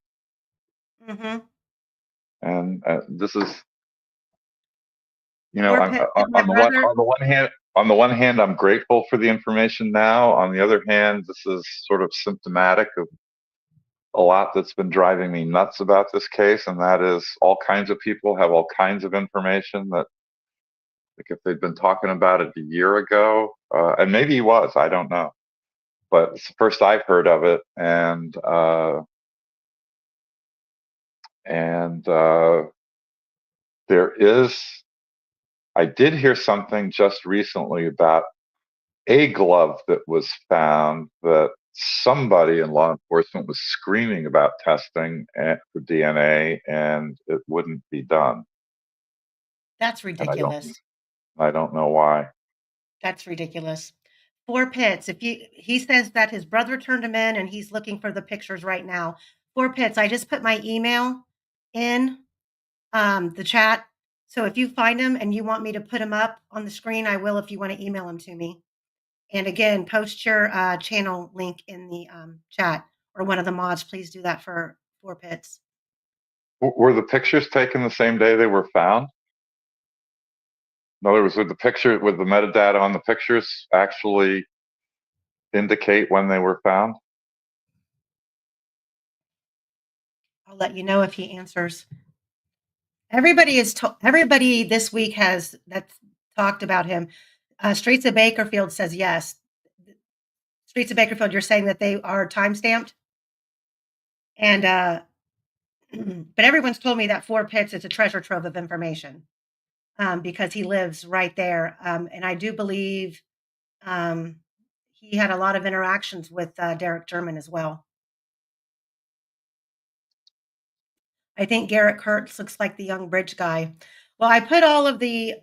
Mm-hmm. And this is, on the one hand, I'm grateful for the information now. On the other hand, this is sort of symptomatic of a lot that's been driving me nuts about this case, and that is all kinds of people have all kinds of information that, like, if they'd been talking about it a year ago, and maybe he was, I don't know, but it's the first I've heard of it, and I did hear something just recently about a glove that was found that somebody in law enforcement was screaming about testing for DNA, and it wouldn't be done. That's ridiculous. I don't know why. That's ridiculous. 4 Pits. He says that his brother turned him in, and he's looking for the pictures right now. 4 Pits. I just put my email in the chat. So if you find him and you want me to put him up on the screen, I will. If you want to email him to me. And again, post your channel link in the chat, or one of the mods. Please do that for 4 Pits. Were the pictures taken the same day they were found? In other words, would the metadata on the pictures actually indicate when they were found? I'll let you know if he answers. Everybody this week that's talked about him. Streets of Bakerfield says yes. Streets of Bakerfield, you're saying that they are time-stamped? And but everyone's told me that 4 Pits is a treasure trove of information, because he lives right there. And I do believe he had a lot of interactions with Derek German as well. I think Garrett Kurtz looks like the young bridge guy. Well, I put all of the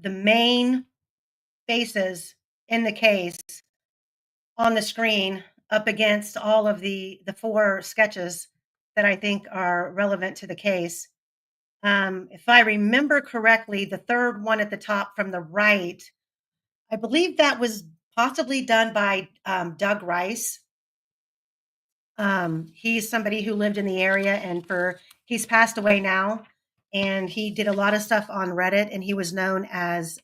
main faces in the case on the screen up against all of the 4 sketches that I think are relevant to the case. If I remember correctly, the third one at the top from the right, I believe that was possibly done by Doug Rice. He's somebody who lived in the area, and he's passed away now, and he did a lot of stuff on Reddit, and he was known as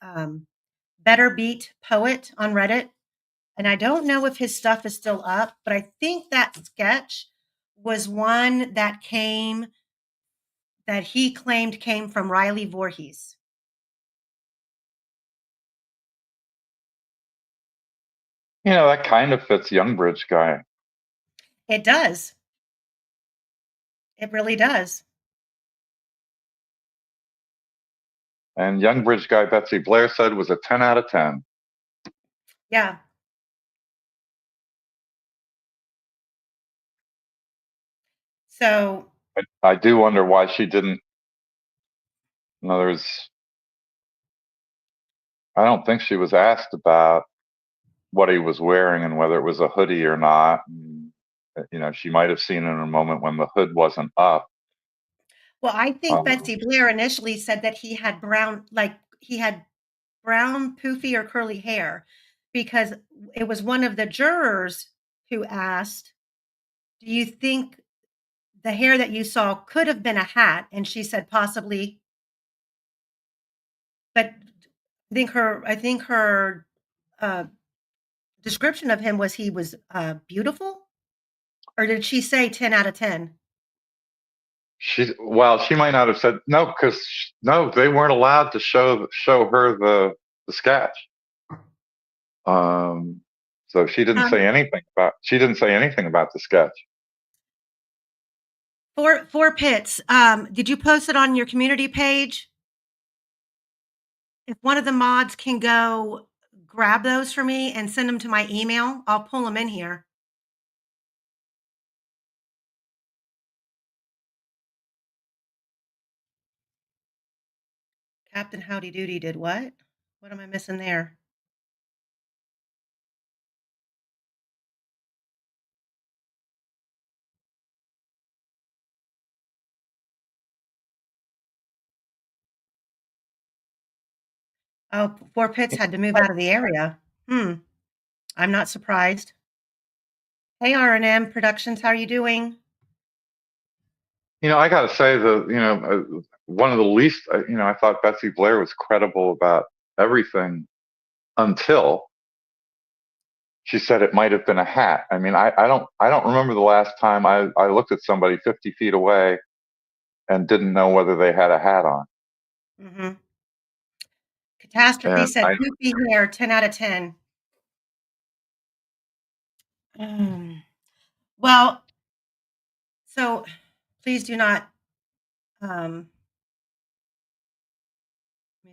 Better Beat Poet on Reddit. And I don't know if his stuff is still up, but I think that sketch was one that he claimed came from Riley Voorhees. That kind of fits Youngbridge guy. It does. It really does. And Youngbridge guy Betsy Blair said was a 10 out of 10. Yeah. So I do wonder why she didn't. In other words, I don't think she was asked about what he was wearing and whether it was a hoodie or not. And, she might have seen in a moment when the hood wasn't up. well, I think Betsy Blair initially said that he had brown poofy or curly hair, because it was one of the jurors who asked, do you think the hair that you saw could have been a hat? And she said possibly. But I think her description of him was he was beautiful. Or did she say 10 out of 10? She might not have said no, because they weren't allowed to show her the sketch. So she didn't say anything about the sketch. For Pitts, did you post it on your community page? If one of the mods can go grab those for me and send them to my email, I'll pull them in here. Captain Howdy Doody did what? What am I missing there? Oh, Fort Pitts had to move out of the area. I'm not surprised. Hey, R&M Productions, how are you doing? I got to say one of the least, I thought Betsy Blair was credible about everything until she said it might have been a hat. I mean, I don't remember the last time I looked at somebody 50 feet away and didn't know whether they had a hat on. Mm-hmm. Catastrophe said poofy hair, 10 out of 10. Well, so please do not, let me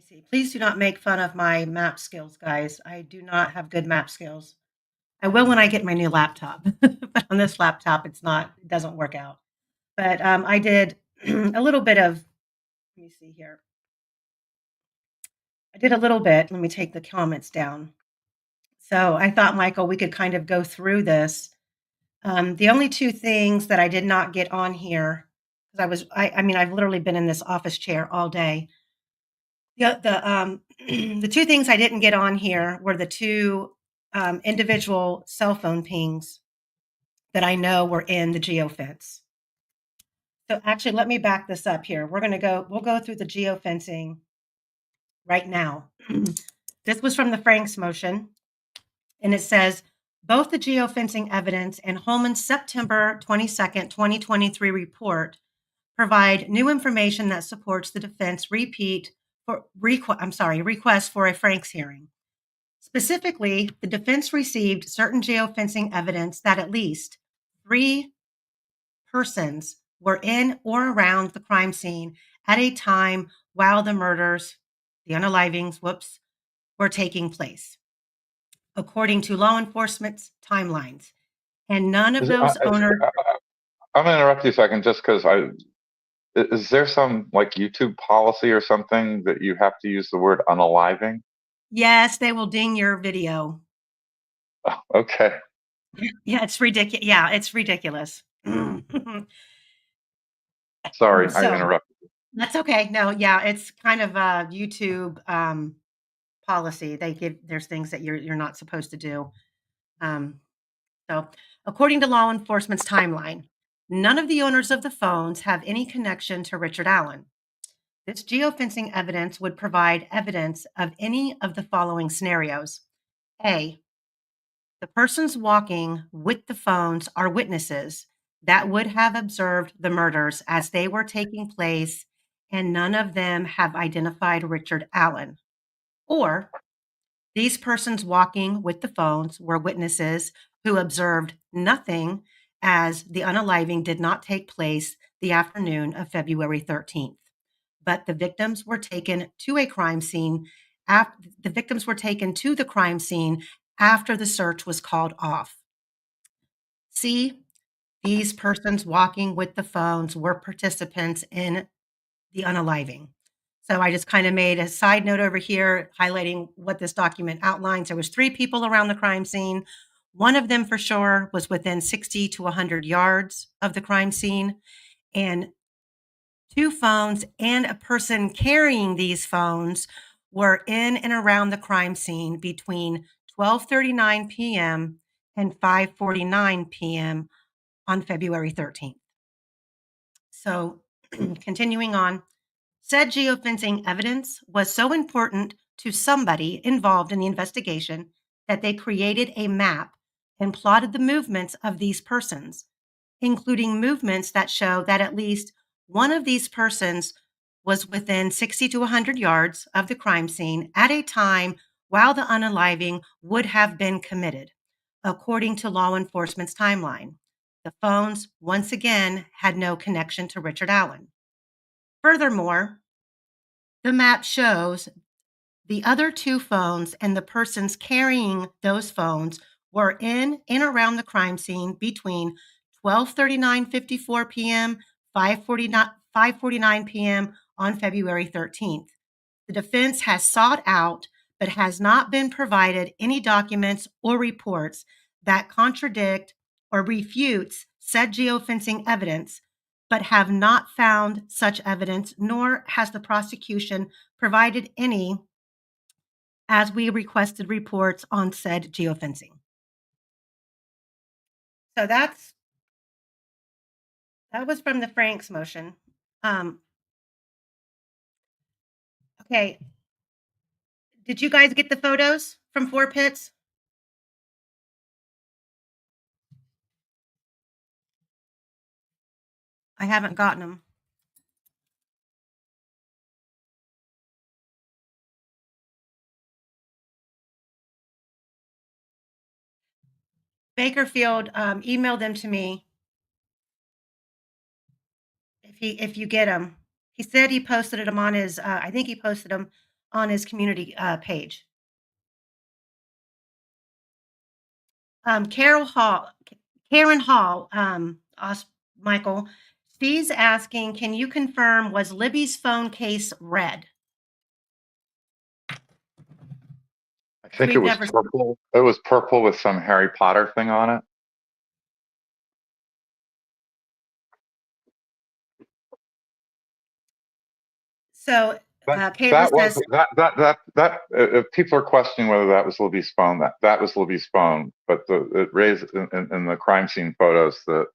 see. Please do not make fun of my map skills, guys. I do not have good map skills. I will when I get my new laptop, but on this laptop, it doesn't work out. But I did a little bit of, let me see here. I did a little bit. Let me take the comments down. So I thought, Michael, we could kind of go through this. The only two things that I did not get on here, because I've literally been in this office chair all day. The two things I didn't get on here were the two individual cell phone pings that I know were in the geofence. So actually, let me back this up here. We'll go through the geofencing right now. This was from the Franks motion, and it says, both the geofencing evidence and Holman's September 22nd, 2023 report provide new information that supports the defense request for a Franks hearing. Specifically, the defense received certain geofencing evidence that at least 3 persons were in or around the crime scene at a time while the murders, the unalivings, were taking place, according to law enforcement's timelines. And none of those owners... I'm going to interrupt you a second just because is there some like YouTube policy or something that you have to use the word unaliving? Yes, they will ding your video. Oh, okay. Yeah, it's ridiculous. Yeah, it's ridiculous. Sorry, I interrupted. That's okay. No, yeah, it's kind of a YouTube policy. There's things that you're not supposed to do. So, according to law enforcement's timeline, none of the owners of the phones have any connection to Richard Allen. This geofencing evidence would provide evidence of any of the following scenarios. A, the persons walking with the phones are witnesses that would have observed the murders as they were taking place, and none of them have identified Richard Allen. Or these persons walking with the phones were witnesses who observed nothing as the unaliving did not take place the afternoon of February 13th. But the victims were taken to a crime scene. The victims were taken to the crime scene after the search was called off. C, these persons walking with the phones were participants in the unaliving. So I just kind of made a side note over here highlighting what this document outlines. There was 3 people around the crime scene. One of them for sure was within 60 to 100 yards of the crime scene, and 2 phones and a person carrying these phones were in and around the crime scene between 12:39 p.m. and 5:49 p.m. on February 13th. So, continuing on, said geofencing evidence was so important to somebody involved in the investigation that they created a map and plotted the movements of these persons, including movements that show that at least one of these persons was within 60 to 100 yards of the crime scene at a time while the unaliving would have been committed, according to law enforcement's timeline. The phones, once again, had no connection to Richard Allen. Furthermore, the map shows the other 2 phones and the persons carrying those phones were in and around the crime scene between 12:39:54 p.m., 5:49 p.m. on February 13th. The defense has sought out but has not been provided any documents or reports that contradict or refutes said geofencing evidence, but have not found such evidence, nor has the prosecution provided any as we requested reports on said geofencing. So that was from the Franks motion. Okay. Did you guys get the photos from 4 Pits? I haven't gotten them. Bakerfield emailed them to me. If you get them, he said he posted them on his. I think he posted them on his community page. Karen Hall, Michael, she's asking, can you confirm was Libby's phone case red? I think it was purple. It was purple with some Harry Potter thing on it. So That Kayla was says that if people are questioning whether that was Libby's phone, that was Libby's phone, but it raised in the crime scene photos that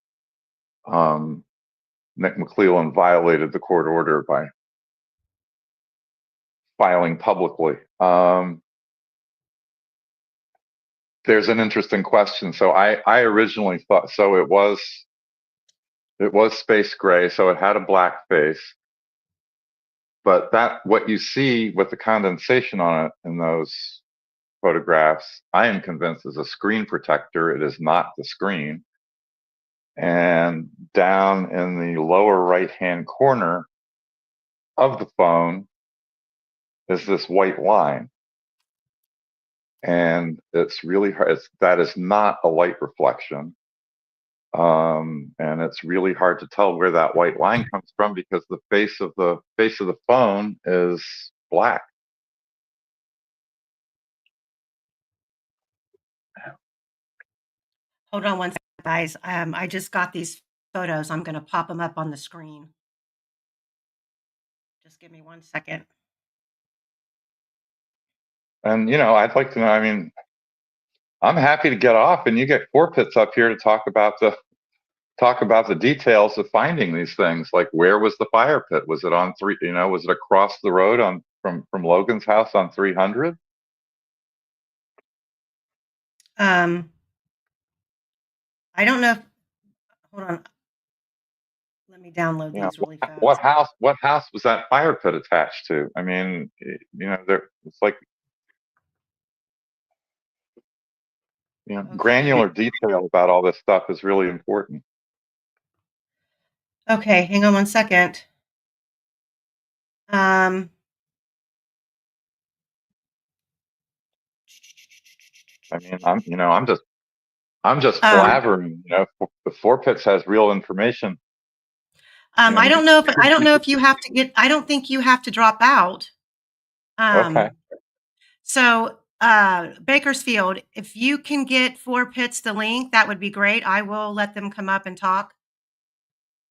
Nick McClellan violated the court order by filing publicly. There's an interesting question. So I originally thought, so it was space gray, so it had a black face. But what you see with the condensation on it in those photographs, I am convinced is a screen protector. It is not the screen. And down in the lower right-hand corner of the phone is this white line. And it's really hard. That is not a light reflection. And it's really hard to tell where that white line comes from because the face of the phone is black. hold on one second, guys. I just got these photos. I'm going to pop them up on the screen. Just give me 1 second. And I'd like to know. I mean, I'm happy to get off, and you get 4 pits up here to talk about the details of finding these things. Like, where was the fire pit? Was it on was it across the road from Logan's house on 300? I don't know. Hold on. Let me download these really fast. What house was that fire pit attached to? I mean, it's like, Okay. granular detail about all this stuff is really important. Okay, hang on one second. I mean, I'm just blabbering. The 4 pits has real information. I don't know if you have to get. I don't think you have to drop out. Okay. So, Bakersfield, if you can get 4 pits the link, that would be great. I will let them come up and talk.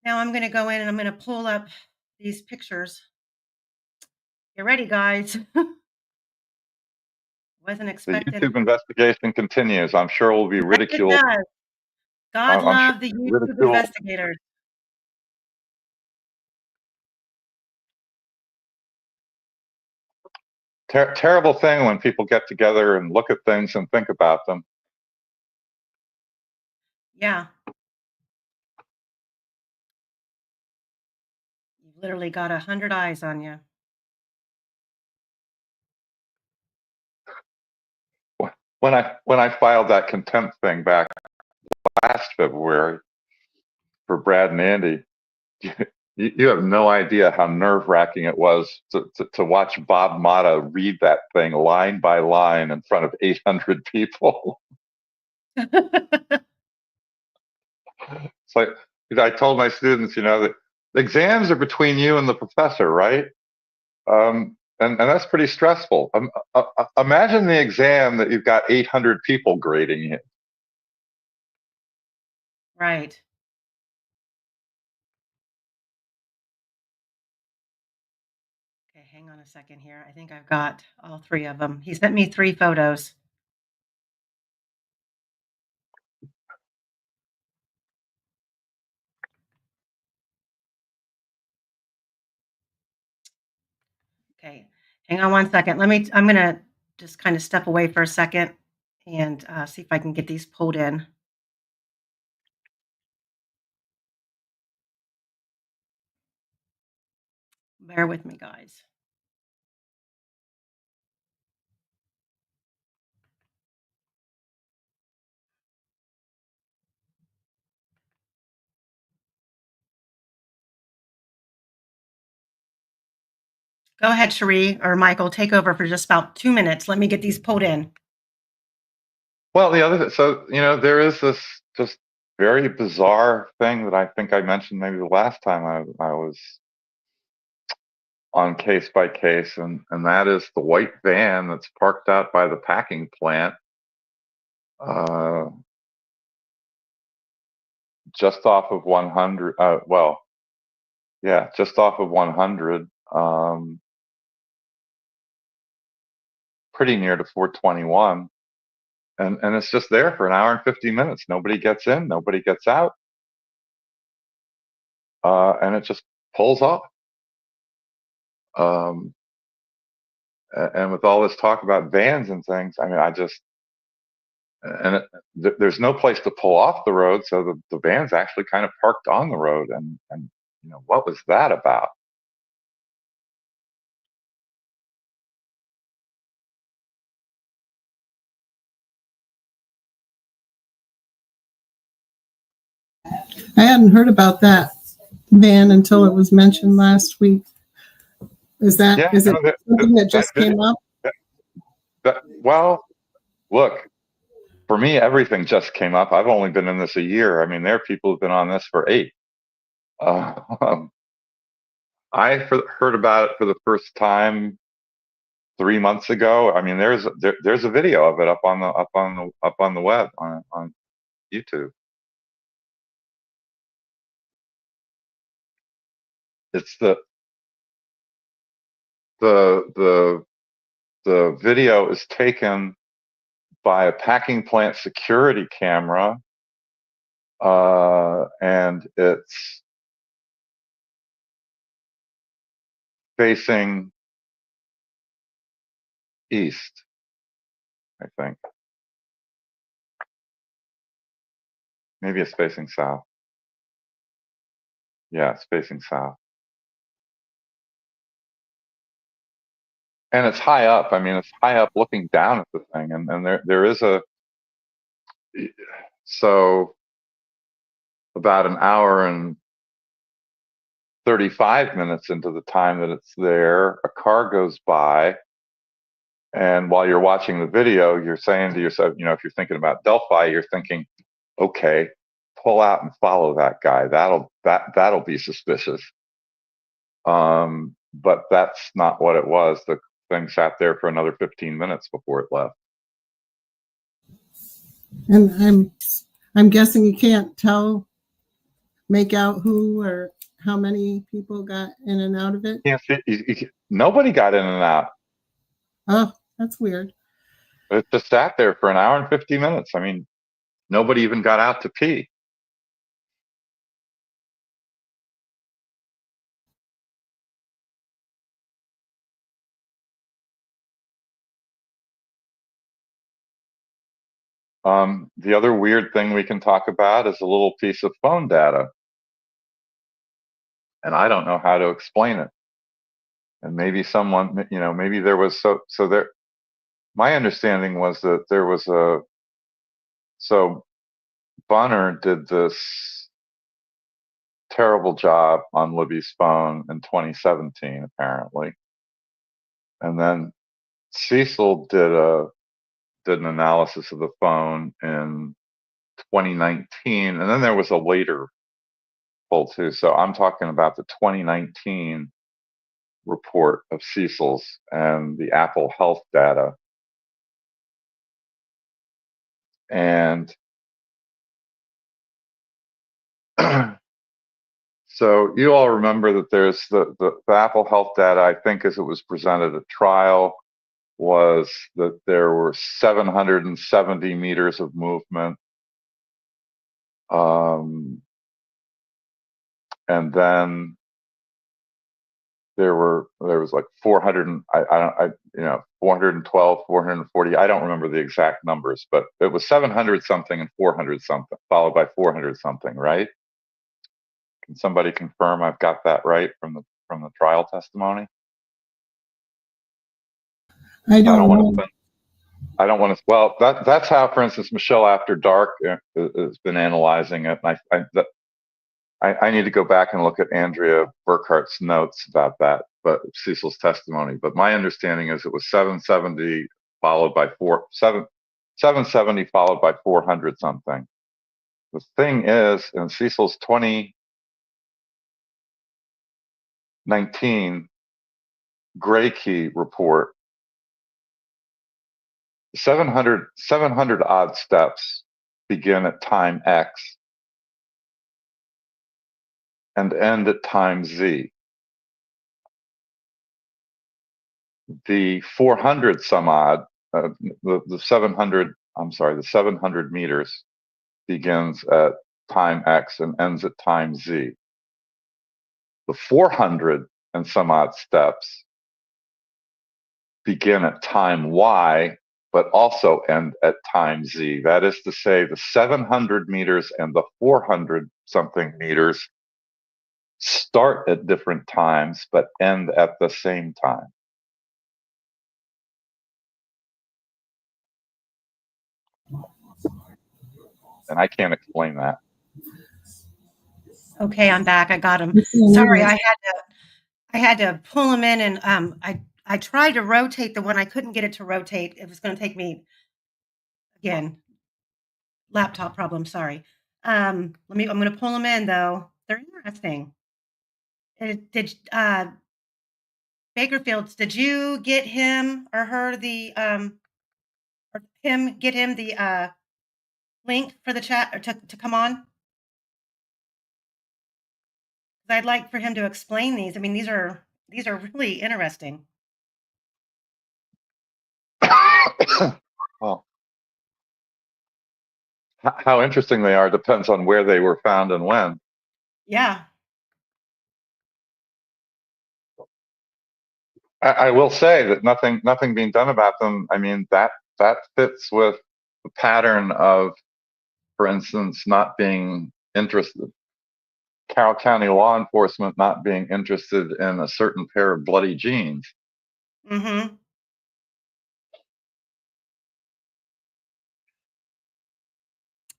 Now I'm going to go in and I'm going to pull up these pictures. Get ready, guys. Wasn't The expected. YouTube investigation continues. I'm sure we'll be ridiculed. It does. God I'm love sure the YouTube ridiculed. investigators. Terrible thing when people get together and look at things and think about them. Yeah. You've literally got 100 eyes on you. When I filed that contempt thing back last February for Brad and Andy, you have no idea how nerve-wracking it was to watch Bob Motta read that thing line by line in front of 800 people. It's like, I told my students, that the exams are between you and the professor, right? And that's pretty stressful. Imagine the exam that you've got 800 people grading you. Right. Okay, hang on a second here. I think I've got all 3 of them. He sent me 3 photos. Okay, hang on one second. I'm going to just kind of step away for a second and see if I can get these pulled in. Bear with me, guys. Go ahead, Cherie or Michael, take over for just about 2 minutes. Let me get these pulled in. Well, there is this just very bizarre thing that I think I mentioned maybe the last time I was on Case by Case, and that is the white van that's parked out by the packing plant, just off of 100. Just off of 100, pretty near to 421, and it's just there for an hour and 50 minutes. Nobody gets in, nobody gets out, and it just pulls off. And with all this talk about vans and things, I mean, there's no place to pull off the road, so the van's actually kind of parked on the road, and what was that about? I hadn't heard about that van until it was mentioned last week. Is it something that just came up? Well, look, for me, everything just came up. I've only been in this a year. I mean, there are people who've been on this for 8. I heard about it for the first time 3 months ago. I mean, there's a video of it up on the web on YouTube. It's the video is taken by a packing plant security camera, and it's facing east, I think. Maybe it's facing south. Yeah, it's facing south. And it's high up. I mean, it's high up looking down at the thing. And there is so about an hour and 35 minutes into the time that it's there, a car goes by. And while you're watching the video, you're saying to yourself, if you're thinking about Delphi, you're thinking, okay, pull out and follow that guy. That'll be suspicious. But that's not what it was. The thing sat there for another 15 minutes before it left. And I'm guessing you can't make out who or how many people got in and out of it. Nobody got in and out. Oh, that's weird. It just sat there for an hour and 50 minutes. I mean, nobody even got out to pee. The other weird thing we can talk about is a little piece of phone data. And I don't know how to explain it. And maybe someone, maybe there was, my understanding was that there was so Bunner did this terrible job on Libby's phone in 2017, apparently. And then Cecil did an analysis of the phone in 2019, and then there was a later pull too. So I'm talking about the 2019 report of Cecil's and the Apple Health data. And so you all remember that there's the Apple Health data, I think, as it was presented at trial, was that there were 770 meters of movement. And then there was like 400, 412, 440. I don't remember the exact numbers, but it was 700 something and 400 something, followed by 400 something, right? Can somebody confirm I've got that right from the trial testimony? I don't know. I don't want to. Well, that's how, for instance, Michelle After Dark has been analyzing it. And I need to go back and look at Andrea Burkhart's notes about that, but Cecil's testimony. But my understanding is it was 770 followed by 770 followed by 400 something. The thing is, in Cecil's 2019 Gray Key report, 700 odd steps begin at time X and end at time Z. The 400 some odd, the 700 meters begins at time X and ends at time Z. The 400 and some odd steps begin at time Y, but also end at time Z. That is to say, the 700 meters and the 400 something meters start at different times, but end at the same time. And I can't explain that. Okay, I'm back. I got him. Sorry, I had to pull him in, and I tried to rotate the one. I couldn't get it to rotate. It was going to take me again. Laptop problem. Sorry. I'm going to pull them in though. They're interesting. Did Bakerfields? Did you get him or her or get him the link for the chat or to come on? I'd like for him to explain these. I mean, these are really interesting. Oh, how interesting they are depends on where they were found and when. Yeah. I will say that nothing being done about them. I mean, that fits with the pattern of, for instance, not being interested, Carroll County law enforcement not being interested in a certain pair of bloody jeans. Mm-hmm.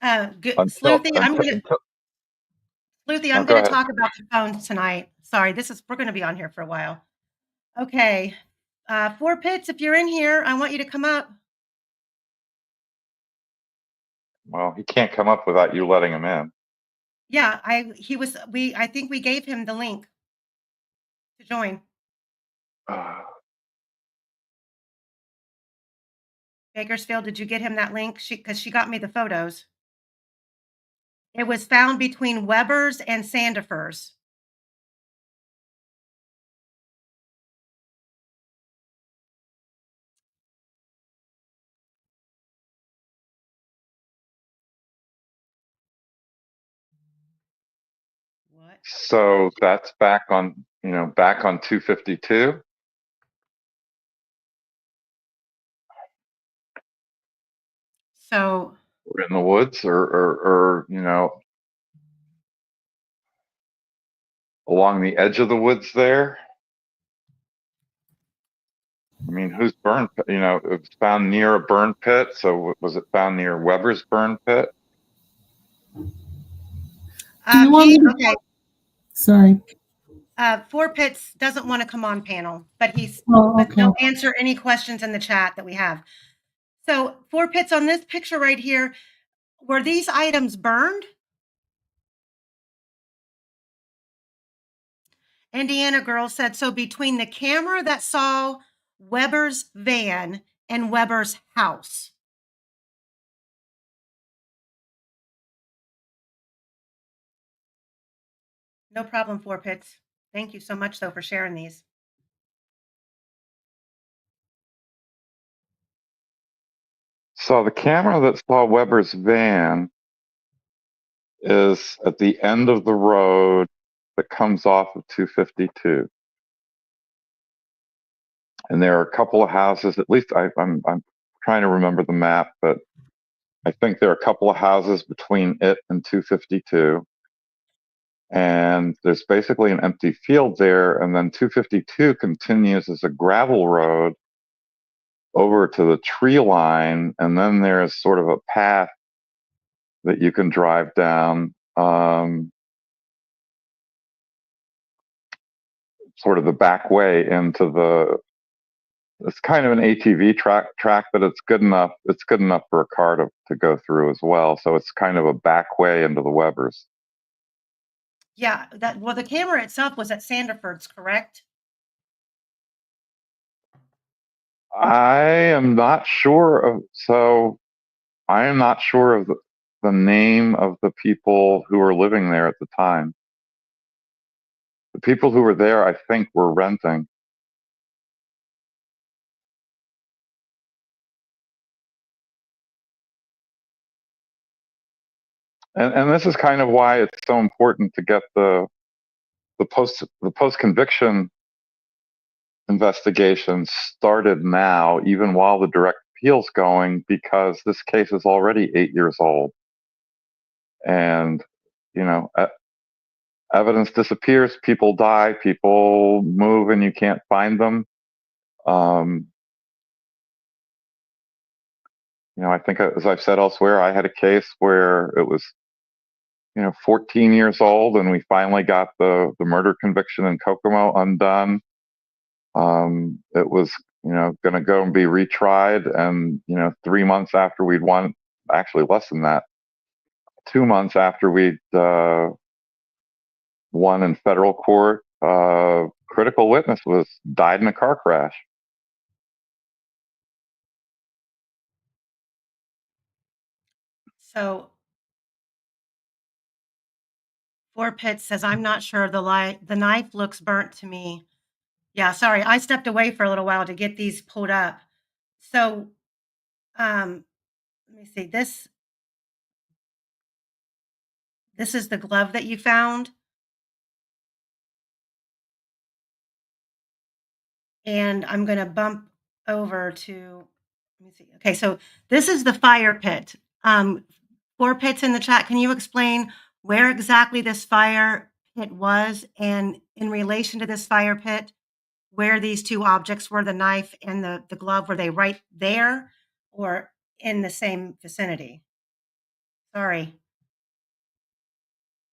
Until, Sleuthy, until, until Sleuthy, oh, I'm go going to ahead. talk about the phones tonight. Sorry, we're going to be on here for a while. Okay. Four Pits, if you're in here, I want you to come up. Well, he can't come up without you letting him in. Yeah, I think we gave him the link to join. Bakersfield, did you get him that link? Because she got me the photos. It was found between Weber's and Sandifer's. What? So that's back on 252. So, We're in the woods, or along the edge of the woods there. I mean, who's burn? It was found near a burn pit. So was it found near Weber's burn pit? Do you want me to? okay. Sorry. Four Pits doesn't want to come on panel, but Oh, okay. he'll answer any questions in the chat that we have. So, Four Pits, on this picture right here, were these items burned? Indiana girl said, so between the camera that saw Weber's van and Weber's house. No problem, Four Pits. Thank you so much, though, for sharing these. So the camera that saw Weber's van is at the end of the road that comes off of 252. And there are a couple of houses, at least I'm trying to remember the map, but I think there are a couple of houses between it and 252. And there's basically an empty field there. And then 252 continues as a gravel road over to the tree line. And then there's sort of a path that you can drive down, sort of the back way into it's kind of an ATV track, but it's good enough. It's good enough for a car to go through as well. So it's kind of a back way into the Webbers. Yeah, the camera itself was at Sandifer's, correct? I am not sure of the name of the people who were living there at the time. The people who were there, I think, were renting. And this is kind of why it's so important to get the post conviction investigation started now, even while the direct appeal's going, because this case is already 8 years old. And, evidence disappears, people die, people move, and you can't find them. I think, as I've said elsewhere, I had a case where it was, 14 years old, and we finally got the murder conviction in Kokomo undone. It was, going to go and be retried. And, 3 months after we'd won, actually less than that, 2 months after we'd won in federal court, critical witness died in a car crash. So, Four Pits says, I'm not sure the knife looks burnt to me. Yeah, sorry, I stepped away for a little while to get these pulled up. So, let me see this. this is the glove that you found. And I'm going to bump over to, let me see. Okay, so this is the fire pit. 4 pits in the chat. Can you explain where exactly this fire pit was? And in relation to this fire pit, where these two objects were, the knife and the glove, were they right there or in the same vicinity? Sorry.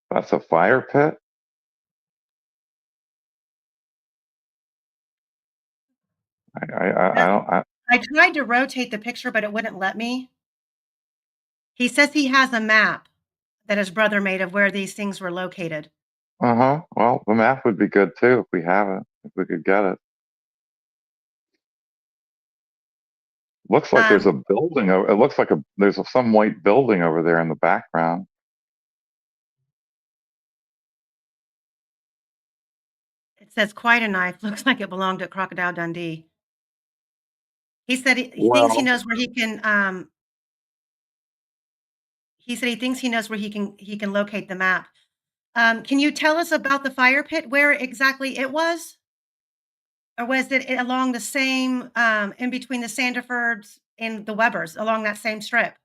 That's a fire pit? I tried to rotate the picture, but it wouldn't let me. He says he has a map that his brother made of where these things were located. Uh-huh. Well, the map would be good too if we have it, if we could get it. Looks like there's a building. It looks like there's some white building over there in the background. It says quite a knife. Looks like it belonged to Crocodile Dundee. He said he thinks he knows where he can. He said he thinks he knows where he can locate the map. Can you tell us about the fire pit? Where exactly it was, or was it along the same in between the Sandifords and the Webbers, along that same strip?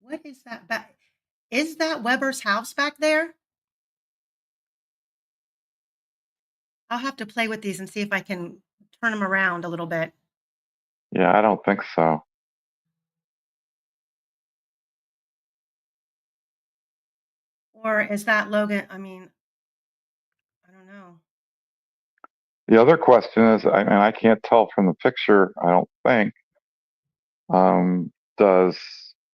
What is that? Is that Weber's house back there? I'll have to play with these and see if I can turn them around a little bit. Yeah, I don't think so. Or is that Logan? I mean, I don't know. The other question is, and I can't tell from the picture, I don't think,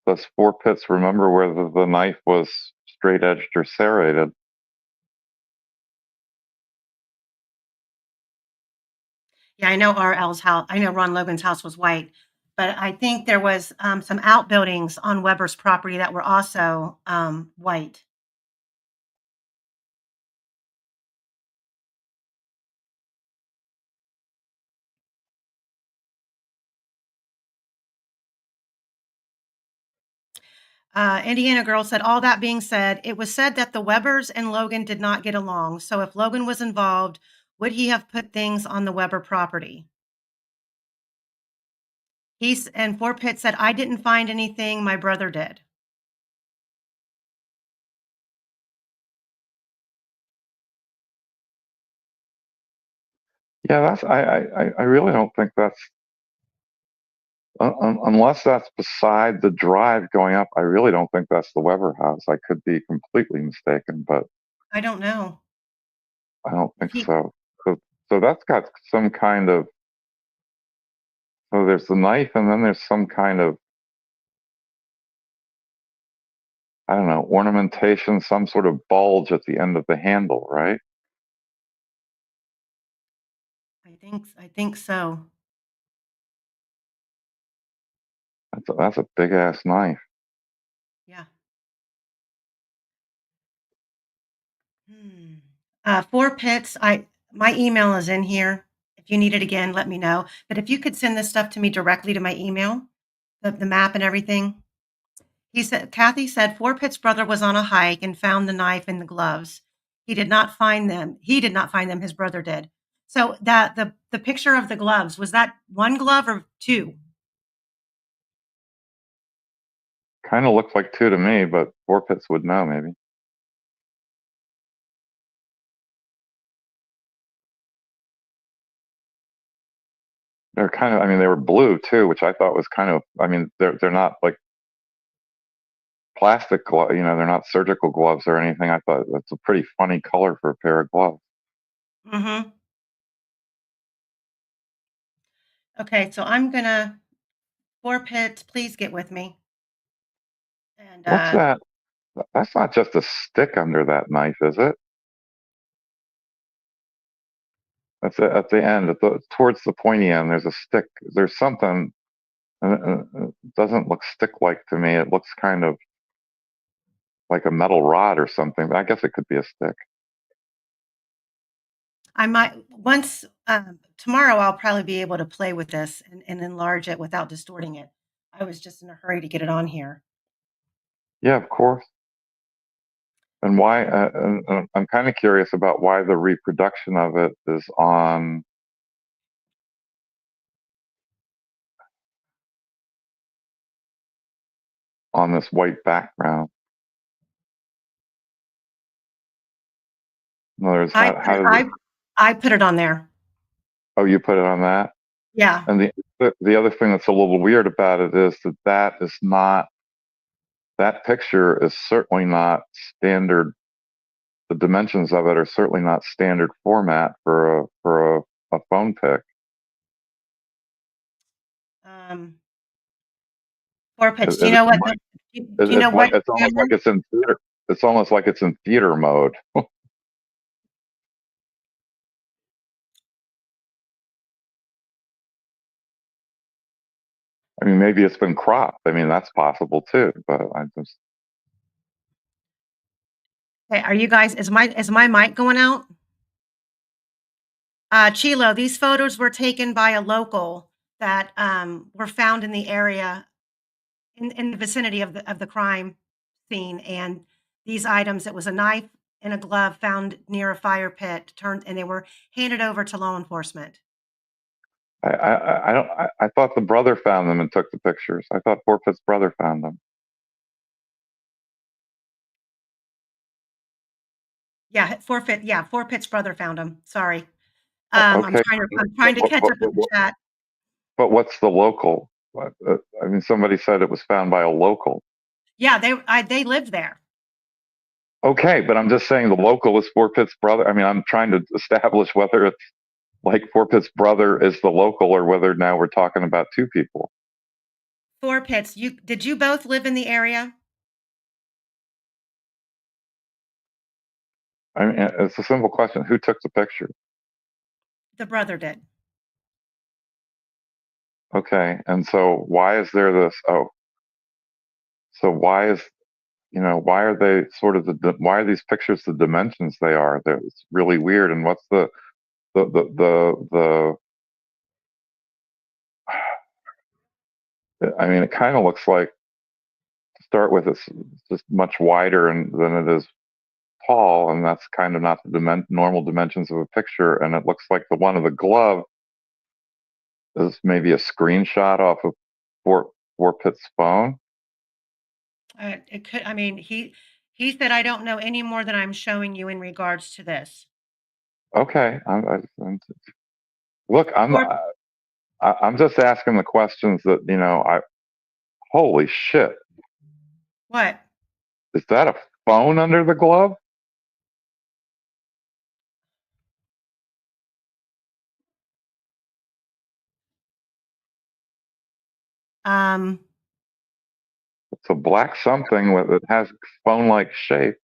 does 4 Pits remember whether the knife was straight edged or serrated? Yeah, I know RL's house. I know Ron Logan's house was white, but I think there was some outbuildings on Weber's property that were also white. Indiana Girl said, all that being said, it was said that the Webbers and Logan did not get along. So if Logan was involved, would he have put things on the Weber property? And 4 Pit said, I didn't find anything. My brother did. Yeah, I really don't think that's unless that's beside the drive going up. I really don't think that's the Weber house. I could be completely mistaken, but I don't know. I don't think so. So that's got some kind of. So there's the knife, and then there's some kind of, I don't know, ornamentation, some sort of bulge at the end of the handle, right? I think so. That's a big ass knife. Yeah. 4 Pits. My email is in here. If you need it again, let me know. But if you could send this stuff to me directly to my email, the map and everything. Kathy said 4 Pit's brother was on a hike and found the knife and the gloves. He did not find them. He did not find them. His brother did. So that the picture of the gloves, was that one glove or 2? Kind of looks like 2 to me, but 4 Pits would know maybe. They're kind of, I mean, they were blue too, which I thought was kind of, I mean, they're not like plastic gloves, you know, they're not surgical gloves or anything. I thought that's a pretty funny color for a pair of gloves. Mm-hmm. Okay, so I'm gonna 4 Pit, please get with me. And What's that? That's not just a stick under that knife, is it? That's at the end, towards the pointy end. There's a stick. There's something. It doesn't look stick-like to me. It looks kind of like a metal rod or something. But I guess it could be a stick. I might once Tomorrow I'll probably be able to play with this and enlarge it without distorting it. I was just in a hurry to get it on here. Yeah, of course. And why? And I'm kind of curious about why the reproduction of it is on this white background. In other words, I how did it, I put it on there. oh, you put it on that? Yeah. And the other thing that's a little weird about it is that is not, that picture is certainly not standard. The dimensions of it are certainly not standard format for a phone pic. 4 pitch. Do you It, know what? it, Do you know what? it's almost like it's in theater. It's almost like it's in theater mode. I mean, maybe it's been cropped. I mean, that's possible too. But I just Okay, are you guys? Is my mic going out? Chilo, these photos were taken by a local that were found in the area in the vicinity of the crime scene, and these items, it was a knife and a glove found near a fire pit, and they were handed over to law enforcement. I don't. I thought the brother found them and took the pictures. I thought Forfeit's brother found them. Yeah, forfeit. Yeah, Forfeit's brother found them. Sorry. Okay, I'm trying to catch up with the chat. but what's the local? I mean, somebody said it was found by a local. Yeah, they lived there. Okay, but I'm just saying the local is Forfeit's brother. I mean, I'm trying to establish whether it's like Forfeit's brother is the local or whether now we're talking about two people. Forfeit's. Did you both live in the area? I mean, it's a simple question. Who took the picture? The brother did. Okay, and so why is there this? Oh, so why is, why are they sort of why are these pictures the dimensions they are? It's really weird. And what's the I mean, it kind of looks like, to start with, it's just much wider than it is tall, and that's kind of not the normal dimensions of a picture. And it looks like the one of the glove is maybe a screenshot off of Forfeit's phone. It could. I mean, he said, "I don't know any more than I'm showing you in regards to this." Okay, look, For I'm just asking the questions that holy shit, what? is that a phone under the glove? Um. It's a black something that has phone-like shape.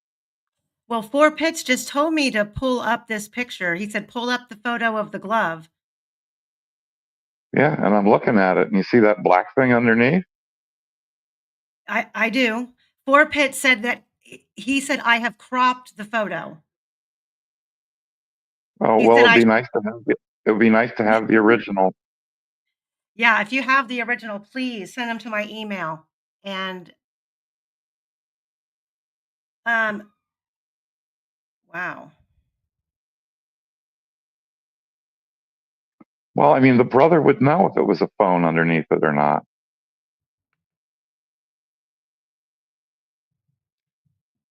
Well, Four Pitch just told me to pull up this picture. He said, "Pull up the photo of the glove." Yeah, and I'm looking at it, and you see that black thing underneath? I do. Four Pitch said that he said I have cropped the photo. Oh, He well, said it'd I. be nice to have it would be nice to have the original. Yeah, if you have the original, please send them to my email. And um. Wow. Well, I mean, the brother would know if it was a phone underneath it or not.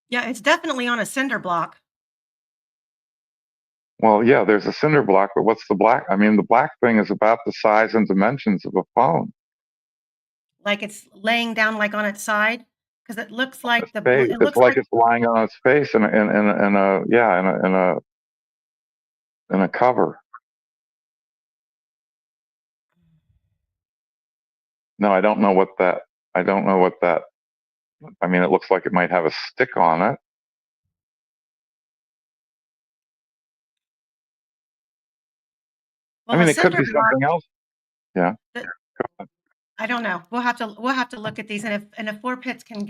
Yeah, it's definitely on a cinder block. Well, yeah, there's a cinder block, but what's the black? I mean, the black thing is about the size and dimensions of a phone. Like it's laying down like on its side, because it looks like it It's looks like like. it's lying on its face in a cover. No, I don't know what that. I don't know what that. I mean, it looks like it might have a stick on it. I Well, a mean, it could cinder be block. something else. Yeah. I don't know. We'll have to look at these, and if Four Pits can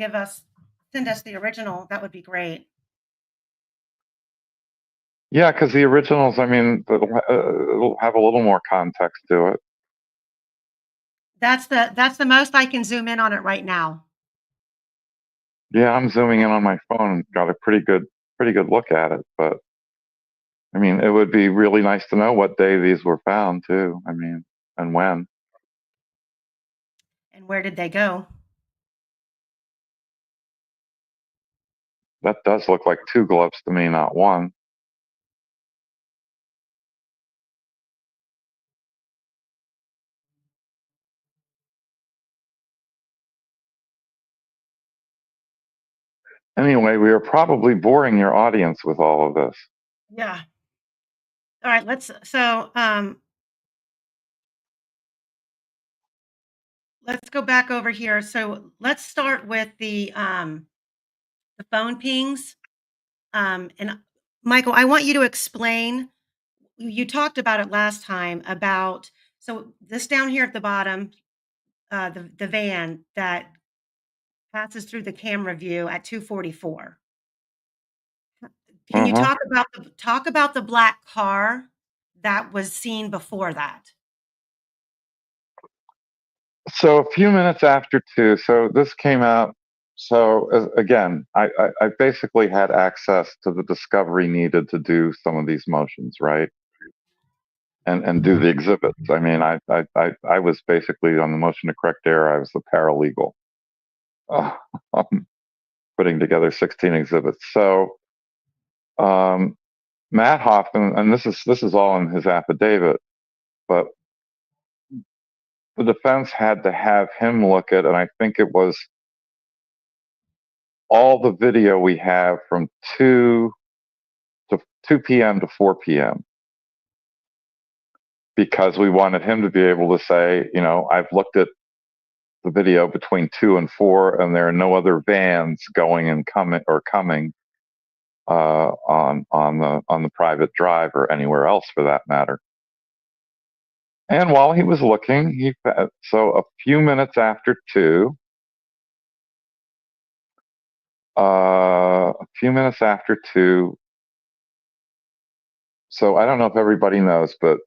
send us the original, that would be great. Yeah, because the originals, I mean, it'll have a little more context to it. That's the most I can zoom in on it right now. Yeah, I'm zooming in on my phone and got a pretty good look at it. But I mean, it would be really nice to know what day these were found too. I mean, and when. And where did they go? That does look like 2 gloves to me, not 1. Anyway, we are probably boring your audience with all of this. Yeah. All right, let's go back over here. So let's start with the phone pings. And Michael, I want you to explain. You talked about it last time about so this down here at the bottom, the van that passes through the camera view at 2:44. Can you Uh-huh. talk about the black car that was seen before that? So a few minutes after 2, so this came out. So again, I basically had access to the discovery needed to do some of these motions, right? And do the exhibits. I mean, I was basically on the motion to correct error. I was the paralegal, uh, putting together 16 exhibits. So Matt Hoffman, and this is all in his affidavit, but the defense had to have him look at, and I think it was all the video we have from 2 p.m. to 4 p.m. because we wanted him to be able to say, you know, I've looked at the video between 2 and 4, and there are no other vans going and coming on the private drive or anywhere else for that matter. And while he was looking, so a few minutes after 2, so I don't know if everybody knows, but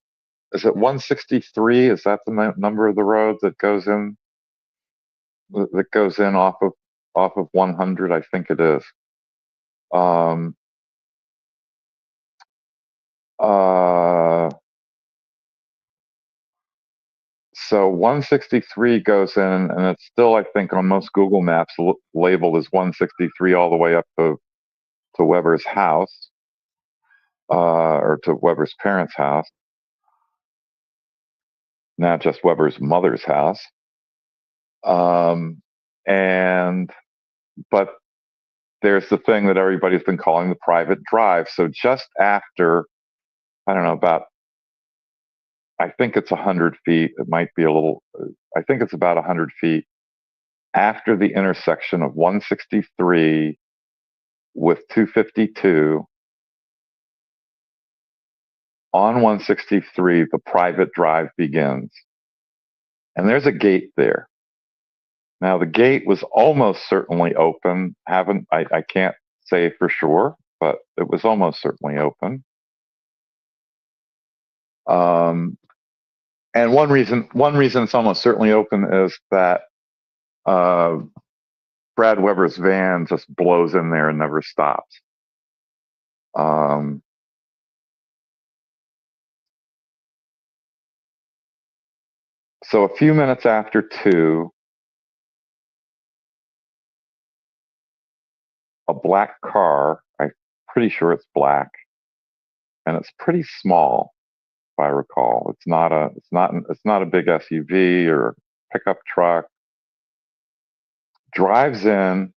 is it 163? Is that the number of the road that goes in off of 100? I think it is. Um, so 163 goes in, and it's still, I think, on most Google Maps labeled as 163 all the way up to Weber's house, or to Weber's parents' house, not just Weber's mother's house. And but there's the thing that everybody's been calling the private drive. So just after, I don't know, about, I think it's 100 feet. It might be a little, I think it's about 100 feet after the intersection of 163 with 252. On 163, the private drive begins. And there's a gate there. Now, the gate was almost certainly open. I can't say for sure, but it was almost certainly open. And one reason it's almost certainly open is that Brad Weber's van just blows in there and never stops. So a few minutes after 2, a black car, I'm pretty sure it's black, and it's pretty small, if I recall. It's not a big SUV or pickup truck. Drives in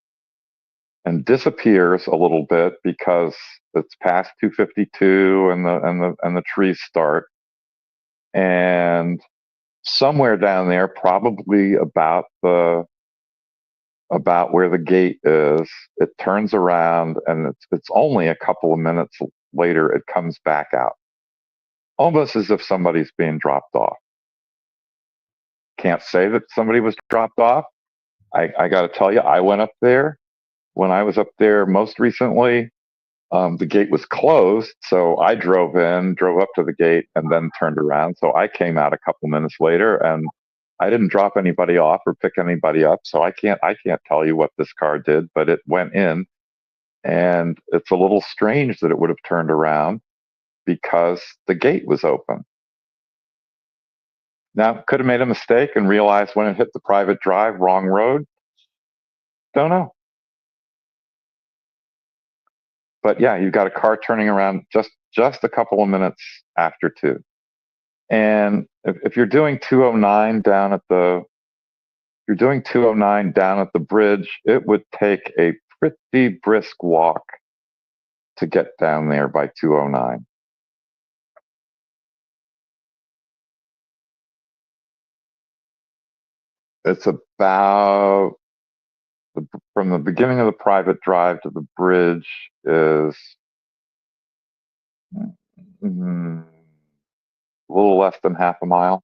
and disappears a little bit because it's past 252 and the trees start. And somewhere down there, probably about where the gate is, it turns around, and it's only a couple of minutes later it comes back out, almost as if somebody's being dropped off. Can't say that somebody was dropped off. I got to tell you, I went up there when I was up there most recently. The gate was closed, so I drove up to the gate, and then turned around. So I came out a couple minutes later, and I didn't drop anybody off or pick anybody up. So I can't tell you what this car did, but it went in, and it's a little strange that it would have turned around because the gate was open. Now, could have made a mistake and realized when it hit the private drive, wrong road. Don't know. But yeah, you've got a car turning around just a couple of minutes after 2. And if you're doing 209 down at the bridge, it would take a pretty brisk walk to get down there by 209. It's about from the beginning of the private drive to the bridge is a little less than half a mile.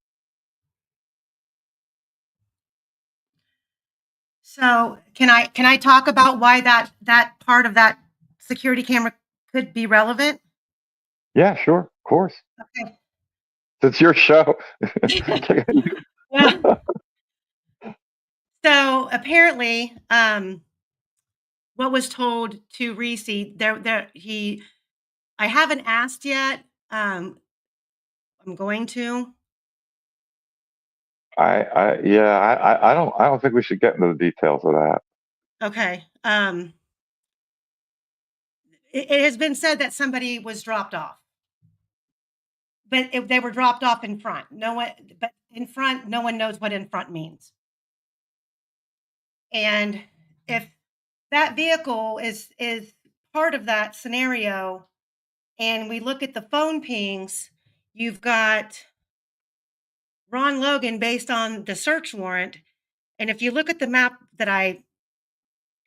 So can I talk about why that part of that security camera could be relevant? Yeah, sure, of course. Okay. It's your show. Well, so apparently, what was told to Reese, I haven't asked yet. I'm going to. I don't think we should get into the details of that. Okay. It has been said that somebody was dropped off, but they were dropped off in front. But in front, no one knows what in front means. And if that vehicle is part of that scenario, and we look at the phone pings, you've got Ron Logan based on the search warrant. And if you look at the map that I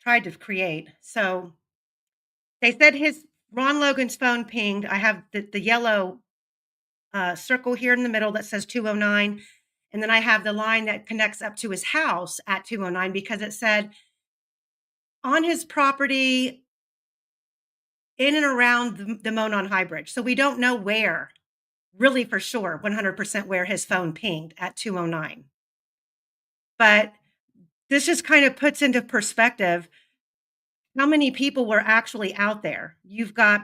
tried to create, so they said Ron Logan's phone pinged. I have the yellow circle here in the middle that says 209. And then I have the line that connects up to his house at 209 because it said on his property in and around the Monon High Bridge. So we don't know where, really for sure, 100% where his phone pinged at 209. But this just kind of puts into perspective how many people were actually out there. You've got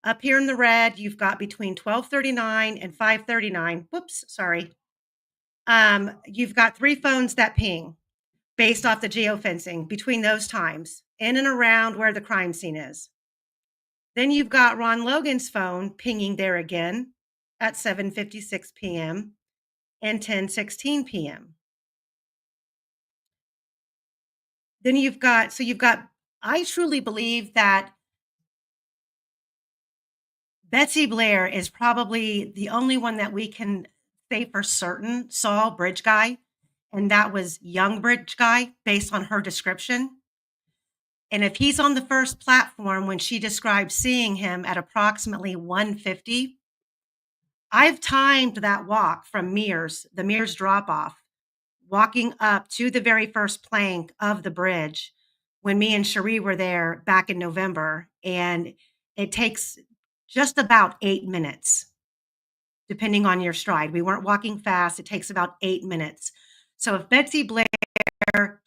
up here in the red, you've got between 12:39 and 5:39. Whoops, sorry. You've got 3 phones that ping based off the geofencing between those times, in and around where the crime scene is. Then you've got Ron Logan's phone pinging there again at 7:56 p.m. and 10:16 p.m. Then I truly believe that Betsy Blair is probably the only one that we can say for certain saw Bridge Guy, and that was young Bridge Guy based on her description. And if he's on the first platform when she described seeing him at approximately 1:50, I've timed that walk from the Mears drop off, walking up to the very first plank of the bridge when me and Cherie were there back in November. And it takes just about 8 minutes, depending on your stride. We weren't walking fast. It takes about 8 minutes. So if Betsy Blair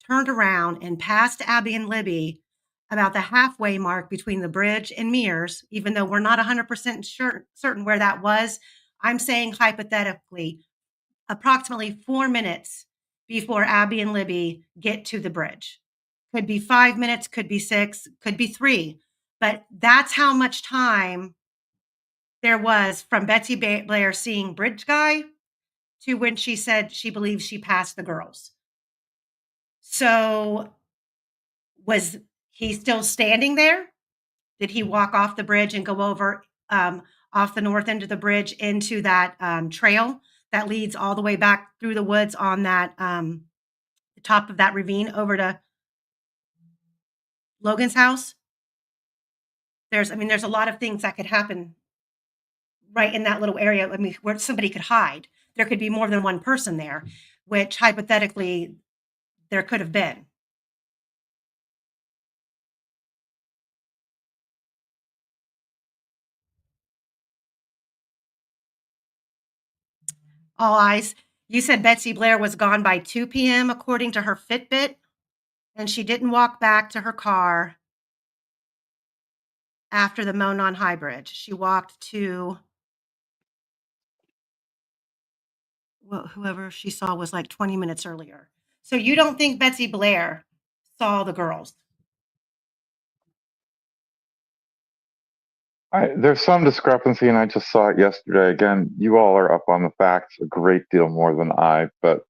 turned around and passed Abby and Libby about the halfway mark between the bridge and Mears, even though we're not 100% certain where that was, I'm saying hypothetically, approximately 4 minutes before Abby and Libby get to the bridge. Could be 5 minutes, could be 6, could be 3. But that's how much time there was from Betsy Blair seeing Bridge Guy to when she said she believes she passed the girls. So was he still standing there? Did he walk off the bridge and go over off the north end of the bridge into that trail that leads all the way back through the woods on that the top of that ravine over to Logan's house? There's a lot of things that could happen right in that little area. I mean, where somebody could hide. There could be more than one person there, which hypothetically there could have been. All eyes. You said Betsy Blair was gone by 2 p.m. according to her Fitbit, and she didn't walk back to her car after the Monon High Bridge. She walked to whoever she saw was like 20 minutes earlier. So you don't think Betsy Blair saw the girls? There's some discrepancy, and I just saw it yesterday. Again, you all are up on the facts a great deal more than I, but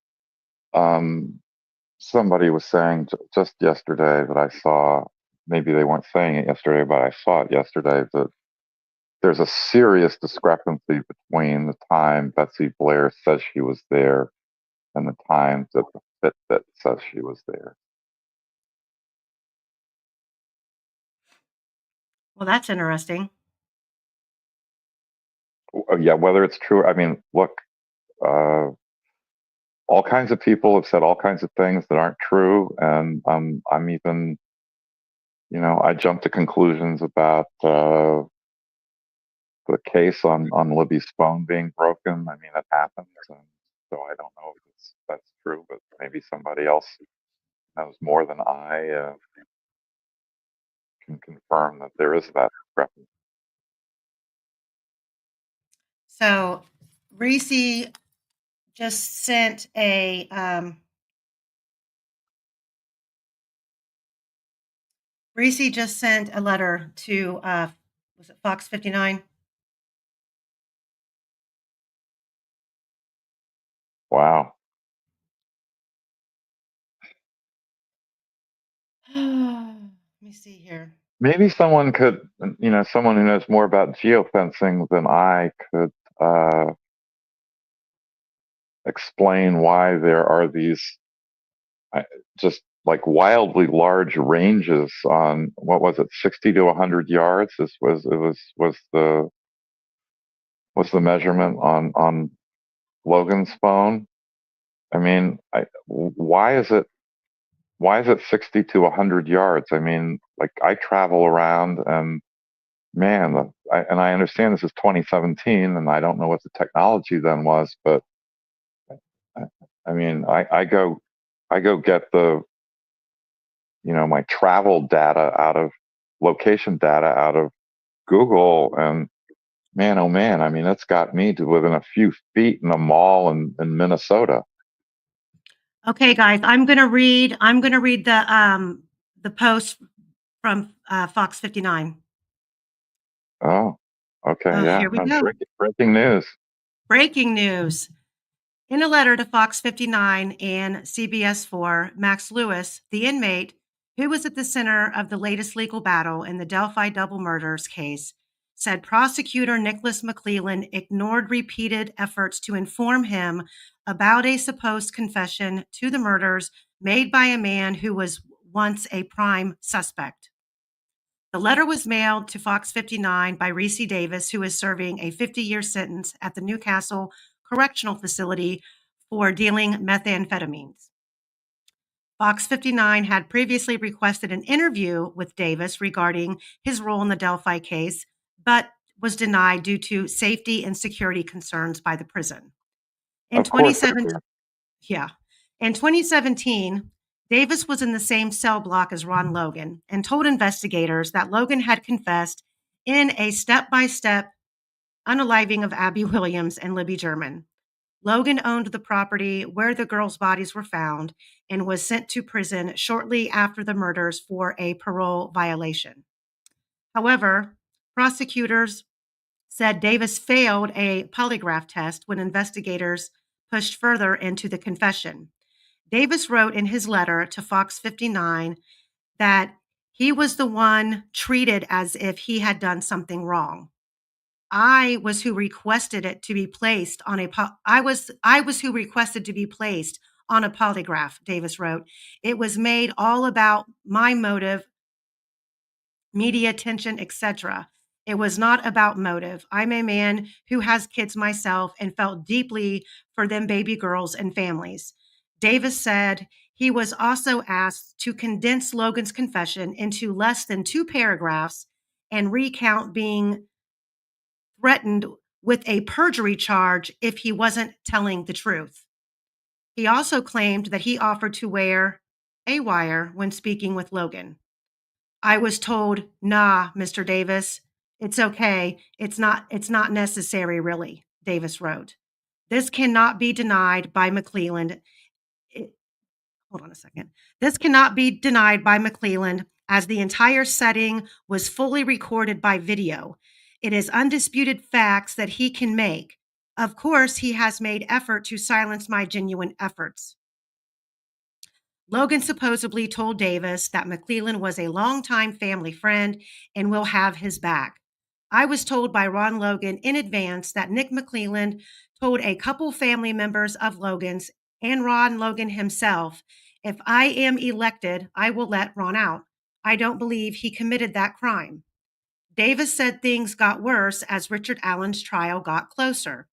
somebody was saying just yesterday that I saw, maybe they weren't saying it yesterday, but I saw it yesterday, that there's a serious discrepancy between the time Betsy Blair says she was there and the time that the Fitbit says she was there. Well, that's interesting. Yeah, whether it's true, I mean, look, all kinds of people have said all kinds of things that aren't true, and I'm even, I jump to conclusions about the case on Libby's phone being broken. I mean, it happens, and so I don't know if that's true, but maybe somebody else knows more than I can confirm that there is that discrepancy. So Reese just sent a letter to was it Fox 59? Wow. Let me see here. Maybe someone could, someone who knows more about geofencing than I could explain why there are these just like wildly large ranges on, what was it, 60 to 100 yards. This was the measurement on Logan's phone. I mean, why is it 60 to 100 yards? I mean, like, I travel around, and man, I understand this is 2017, and I don't know what the technology then was, but I mean, I go get my travel data location data out of Google, and man, oh man, I mean, it's got me to within a few feet in a mall in Minnesota. Okay, guys, I'm gonna read the post from Fox 59. Oh, okay, Oh, yeah. here we go. Breaking news. Breaking news. In a letter to Fox 59 and CBS 4, Max Lewis, the inmate who was at the center of the latest legal battle in the Delphi double murders case, said prosecutor Nicholas McClellan ignored repeated efforts to inform him about a supposed confession to the murders made by a man who was once a prime suspect. The letter was mailed to Fox 59 by Reese Davis, who is serving a 50-year sentence at the Newcastle Correctional Facility for dealing methamphetamines. Fox 59 had previously requested an interview with Davis regarding his role in the Delphi case, but was denied due to safety and security concerns by the prison. In 2017, Davis was in the same cell block as Ron Logan and told investigators that Logan had confessed in a step-by-step unaliving of Abby Williams and Libby German. Logan owned the property where the girls' bodies were found and was sent to prison shortly after the murders for a parole violation. However, prosecutors said Davis failed a polygraph test when investigators pushed further into the confession. Davis wrote in his letter to Fox 59 that he was the one treated as if he had done something wrong. I was who requested it to be placed on a I was who requested to be placed on a polygraph, Davis wrote. It was made all about my motive, media attention, etc. It was not about motive. I'm a man who has kids myself and felt deeply for them baby girls and families. Davis said he was also asked to condense Logan's confession into less than 2 paragraphs and recount being threatened with a perjury charge if he wasn't telling the truth. He also claimed that he offered to wear a wire when speaking with Logan. I was told, nah, Mr. Davis, it's okay. It's not necessary, really, Davis wrote. This cannot be denied by McClelland. Hold on a second. This cannot be denied by McClelland as the entire setting was fully recorded by video. It is undisputed facts that he can make. Of course, he has made effort to silence my genuine efforts. Logan supposedly told Davis that McClelland was a longtime family friend and will have his back. I was told by Ron Logan in advance that Nick McClelland told a couple family members of Logan's and Ron Logan himself, if I am elected, I will let Ron out. I don't believe he committed that crime. Davis said things got worse as Richard Allen's trial got closer.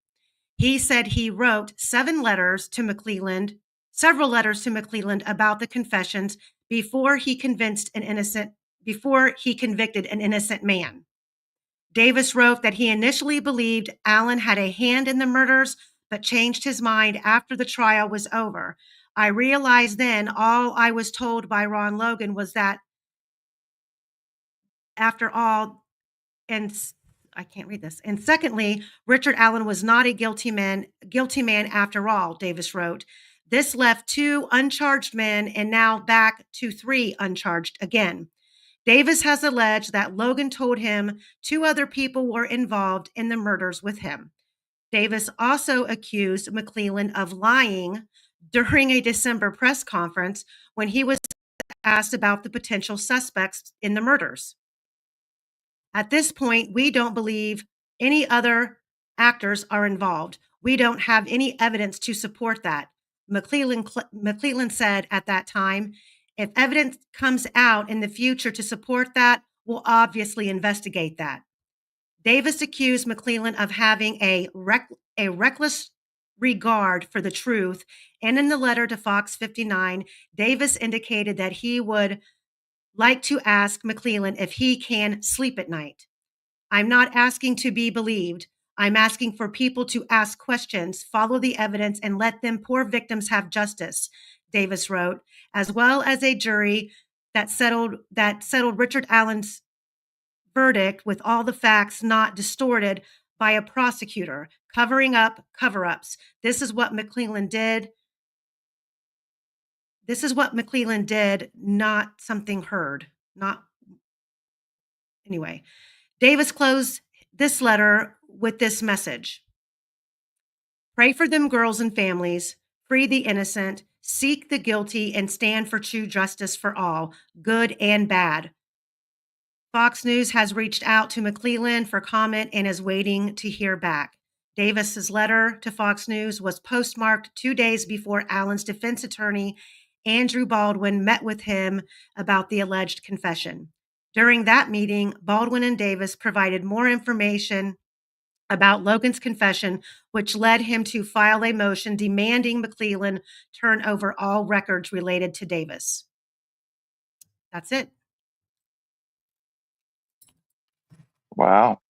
He said he wrote several letters to McClelland about the confessions before he convicted an innocent man. Davis wrote that he initially believed Allen had a hand in the murders, but changed his mind after the trial was over. I realized then all I was told by Ron Logan was that after all, and I can't read this. And secondly, Richard Allen was not a guilty man after all, Davis wrote. This left 2 uncharged men and now back to 3 uncharged again. Davis has alleged that Logan told him 2 other people were involved in the murders with him. Davis also accused McClelland of lying during a December press conference when he was asked about the potential suspects in the murders. At this point, we don't believe any other actors are involved. We don't have any evidence to support that. McClelland said at that time, if evidence comes out in the future to support that, we'll obviously investigate that. Davis accused McClelland of having a reckless regard for the truth, and in the letter to Fox 59, Davis indicated that he would like to ask McClelland if he can sleep at night. I'm not asking to be believed. I'm asking for people to ask questions, follow the evidence, and let them poor victims have justice, Davis wrote, as well as a jury that settled Richard Allen's verdict with all the facts not distorted by a prosecutor, covering up cover-ups. This is what McClelland did. Not something heard. Anyway. Davis closed this letter with this message. Pray for them girls and families, free the innocent, seek the guilty, and stand for true justice for all, good and bad. Fox News has reached out to McClelland for comment and is waiting to hear back. Davis's letter to Fox News was postmarked 2 days before Allen's defense attorney, Andrew Baldwin, met with him about the alleged confession. During that meeting, Baldwin and Davis provided more information about Logan's confession, which led him to file a motion demanding McClelland turn over all records related to Davis. That's it. Wow.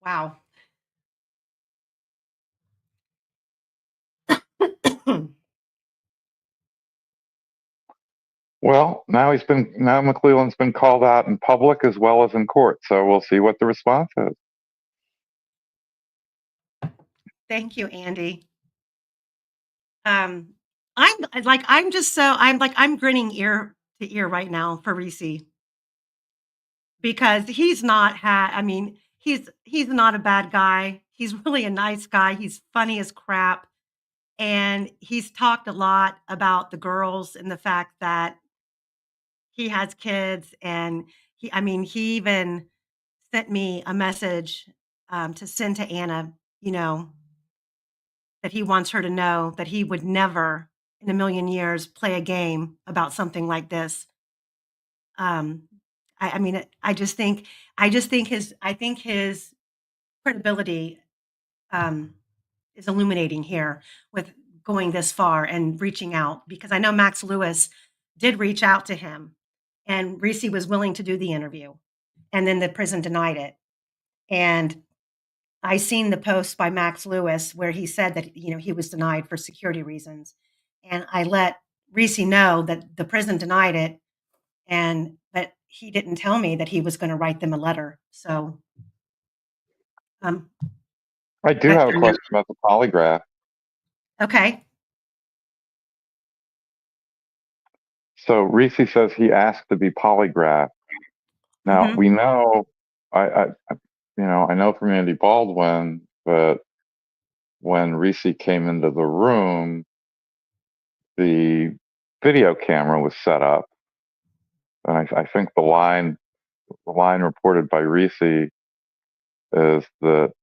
Wow. Well, now McClelland's been called out in public as well as in court, so we'll see what the response is. Thank you, Andy. I'm grinning ear to ear right now for Reese because he's not a bad guy. He's really a nice guy. He's funny as crap. And he's talked a lot about the girls and the fact that he has kids. And he even sent me a message to send to Anna, that he wants her to know that he would never in a million years play a game about something like this. I think his credibility is illuminating here with going this far and reaching out, because I know Max Lewis did reach out to him and Reese was willing to do the interview, and then the prison denied it. And I seen the post by Max Lewis where he said that he was denied for security reasons, and I let Reese know that the prison denied it, but he didn't tell me that he was going to write them a letter. So, I do have a question about the polygraph. okay. So Reese says he asked to be polygraphed. Now Mhm. we know, I know from Andy Baldwin that when Reese came into the room, the video camera was set up, and I think the line reported by Reese is that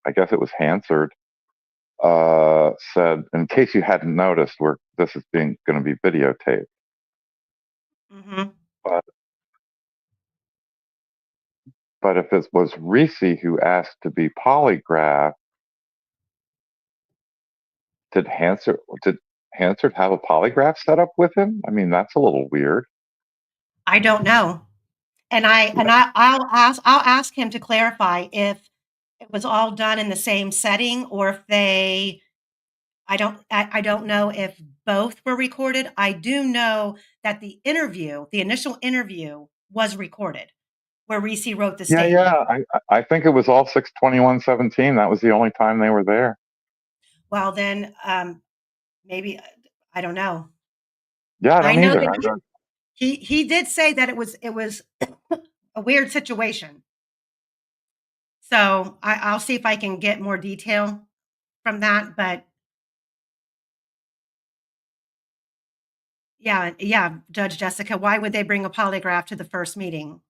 I guess it was Hansard said, in case you hadn't noticed, this is going to be videotaped. Mhm. But if it was Reese who asked to be polygraphed, did Hansard have a polygraph set up with him? I mean, that's a little weird. I don't know. I'll ask him to clarify if it was all done in the same setting or if I don't know if both were recorded. I do know that the initial interview was recorded where Reese wrote the statement. Yeah. I think it was all 6/21/17. That was the only time they were there. Well, then maybe I don't know. Yeah, I I don't know either. that he did say that it was a weird situation. So I'll see if I can get more detail from that. But yeah, Judge Jessica, why would they bring a polygraph to the first meeting?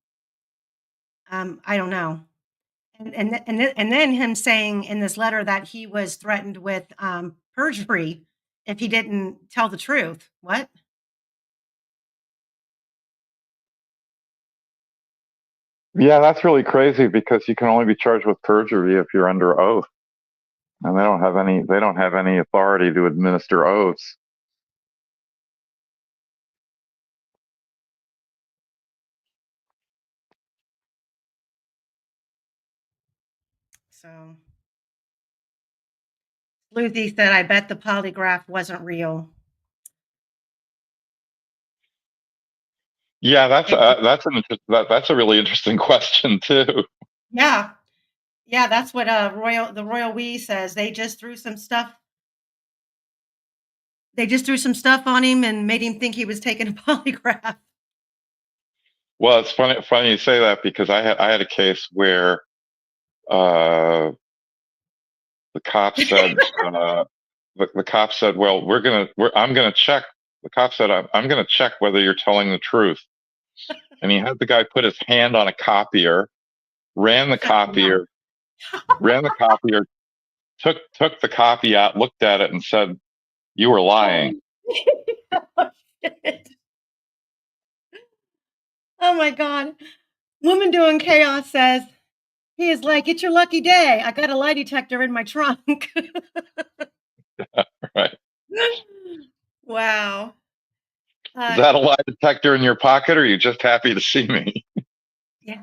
I don't know. And then him saying in this letter that he was threatened with perjury if he didn't tell the truth. What? Yeah, that's really crazy because you can only be charged with perjury if you're under oath, and they don't have any authority to administer oaths. So Luthi said, I bet the polygraph wasn't real. Yeah, that's a really interesting question too. Yeah. Yeah, that's what the Royal We says. They just threw some stuff on him and made him think he was taking a polygraph. Well, it's funny you say that because I had a case where the cop said the cop said, well, I'm gonna check. The cop said, I'm gonna check whether you're telling the truth. And he had the guy put his hand on a copier, ran the copier, took the copy out, looked at it, and said, "You were lying." Oh, shit. Oh my God. Woman doing chaos says, he is like, it's your lucky day. I got a lie detector in my trunk. Right? Wow. Is that a lie detector in your pocket, or are you just happy to see me? Yeah.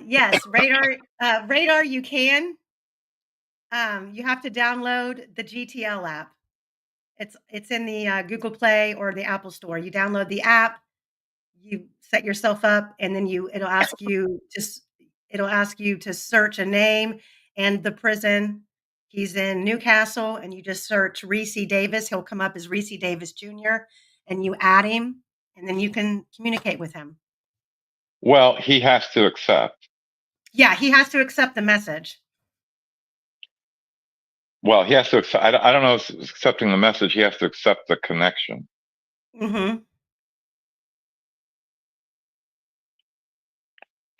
Yes, Radar. You can. You have to download the GTL app. It's in the Google Play or the Apple Store. You download the app, you set yourself up, and then it'll ask you to search a name and the prison. He's in Newcastle, and you just search Reese Davis. He'll come up as Reese Davis Jr., and you add him, and then you can communicate with him. Well, he has to accept. Yeah, he has to accept the message. Well, he has to accept. I don't know if it's accepting the message. He has to accept the connection. Mm-hmm.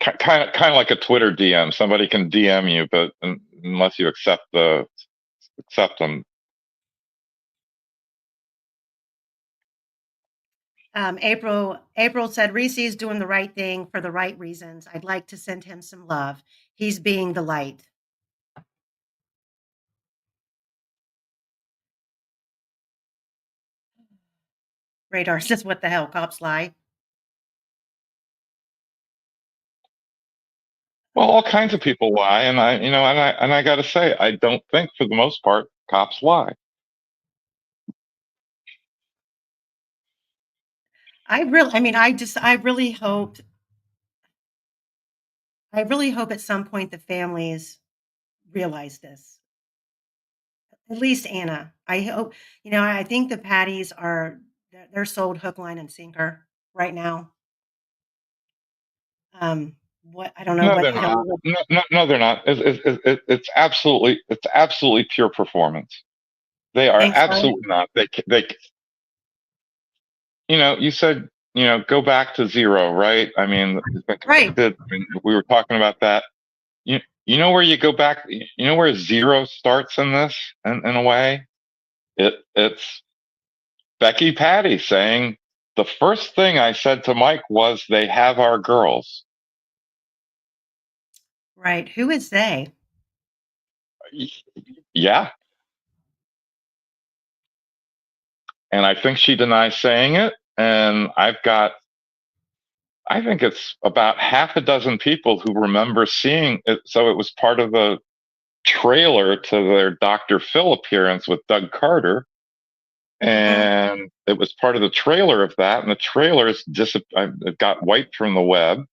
Kind of like a Twitter DM. Somebody can DM you, but unless you accept them. April said Reese is doing the right thing for the right reasons. I'd like to send him some love. He's being the light. radar says, what the hell, cops lie. Well, all kinds of people lie, and I got to say, I don't think for the most part cops lie. I really hope at some point the families realize this. At least Anna. I hope, I think the Patties they're sold hook, line, and sinker right now. What I don't know No, what they're I not. don't know. No, they're not. It's absolutely pure performance. They You are think so? absolutely not. You said, go back to zero, right? I mean, Right. we were talking about that. You know where you go back, you know where zero starts in this, in a way? It's Becky Patty saying, the first thing I said to Mike was, they have our girls. Right. Who is they? Yeah. And I think she denies saying it. And I think it's about half a dozen people who remember seeing it. So it was part of the trailer to their Dr. Phil appearance with Doug Carter. And it was part of the trailer of that. And the trailers it got wiped from the web.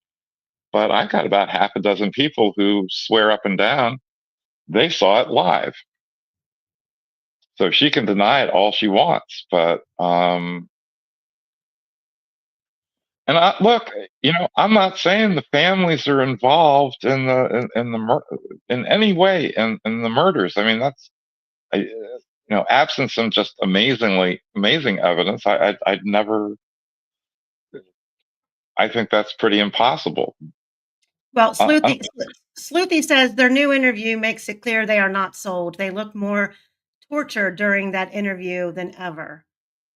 But I got about half a dozen people who swear up and down they saw it live. So she can deny it all she wants. But, look, I'm not saying the families are involved in any way in the murders. I mean, absent some just amazing evidence, I'd never. I think that's pretty impossible. Well, Sleuthy says their new interview makes it clear they are not sold. They look more tortured during that interview than ever.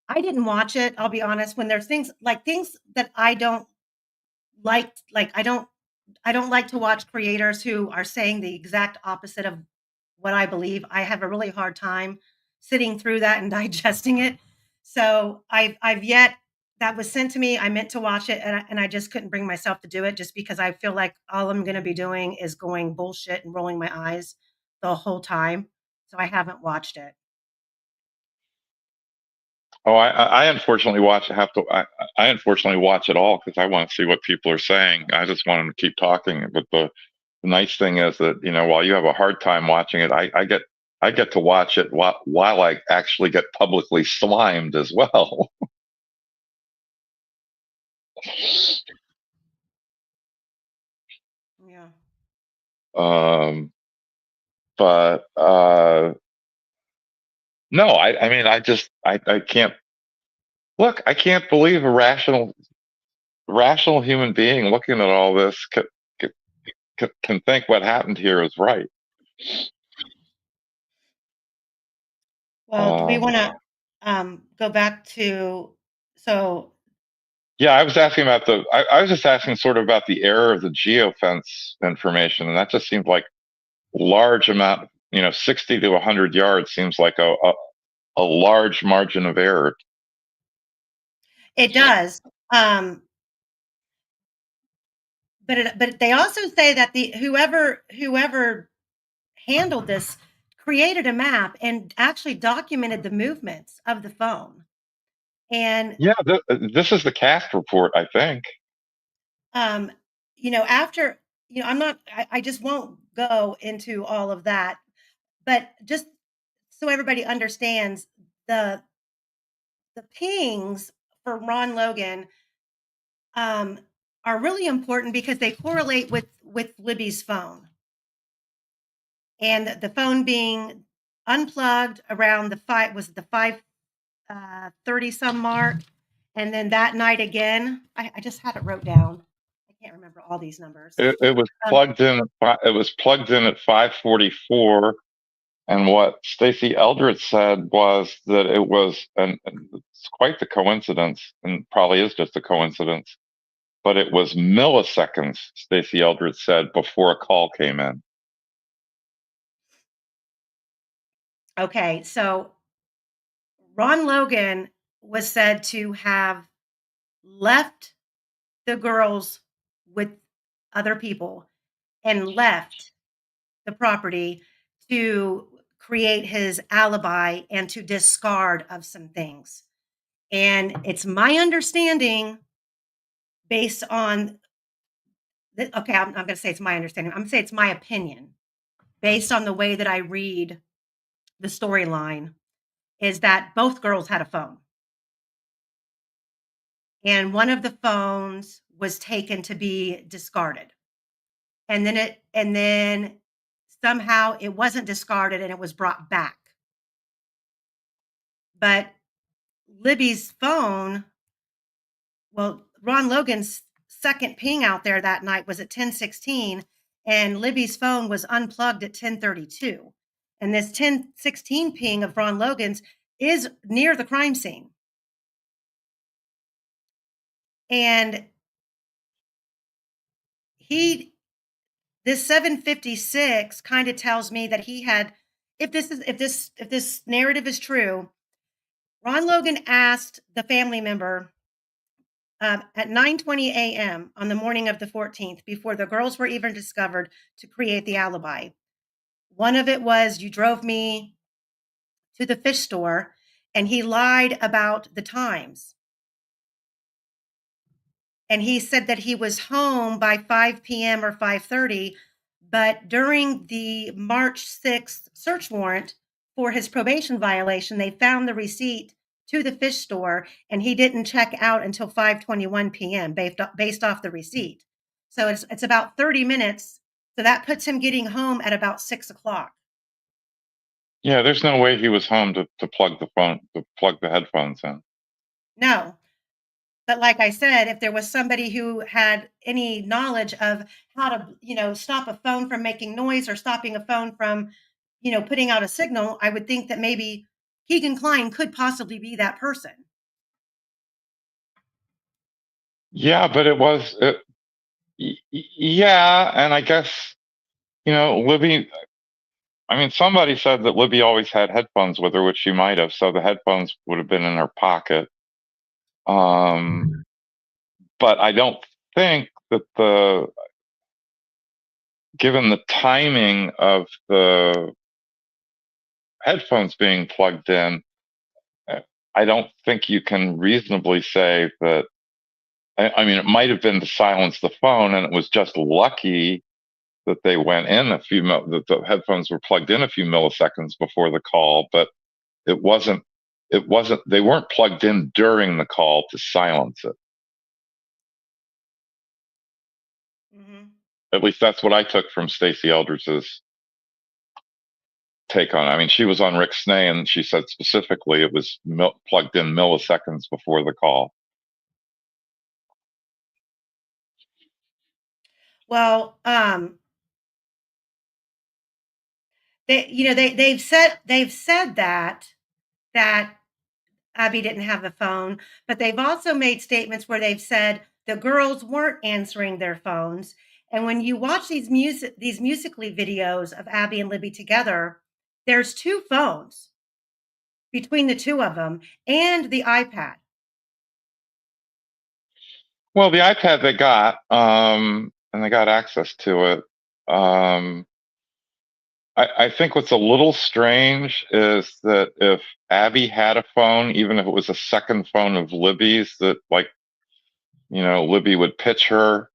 I didn't watch it. I'll be honest. When there's things that I don't like I don't like to watch creators who are saying the exact opposite of what I believe. I have a really hard time sitting through that and digesting it. So I've yet that was sent to me. I meant to watch it and I just couldn't bring myself to do it just because I feel like all I'm going to be doing is going bullshit and rolling my eyes the whole time. So I haven't watched it. Oh, I unfortunately I unfortunately watch it all because I want to see what people are saying. I just want them to keep talking. But the nice thing is that, while you have a hard time watching it, I get to watch it while I actually get publicly slimed as well. Yeah. But no, I mean, I can't look. I can't believe a rational human being looking at all this can think what happened here is right. Well, do we want to go back to so? Yeah, I was asking about I was just asking sort of about the error of the geofence information, and that just seemed like large amount. 60 to 100 yards seems like a large margin of error. It does. But they also say that the whoever handled this created a map and actually documented the movements of the phone. And Yeah, this is the cast report, I think. after I just won't go into all of that, but just so everybody understands the pings for Ron Logan are really important because they correlate with Libby's phone. And the phone being unplugged around the 5:30 some mark, and then that night again, I just had it wrote down. I can't remember all these numbers. It was plugged in. It was plugged in at 5:44, and what Stacey Eldridge said was that it was, and it's quite the coincidence, and probably is just a coincidence, but it was milliseconds. Stacey Eldridge said before a call came in. Okay, so Ron Logan was said to have left the girls with other people and left the property to create his alibi and to discard of some things. And it's my understanding, based on okay, I'm going to say it's my understanding. I'm going to say it's my opinion, based on the way that I read the storyline, is that both girls had a phone. And one of the phones was taken to be discarded. And then somehow it wasn't discarded and it was brought back. But Libby's phone, well, Ron Logan's second ping out there that night was at 10:16, and Libby's phone was unplugged at 10:32. And this 10:16 ping of Ron Logan's is near the crime scene. And this 7:56 kind of tells me that he had, if this narrative is true, Ron Logan asked the family member at 9:20 a.m. on the morning of the 14th, before the girls were even discovered, to create the alibi. One of it was, you drove me to the fish store, and he lied about the times. And he said that he was home by 5 p.m. or 5:30, but during the March 6th search warrant for his probation violation, they found the receipt to the fish store, and he didn't check out until 5:21 p.m. based off the receipt. So it's about 30 minutes. So that puts him getting home at about 6 o'clock. Yeah, there's no way he was home to plug the headphones in. No. But like I said, if there was somebody who had any knowledge of how to, stop a phone from making noise, or stopping a phone from, putting out a signal, I would think that maybe Keegan Kline could possibly be that person. Yeah, but yeah, and I guess, Libby, I mean, somebody said that Libby always had headphones with her, which she might have, so the headphones would have been in her pocket. But I don't think that given the timing of the headphones being plugged in, I don't think you can reasonably say that. I mean, it might have been to silence the phone, and it was just lucky that they went in that the headphones were plugged in a few milliseconds before the call, but it wasn't, they weren't plugged in during the call to silence it. Mm-hmm. At least that's what I took from Stacey Eldridge's take on it. I mean, she was on Rick Snay, and she said specifically it was plugged in milliseconds before the call. Well, they've said that Abby didn't have the phone, but they've also made statements where they've said the girls weren't answering their phones. And when you watch these Musical.ly videos of Abby and Libby together, there's two phones between the two of them and the iPad. Well, the iPad they got, and they got access to it. I think what's a little strange is that if Abby had a phone, even if it was a second phone of Libby's, that Libby would pitch her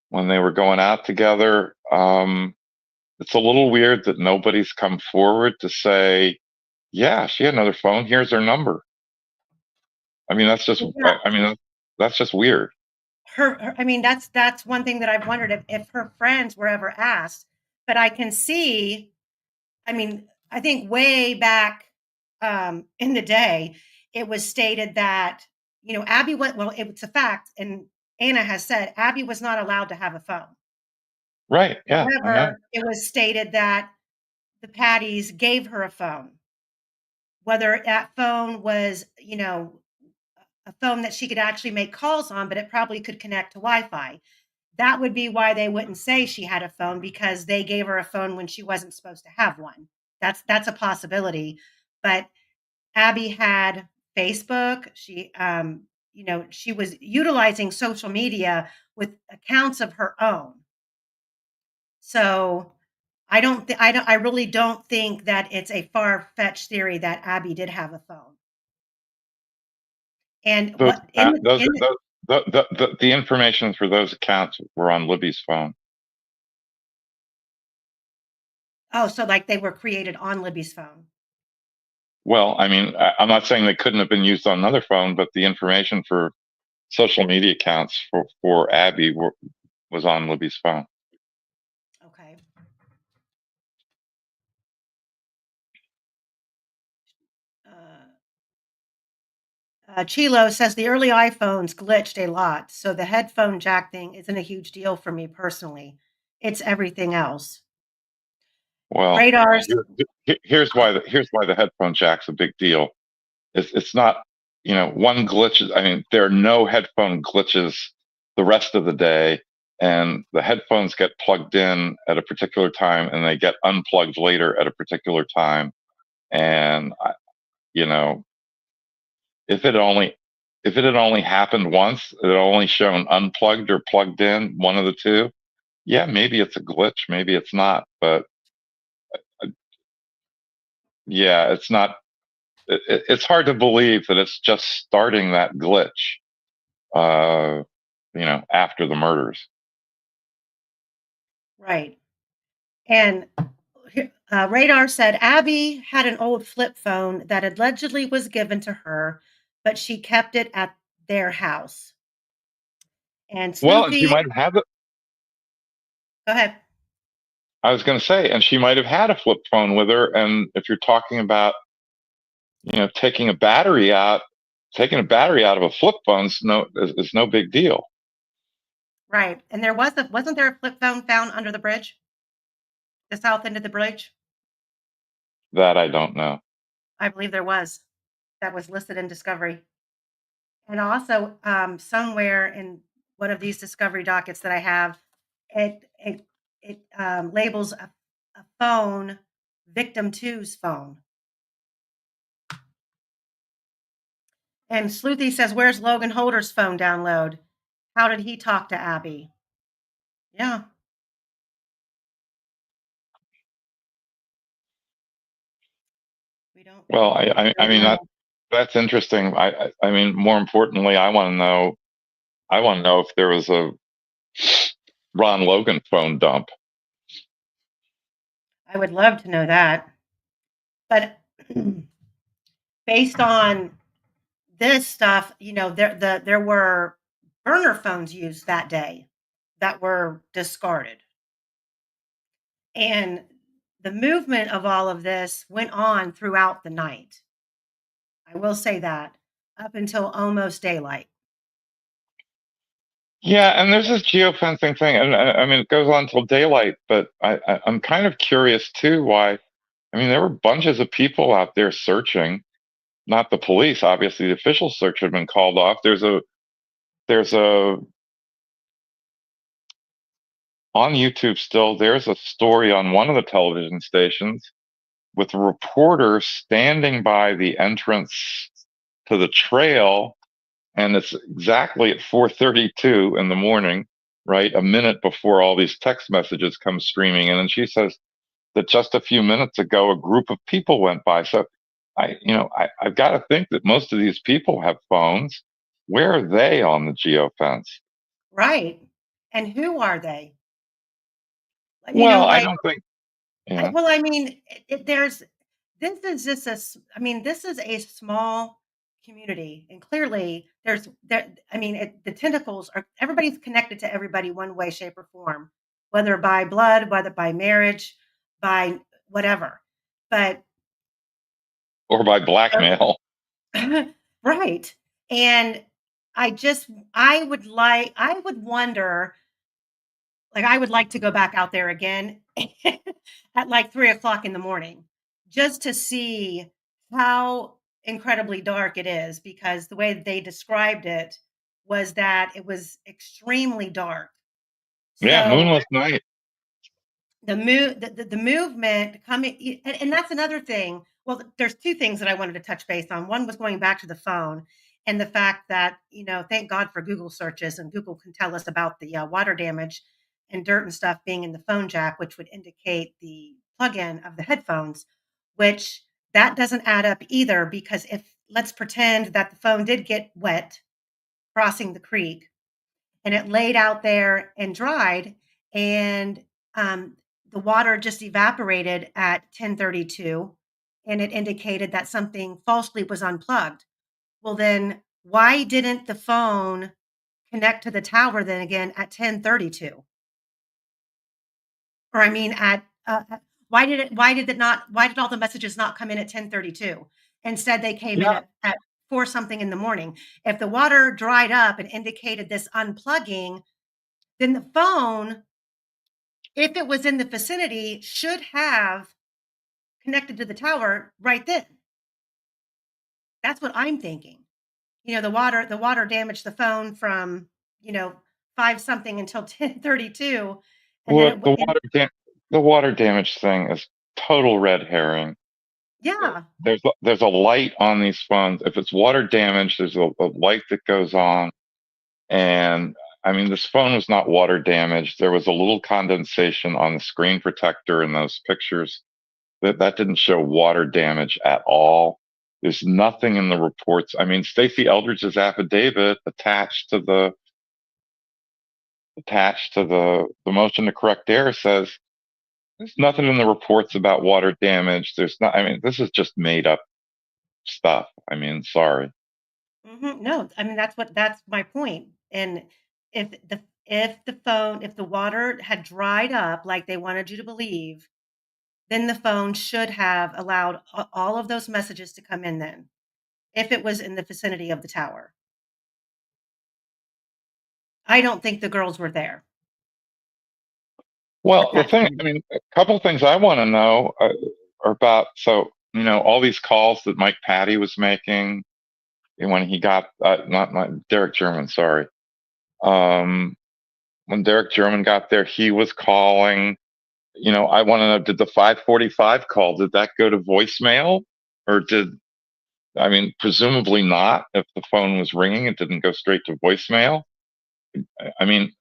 when they were going out together. It's a little weird that nobody's come forward to say, yeah, she had another phone. Here's her number. I mean, that's just, Yeah. I mean, that's just weird. I mean, that's one thing that I've wondered if her friends were ever asked. But I can see, I mean, I think way back in the day, it was stated that, Abby it's a fact, and Anna has said Abby was not allowed to have a phone. Right. Yeah. However, it was stated that the Patties gave her a phone. Whether that phone was, a phone that she could actually make calls on, but it probably could connect to Wi-Fi. That would be why they wouldn't say she had a phone, because they gave her a phone when she wasn't supposed to have one. That's a possibility. But Abby had Facebook. She, she was utilizing social media with accounts of her own. So I really don't think that it's a far-fetched theory that Abby did have a phone. And Those, what in those, in the information for those accounts were on Libby's phone. oh, so like they were created on Libby's phone. Well, I mean, I'm not saying they couldn't have been used on another phone, but the information for social media accounts for Abby was on Libby's phone. Okay. Chilo says the early iPhones glitched a lot, so the headphone jack thing isn't a huge deal for me personally. It's everything else. Well, Radars. here's why the headphone jack's a big deal. It's not, one glitch. I mean, there are no headphone glitches the rest of the day, and the headphones get plugged in at a particular time and they get unplugged later at a particular time. And if it had only happened once, it had only shown unplugged or plugged in, one of the two. Yeah, maybe it's a glitch, maybe it's not, but yeah, it's not. It's hard to believe that it's just starting that glitch, after the murders. Right. And Radar said Abby had an old flip phone that allegedly was given to her, but she kept it at their house. And Well, and she Sloopy, might have had it. go ahead. I was going to say, and she might have had a flip phone with her. And if you're talking about, taking a battery out of a flip phone is no big deal. Right. And wasn't there a flip phone found under the bridge? The south end of the bridge? That I don't know. I believe there was. That was listed in Discovery. And also, somewhere in one of these Discovery dockets that I have, it labels a phone victim two's phone. And Sleuthy says, "Where's Logan Holder's phone download? How did he talk to Abby?" Yeah. We don't. Well, We don't I really mean, know. that's interesting. I mean, more importantly, I want to know. I want to know if there was a Ron Logan phone dump. I would love to know that. But based on this stuff, there were burner phones used that day that were discarded. And the movement of all of this went on throughout the night. I will say that up until almost daylight. Yeah, and there's this geofencing thing, and I mean, it goes on till daylight. But I'm kind of curious too why. I mean, there were bunches of people out there searching, not the police. Obviously, the official search had been called off. There's a on YouTube still. There's a story on one of the television stations with a reporter standing by the entrance to the trail, and it's exactly at 4:32 in the morning, right, a minute before all these text messages come streaming in. And she says that just a few minutes ago, a group of people went by. So I've got to think that most of these people have phones. Where are they on the geofence? Right. And who are they? Well, I Like, don't think. Yeah. well, I mean, this is a small community, and clearly the tentacles are, everybody's connected to everybody one way, shape, or form, whether by blood, whether by marriage, by whatever. But Or by blackmail. right. And I would wonder, like, I would like to go back out there again at like 3 o'clock in the morning just to see how incredibly dark it is, because the way that they described it was that it was extremely dark. Yeah, So moonless night. the movement coming, and that's another thing. Well, there's two things that I wanted to touch base on. One was going back to the phone and the fact that, thank God for Google searches, and Google can tell us about the water damage and dirt and stuff being in the phone jack, which would indicate the plug-in of the headphones, which that doesn't add up either, because if let's pretend that the phone did get wet crossing the creek and it laid out there and dried, and the water just evaporated at 10:32, and it indicated that something falsely was unplugged. Well, then why didn't the phone connect to the tower then again at 10:32? Or I mean, why did all the messages not come in at 10:32? Instead, they came in Yeah. at 4 something in the morning. If the water dried up and indicated this unplugging, then the phone, if it was in the vicinity, should have connected to the tower right then. That's what I'm thinking. The water damaged the phone from, 5 something until 10:32, and then Well, it w and the water damage thing is total red herring. yeah. There's a light on these phones. If it's water damage, there's a light that goes on. And I mean, this phone was not water damaged. There was a little condensation on the screen protector in those pictures. That didn't show water damage at all. There's nothing in the reports. I mean, Stacey Eldridge's affidavit attached to the motion to correct error says there's nothing in the reports about water damage. There's not. I mean, this is just made up stuff. I mean, sorry. No, I mean, that's my point. And if the water had dried up like they wanted you to believe, then the phone should have allowed all of those messages to come in then, if it was in the vicinity of the tower. I don't think the girls were there at Well, the that thing, time. I mean, a couple things I want to know are about, so, all these calls that Mike Patty was making when he got, not Derek German, sorry. When Derek German got there, he was calling, I want to know, did the 545 call, did that go to voicemail? Or I mean, presumably not. If the phone was ringing, it didn't go straight to voicemail. I mean,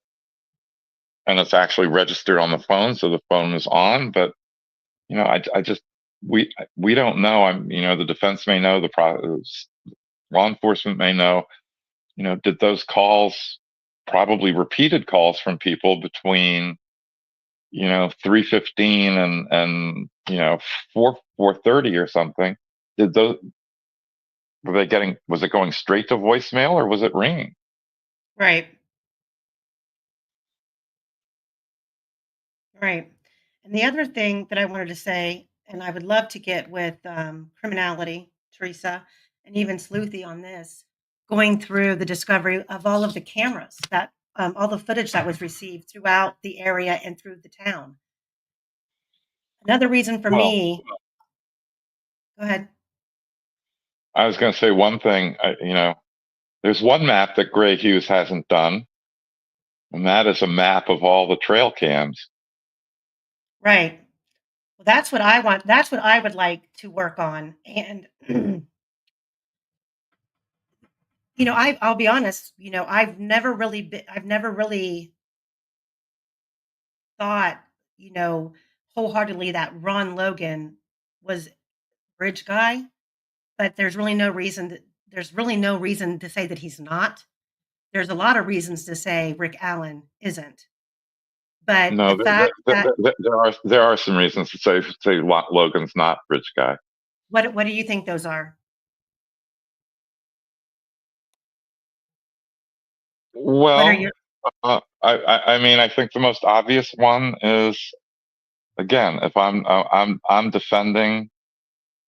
and it's actually registered on the phone, so the phone is on. But I just we don't know. The defense may know, law enforcement may know. Did those calls, probably repeated calls from people between 3:15 and 4:30 or something? Did those was it going straight to voicemail, or was it ringing? Right, right. And the other thing that I wanted to say, and I would love to get with criminality, Teresa, and even Sleuthy on this, going through the discovery of all of the cameras that all the footage that was received throughout the area and through the town. Another reason for Well, me, go ahead. I was going to say one thing. There's one map that Gray Hughes hasn't done, and that is a map of all the trail cams. Right. Well, that's what I want. That's what I would like to work on. And I'll be honest. I've never really thought, you know, wholeheartedly that Ron Logan was bridge guy, but there's really no reason to say that he's not. There's a lot of reasons to say Rick Allen isn't. But the No, fact that there are some reasons to say Logan's not rich guy. what do you think those are? What are Well, your I mean, I think the most obvious one is, again, if I'm defending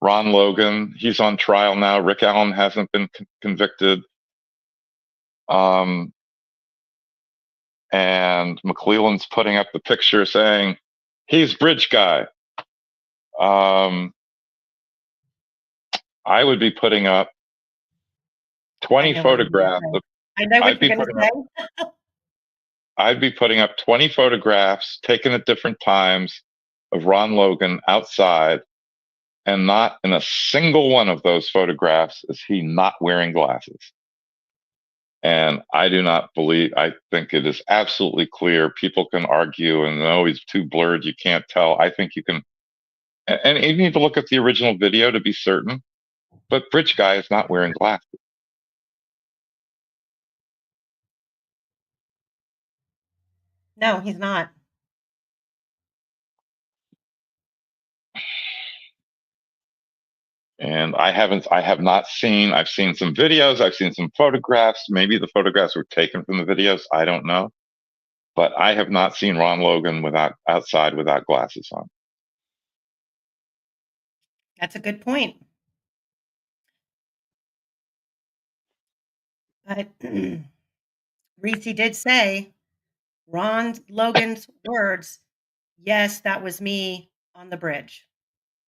Ron Logan, he's on trial now. Rick Allen hasn't been convicted. And McClelland's putting up the picture saying he's bridge guy. I would be putting up I 20 know what you're gonna photographs. say. I know I'd what you're be gonna putting up say. I'd be putting up 20 photographs taken at different times of Ron Logan outside, And not in a single one of those photographs is he not wearing glasses. And I do not believe, I think it is absolutely clear. People can argue and, oh, he's too blurred, you can't tell. I think you can, and you need to look at the original video to be certain, but Bridge Guy is not wearing glasses. No, he's not. And I've seen some videos, I've seen some photographs. Maybe the photographs were taken from the videos, I don't know. But I have not seen Ron Logan outside without glasses on. That's a good point. But Reese did say, Ron Logan's words, yes, that was me on the bridge.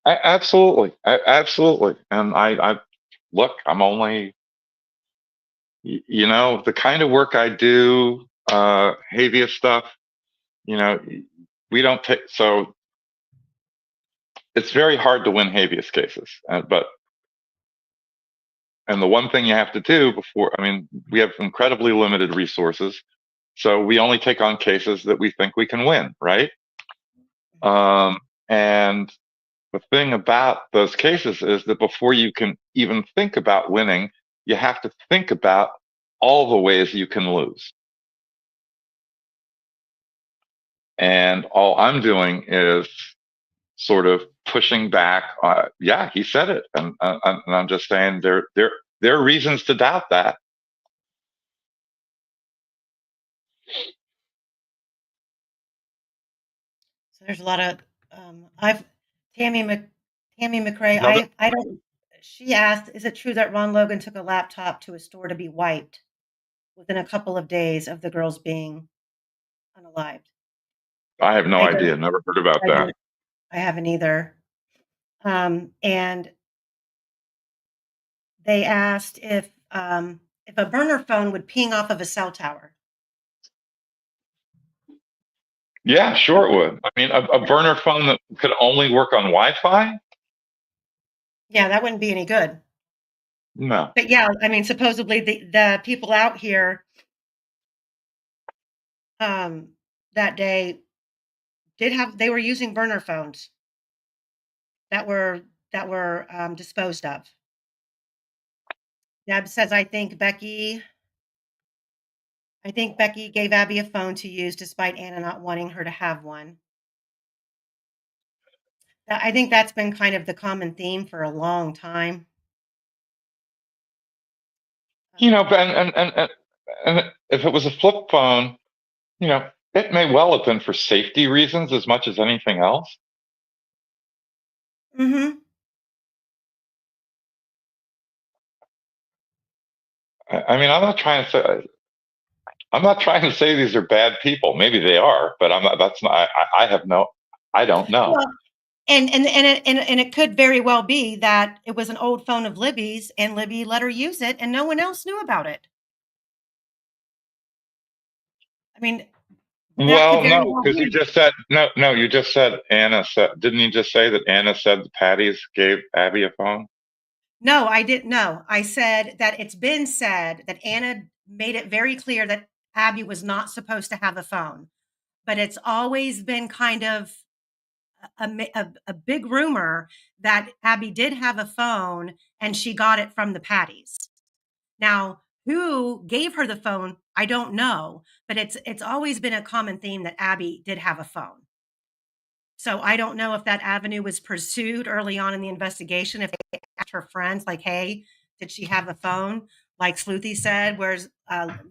Absolutely. Absolutely. And I look, I'm only, the kind of work I do, habeas stuff, we don't take, so it's very hard to win habeas cases. And the one thing you have to do we have incredibly limited resources. So we only take on cases that we think we can win, right? And the thing about those cases is that before you can even think about winning, you have to think about all the ways you can lose. And all I'm doing is sort of pushing back. Yeah, he said it. And I'm just saying there are reasons to doubt that. So there's a lot of, Tammy McRae, No, I don't, she asked, is it true that Ron Logan took a laptop to a store to be wiped within a couple of days of the girls being unalived? I have no I idea. don't, Never heard about that. I haven't either. And they asked if a burner phone would ping off of a cell tower. Yeah, sure it would. I mean, a burner phone that could only work on Wi-Fi? Yeah, that wouldn't be any good. No. But yeah, I mean, supposedly the people out here that day they were using burner phones that were disposed of. Deb says, I think Becky gave Abby a phone to use despite Anna not wanting her to have one. I think that's been kind of the common theme for a long time. And if it was a flip phone, it may well have been for safety reasons as much as anything else. Mm-hmm. I mean, I'm not trying to say these are bad people. Maybe they are, but I'm not. That's not. I don't know. Well, and it could very well be that it was an old phone of Libby's, and Libby let her use it, and no one else knew about it. I mean, well, no, because you just said no. You just said Anna said. Didn't you just say that Anna said the Patties gave Abby a phone? No, I didn't know. I said that it's been said that Anna made it very clear that Abby was not supposed to have a phone, but it's always been kind of a big rumor that Abby did have a phone and she got it from the Patties. Now, who gave her the phone, I don't know, but it's always been a common theme that Abby did have a phone. So I don't know if that avenue was pursued early on in the investigation, if they asked her friends, like, hey, did she have a phone? Like Sleuthy said, where's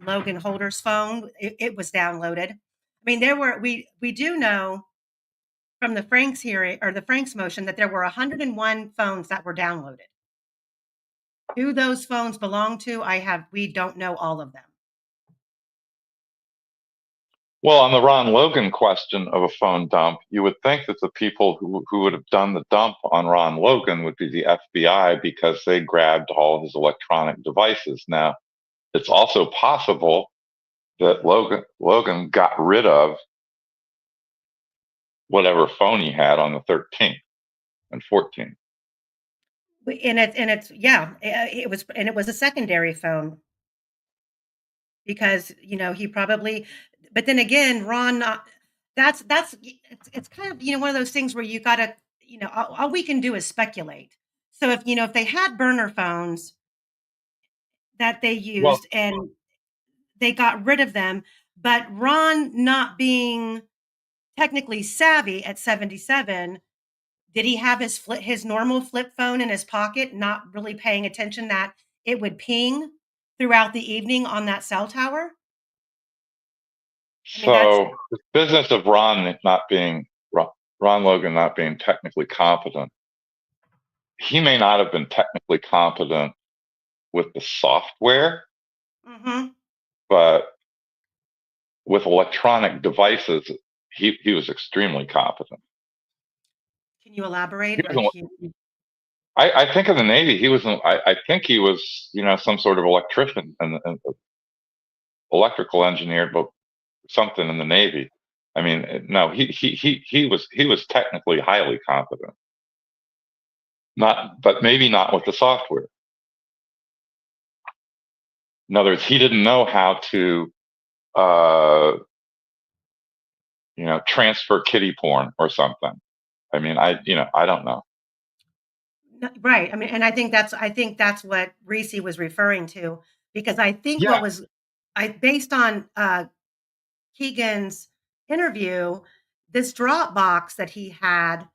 Logan Holder's phone? It was downloaded. I mean, we do know from the Franks hearing or the Franks motion that there were 101 phones that were downloaded. Who those phones belong to, we don't know all of them. Well, on the Ron Logan question of a phone dump, you would think that the people who would have done the dump on Ron Logan would be the FBI because they grabbed all of his electronic devices. Now, it's also possible that Logan got rid of whatever phone he had on the 13th and 14th. It was a secondary phone because he probably. But then again, Ron, it's kind of one of those things where you gotta all we can do is speculate. So if they had burner phones that they Well, used and they got rid of them, but Ron not being technically savvy at 77, did he have his normal flip phone in his pocket, not really paying attention that it would ping throughout the evening on that cell tower? I mean, that's so the business of Ron Logan not being technically competent, he may not have been technically competent with the software, mhm. but with electronic devices, he was extremely competent. Can you elaborate? He was Like I think in the Navy, I think he was, some sort of electrician and electrical engineer, but something in the Navy. I mean, no, he was technically highly competent. But maybe not with the software. In other words, he didn't know how to, transfer kiddie porn or something. I mean, I don't know. right. I mean, and I think that's what Reese was referring to because I think Yeah. based on Keegan's interview, this Dropbox that he had,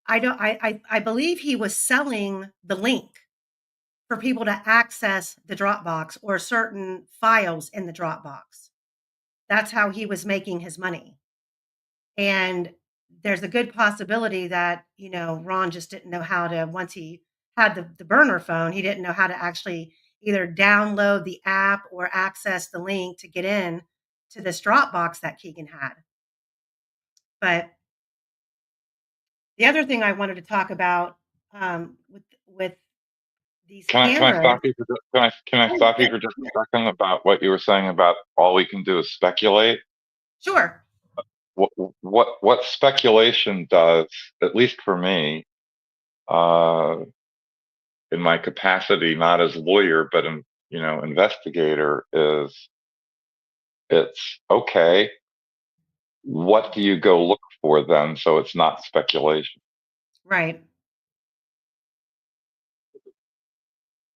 I believe he was selling the link for people to access the Dropbox or certain files in the Dropbox. That's how he was making his money. And there's a good possibility that, Ron just didn't know how to, once he had the burner phone, he didn't know how to actually either download the app or access the link to get in to this Dropbox that Keegan had. But the other thing I wanted to talk about with these Can I cameras. stop you for can I Oh, stop you yeah, for just a second about what you were saying about all we can do is speculate? sure. What speculation does, at least for me, uh, in my capacity, not as lawyer, but in, investigator, is it's okay. What do you go look for then? So it's not speculation. Right.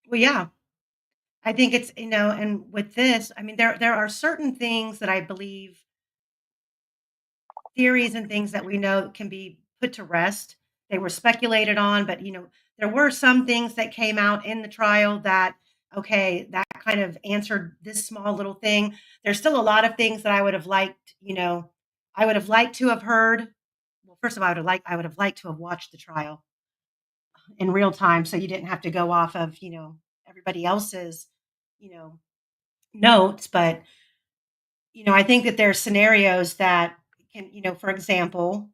Well, yeah. I think it's, and with this, I mean, there are certain things that I believe theories and things that we know can be put to rest. They were speculated on, but there were some things that came out in the trial that okay, that kind of answered this small little thing. There's still a lot of things that I would have liked, I would have liked to have heard. Well, first of all, I would have liked to have watched the trial in real time so you didn't have to go off of, everybody else's, you know, notes, but I think that there are scenarios that can, for example,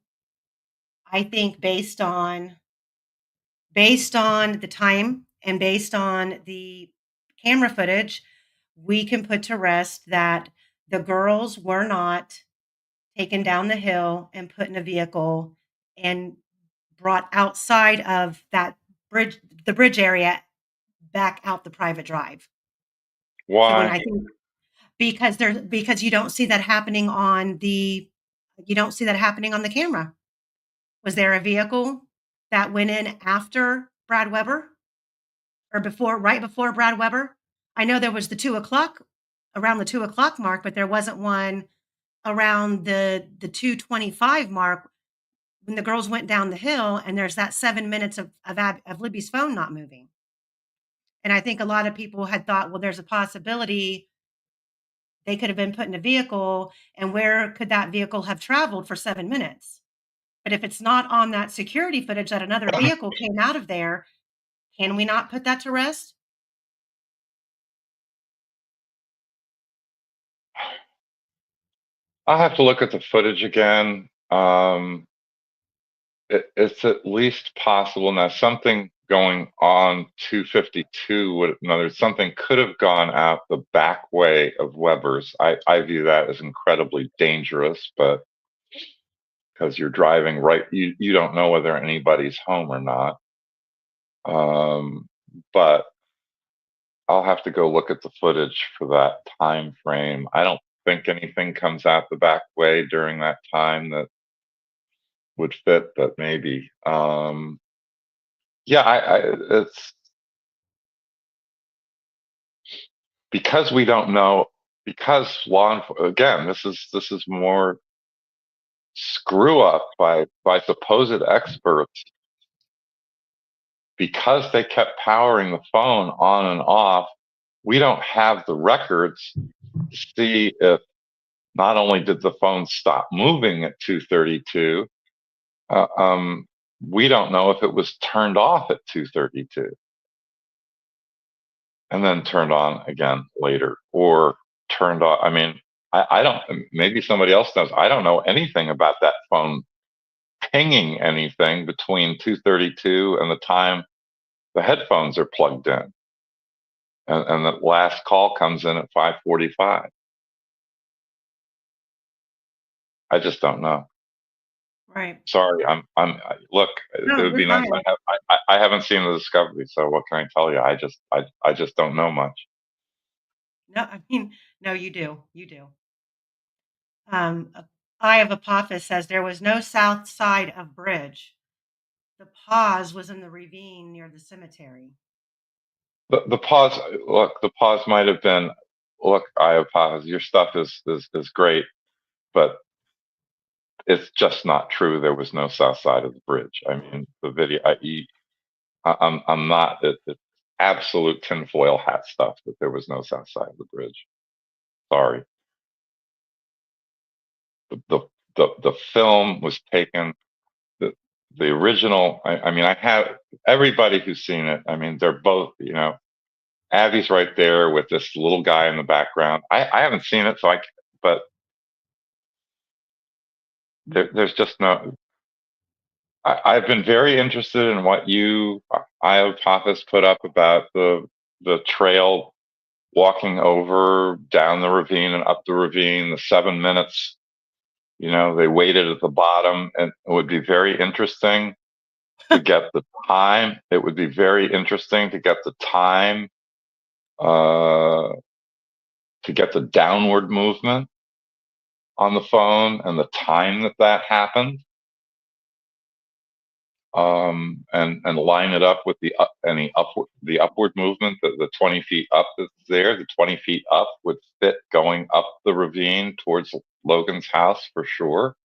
I think based on the time and based on the camera footage, we can put to rest that the girls were not taken down the hill and put in a vehicle and brought outside of that bridge, the bridge area, back out the private drive. So when Why? I think because you don't see that happening on the camera. Was there a vehicle that went in after Brad Weber or right before Brad Weber? I know there was around the 2 o'clock mark, but there wasn't one around the 2:25 mark when the girls went down the hill and there's that 7 minutes of Libby's phone not moving. And I think a lot of people had thought, well, there's a possibility they could have been put in a vehicle, and where could that vehicle have traveled for 7 minutes? But if it's not on that security footage that another vehicle came out of there, can we not put that to rest? I'll have to look at the footage again. It's at least possible now. Something going on 252 in other words, something could have gone out the back way of Weber's. I view that as incredibly dangerous, but because you're driving right, you don't know whether anybody's home or not. But I'll have to go look at the footage for that time frame. I don't think anything comes out the back way during that time that would fit, but maybe. Yeah, it's because we don't know, because again, this is more screw up by supposed experts, because they kept powering the phone on and off. We don't have the records to see if not only did the phone stop moving at 2:32, we don't know if it was turned off at 2:32 and then turned on again later, or turned off. I mean, I don't, maybe somebody else knows. I don't know anything about that phone pinging anything between 2:32 and the time the headphones are plugged in. And the last call comes in at 5:45. I just don't know. Right. Sorry, look, No, it would you're be nice. fine. I haven't seen the Discovery, so what can I tell you? I just don't know much. No, I mean, no, you do. You do. Eye of Apophis says there was no south side of bridge. The pause was in the ravine near the cemetery. The pause, look, the pause might have been, look, I have pause. Your stuff is great, but it's just not true. There was no south side of the bridge. I mean, the video, I'm not, it's absolute tinfoil hat stuff that there was no south side of the bridge. Sorry. The film was taken, the original, I mean, I have everybody who's seen it. I mean, they're both, Abby's right there with this little guy in the background. I haven't seen it, but there's just no. I've been very interested in what Iopathis put up about the trail walking over down the ravine and up the ravine, the 7 minutes. They waited at the bottom, and it would be very interesting to get the time. It would be very interesting to get the time, to get the downward movement on the phone and the time that happened, and line it up with the upward movement. The 20 feet up that's there, the 20 feet up would fit going up the ravine towards Logan's house for sure.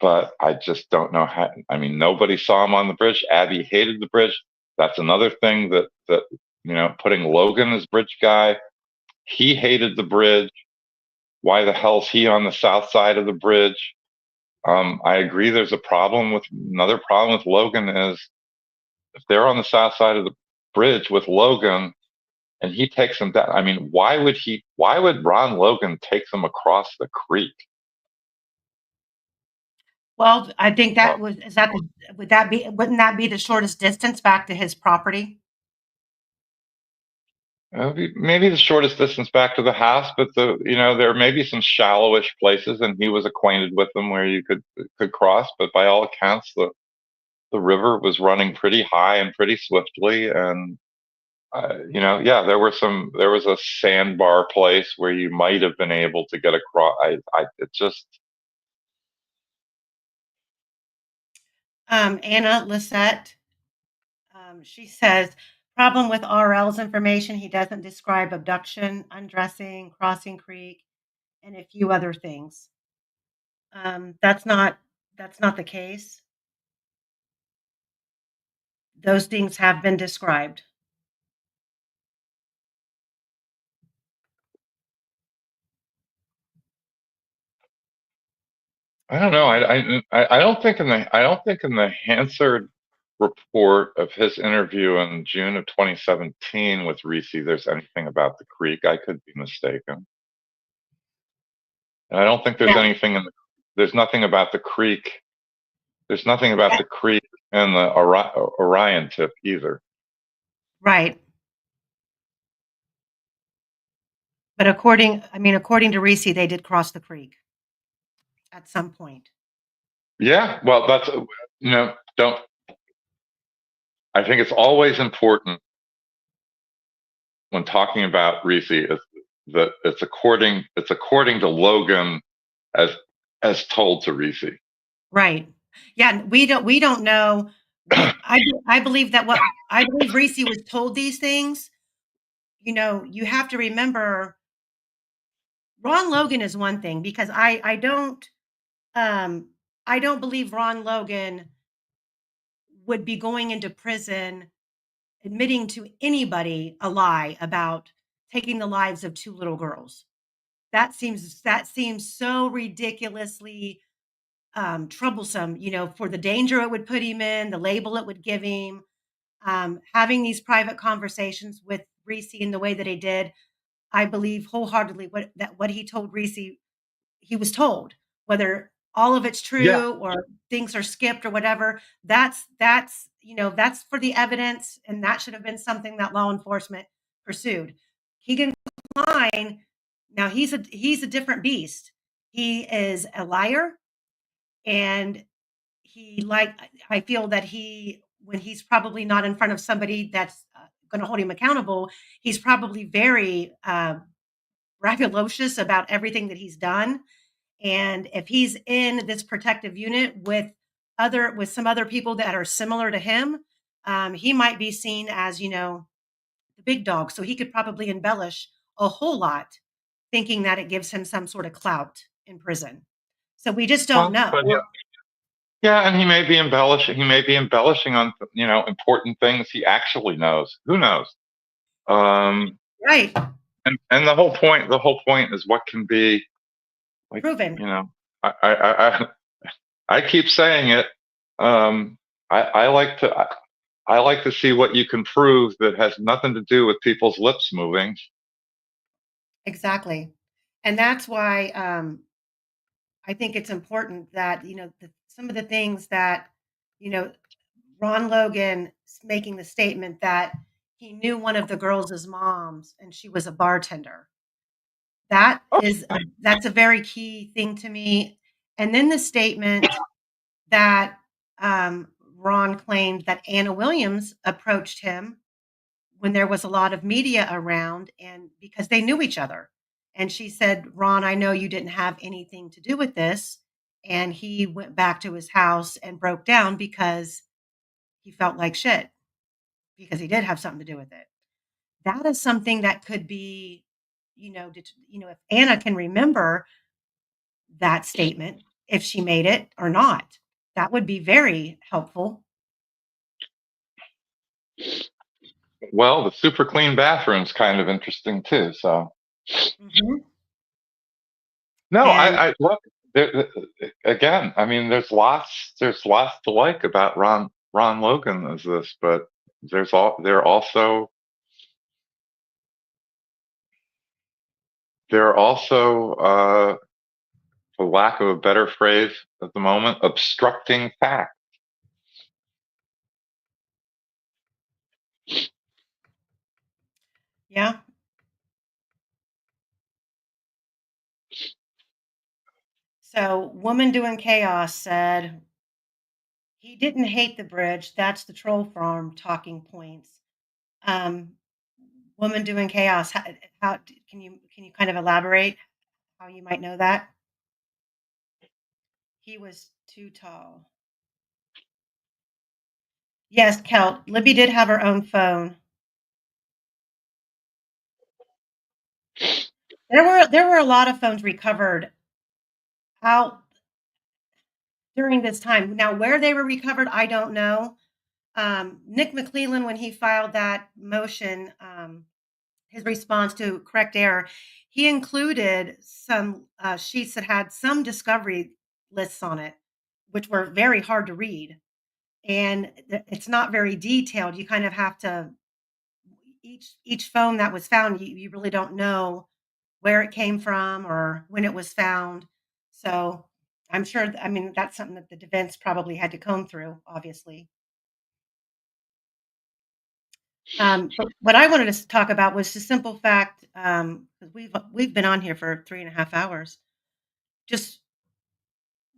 But I just don't know how. I mean, nobody saw him on the bridge. Abby hated the bridge. That's another thing that putting Logan as bridge guy. He hated the bridge. Why the hell's he on the south side of the bridge? I agree. There's another problem with Logan is if they're on the south side of the bridge with Logan and he takes them down. I mean, why would Ron Logan take them across the creek? Well, I think wouldn't that be the shortest distance back to his property? Maybe the shortest distance back to the house, but there may be some shallowish places, and he was acquainted with them where you could cross. But by all accounts, the river was running pretty high and pretty swiftly, and yeah, there was a sandbar place where you might have been able to get across. It just. Anna Lisette, she says, problem with RL's information, he doesn't describe abduction, undressing, crossing creek, and a few other things. That's not the case. Those things have been described. I don't know. I don't think in the Hansard report of his interview in June of 2017 with Reese, there's anything about the creek. I could be mistaken. And I don't think there's nothing about the creek. There's nothing about the creek and the Orion tip either. Right. But according to Reese, they did cross the creek at some point. Yeah, well, that's don't. I think it's always important when talking about Reese is that it's according to Logan as told to Reese. Right. Yeah, we don't know what I believe that what I believe Reese was told these things. You know, you have to remember Ron Logan is one thing because um I don't believe Ron Logan would be going into prison admitting to anybody a lie about taking the lives of two little girls. That seems so ridiculously troublesome, you know, for the danger it would put him in, the label it would give him. Having these private conversations with Reese in the way that he did, I believe wholeheartedly what he told Reese, he was told. Whether all of it's Yeah. true or things are skipped or whatever, that's you know that's for the evidence, and that should have been something that law enforcement pursued. Keegan Klein, now he's a different beast. He is a liar, and I feel that when he's probably not in front of somebody that's going to hold him accountable, he's probably very braggadocious about everything that he's done. And if he's in this protective unit with some other people that are similar to him, he might be seen as, you know, the big dog. So he could probably embellish a whole lot, thinking that it gives him some sort of clout in prison. So we just don't Well, know. but yeah, and he may be embellishing. He may be embellishing on important things he actually knows. Who knows? Right. And the whole point is what can be like. Proven. I keep saying it. I like to see what you can prove that has nothing to do with people's lips moving. Exactly. And that's why I think it's important that, you know, some of the things that, you know, Ron Logan making the statement that he knew one of the girls' moms and she was a bartender. That's a very key thing to me. And then the statement that Ron claimed that Anna Williams approached him when there was a lot of media around and because they knew each other. And she said, "Ron, I know you didn't have anything to do with this." And he went back to his house and broke down because he felt like shit because he did have something to do with it. That is something that could be, if Anna can remember that statement, if she made it or not, that would be very helpful. Well, the super clean bathroom's kind of interesting too. So Mhm. no, And I look again. I mean, there's lots to like about Ron Logan as this, but there are also, for lack of a better phrase at the moment, obstructing fact. yeah, so Woman Doing Chaos said he didn't hate the bridge. That's the troll farm talking points. Um, Woman Doing Chaos. How can you kind of elaborate how you might know that? He was too tall. Yes, Kelt. Libby did have her own phone. There were a lot of phones recovered out during this time. Now, where they were recovered, I don't know. Nick McClellan, when he filed that motion, his response to correct error, he included some sheets that had some discovery lists on it, which were very hard to read. And it's not very detailed. You kind of have to each phone that was found, you really don't know where it came from or when it was found. So I'm sure, I mean, that's something that the defense probably had to comb through, obviously. But what I wanted to talk about was the simple fact, 'cause we've been on here for 3.5 hours. Just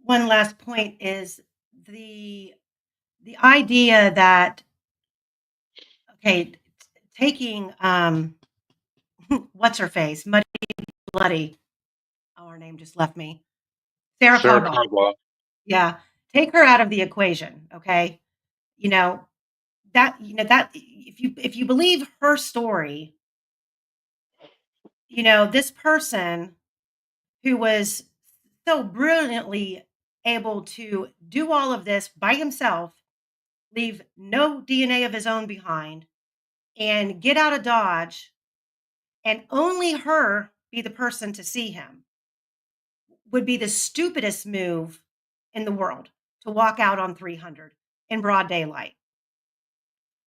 one last point is the the idea that Okay, taking what's her face, Muddy Bloody. Oh, her name just left me. Sarah Sarah Caldwell. Caldwell. Yeah, take her out of the equation. Okay, you know that if you believe her story, this person who was so brilliantly able to do all of this by himself, leave no DNA of his own behind, and get out of Dodge, and only her be the person to see him, would be the stupidest move in the world, to walk out on 300 in broad daylight,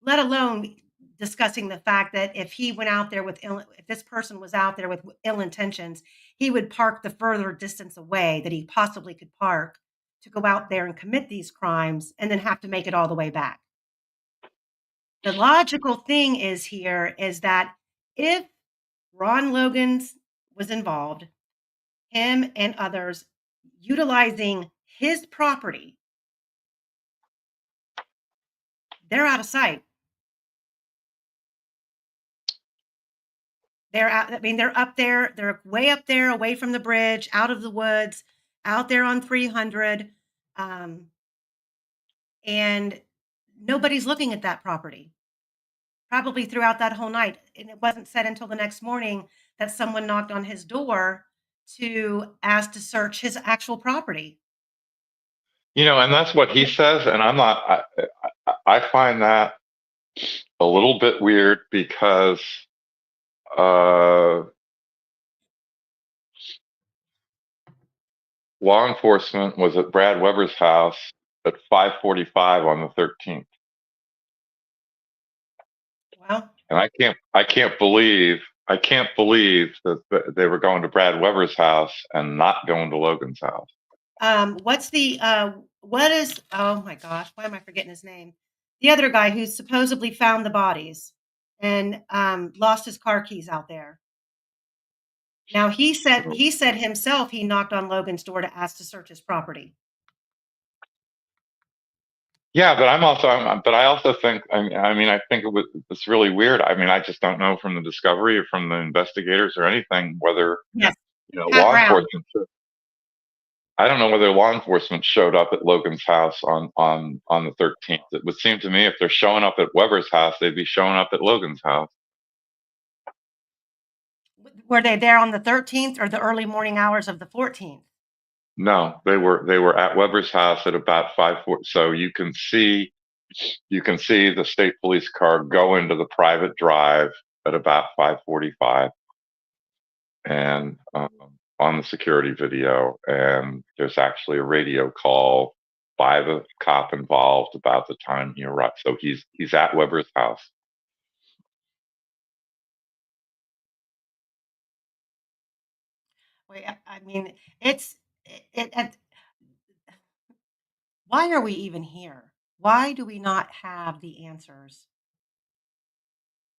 let alone discussing the fact that if he went out there if this person was out there with ill intentions, he would park the further distance away that he possibly could park to go out there and commit these crimes and then have to make it all the way back. The logical thing is that if Ron Logan was involved, him and others utilizing his property, they're out of sight. They're out. I mean, they're up there. They're way up there, away from the bridge, out of the woods, out there on 300, and nobody's looking at that property. Probably throughout that whole night, and it wasn't said until the next morning that someone knocked on his door to ask to search his actual property. And that's what he says, and I'm not. I find that a little bit weird because uh, law enforcement was at Brad Weber's house at 5:45 on the 13th, Well, and I can't believe that they were going to Brad Weber's house and not going to Logan's house. what is, oh my gosh, why am I forgetting his name? The other guy who supposedly found the bodies and lost his car keys out there. Now he said himself he knocked on Logan's door to ask to search his property. Yeah, but I also think, I think it's really weird. I mean, I just don't know from the discovery or from the investigators or anything whether, Yes, Pat law Brown. enforcement. I don't know whether law enforcement showed up at Logan's house on the 13th. It would seem to me if they're showing up at Weber's house, they'd be showing up at Logan's house. Were they there on the 13th or the early morning hours of the 14th? No, they were at Weber's house at about 5:40. So you can see the state police car go into the private drive at about 5:45, and on the security video, and there's actually a radio call by the cop involved about the time he arrived. So he's at Weber's house. Wait, I mean, it why are we even here? Why do we not have the answers?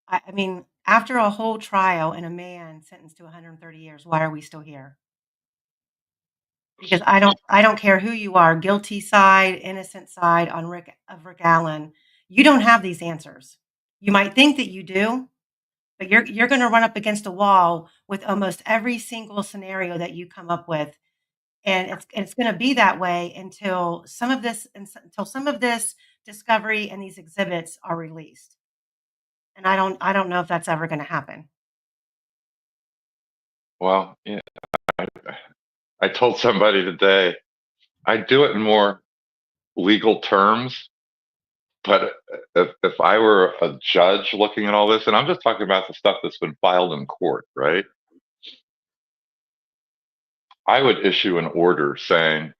I mean, after a whole trial and a man sentenced to 130 years, why are we still here? Because I don't care who you are, guilty side, innocent side on Rick Allen, you don't have these answers. You might think that you do, but you're going to run up against a wall with almost every single scenario that you come up with, and it's going to be that way until some of this discovery and these exhibits are released. And I don't know if that's ever going to happen. Well, yeah, I told somebody today I'd do it in more legal terms, but if I were a judge looking at all this, and I'm just talking about the stuff that's been filed in court, right? I would issue an order saying,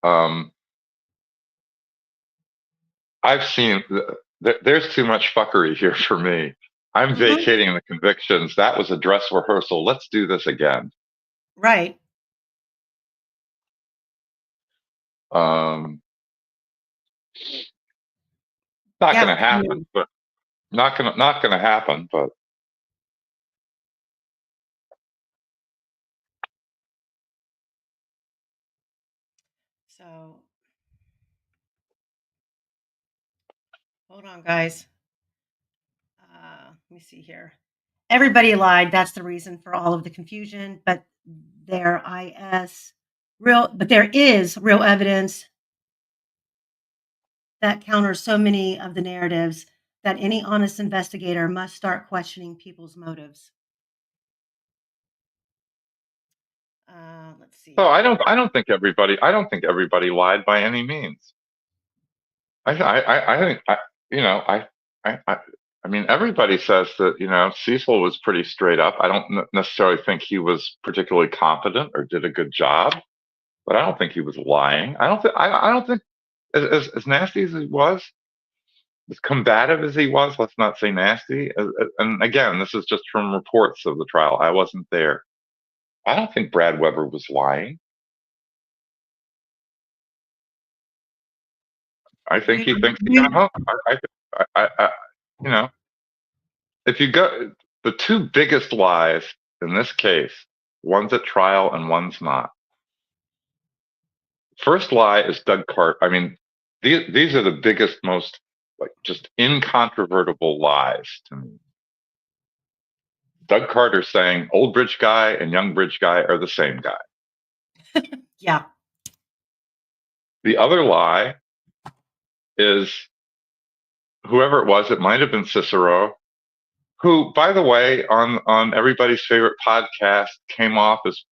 um, I've seen there's too much fuckery here for me. I'm Mhm. vacating the convictions. That was a dress rehearsal. Let's do this again. Right. Um, not Yeah. going to happen, but not going to happen. But So hold on, guys. me see here. Everybody lied. That's the reason for all of the confusion. But there is real evidence that counters so many of the narratives that any honest investigator must start questioning people's motives. Let's see. So I don't think everybody lied by any means. I think I mean, everybody says that, Cecil was pretty straight up. I don't necessarily think he was particularly competent or did a good job, but I don't think he was lying. I don't think as nasty as he was, as combative as he was, let's not say nasty. And again, this is just from reports of the trial. I wasn't there. I don't think Brad Weber was lying. I think he thinks he got home. You know, if you go, the two biggest lies in this case, one's at trial and one's not. First lie is Doug Carter. I mean, these are the biggest, most like just incontrovertible lies to me. Doug Carter saying old bridge guy and young bridge guy are the same guy. Yeah. The other lie is whoever it was, it might have been Cicero, who, by the way, on everybody's favorite podcast, came off as,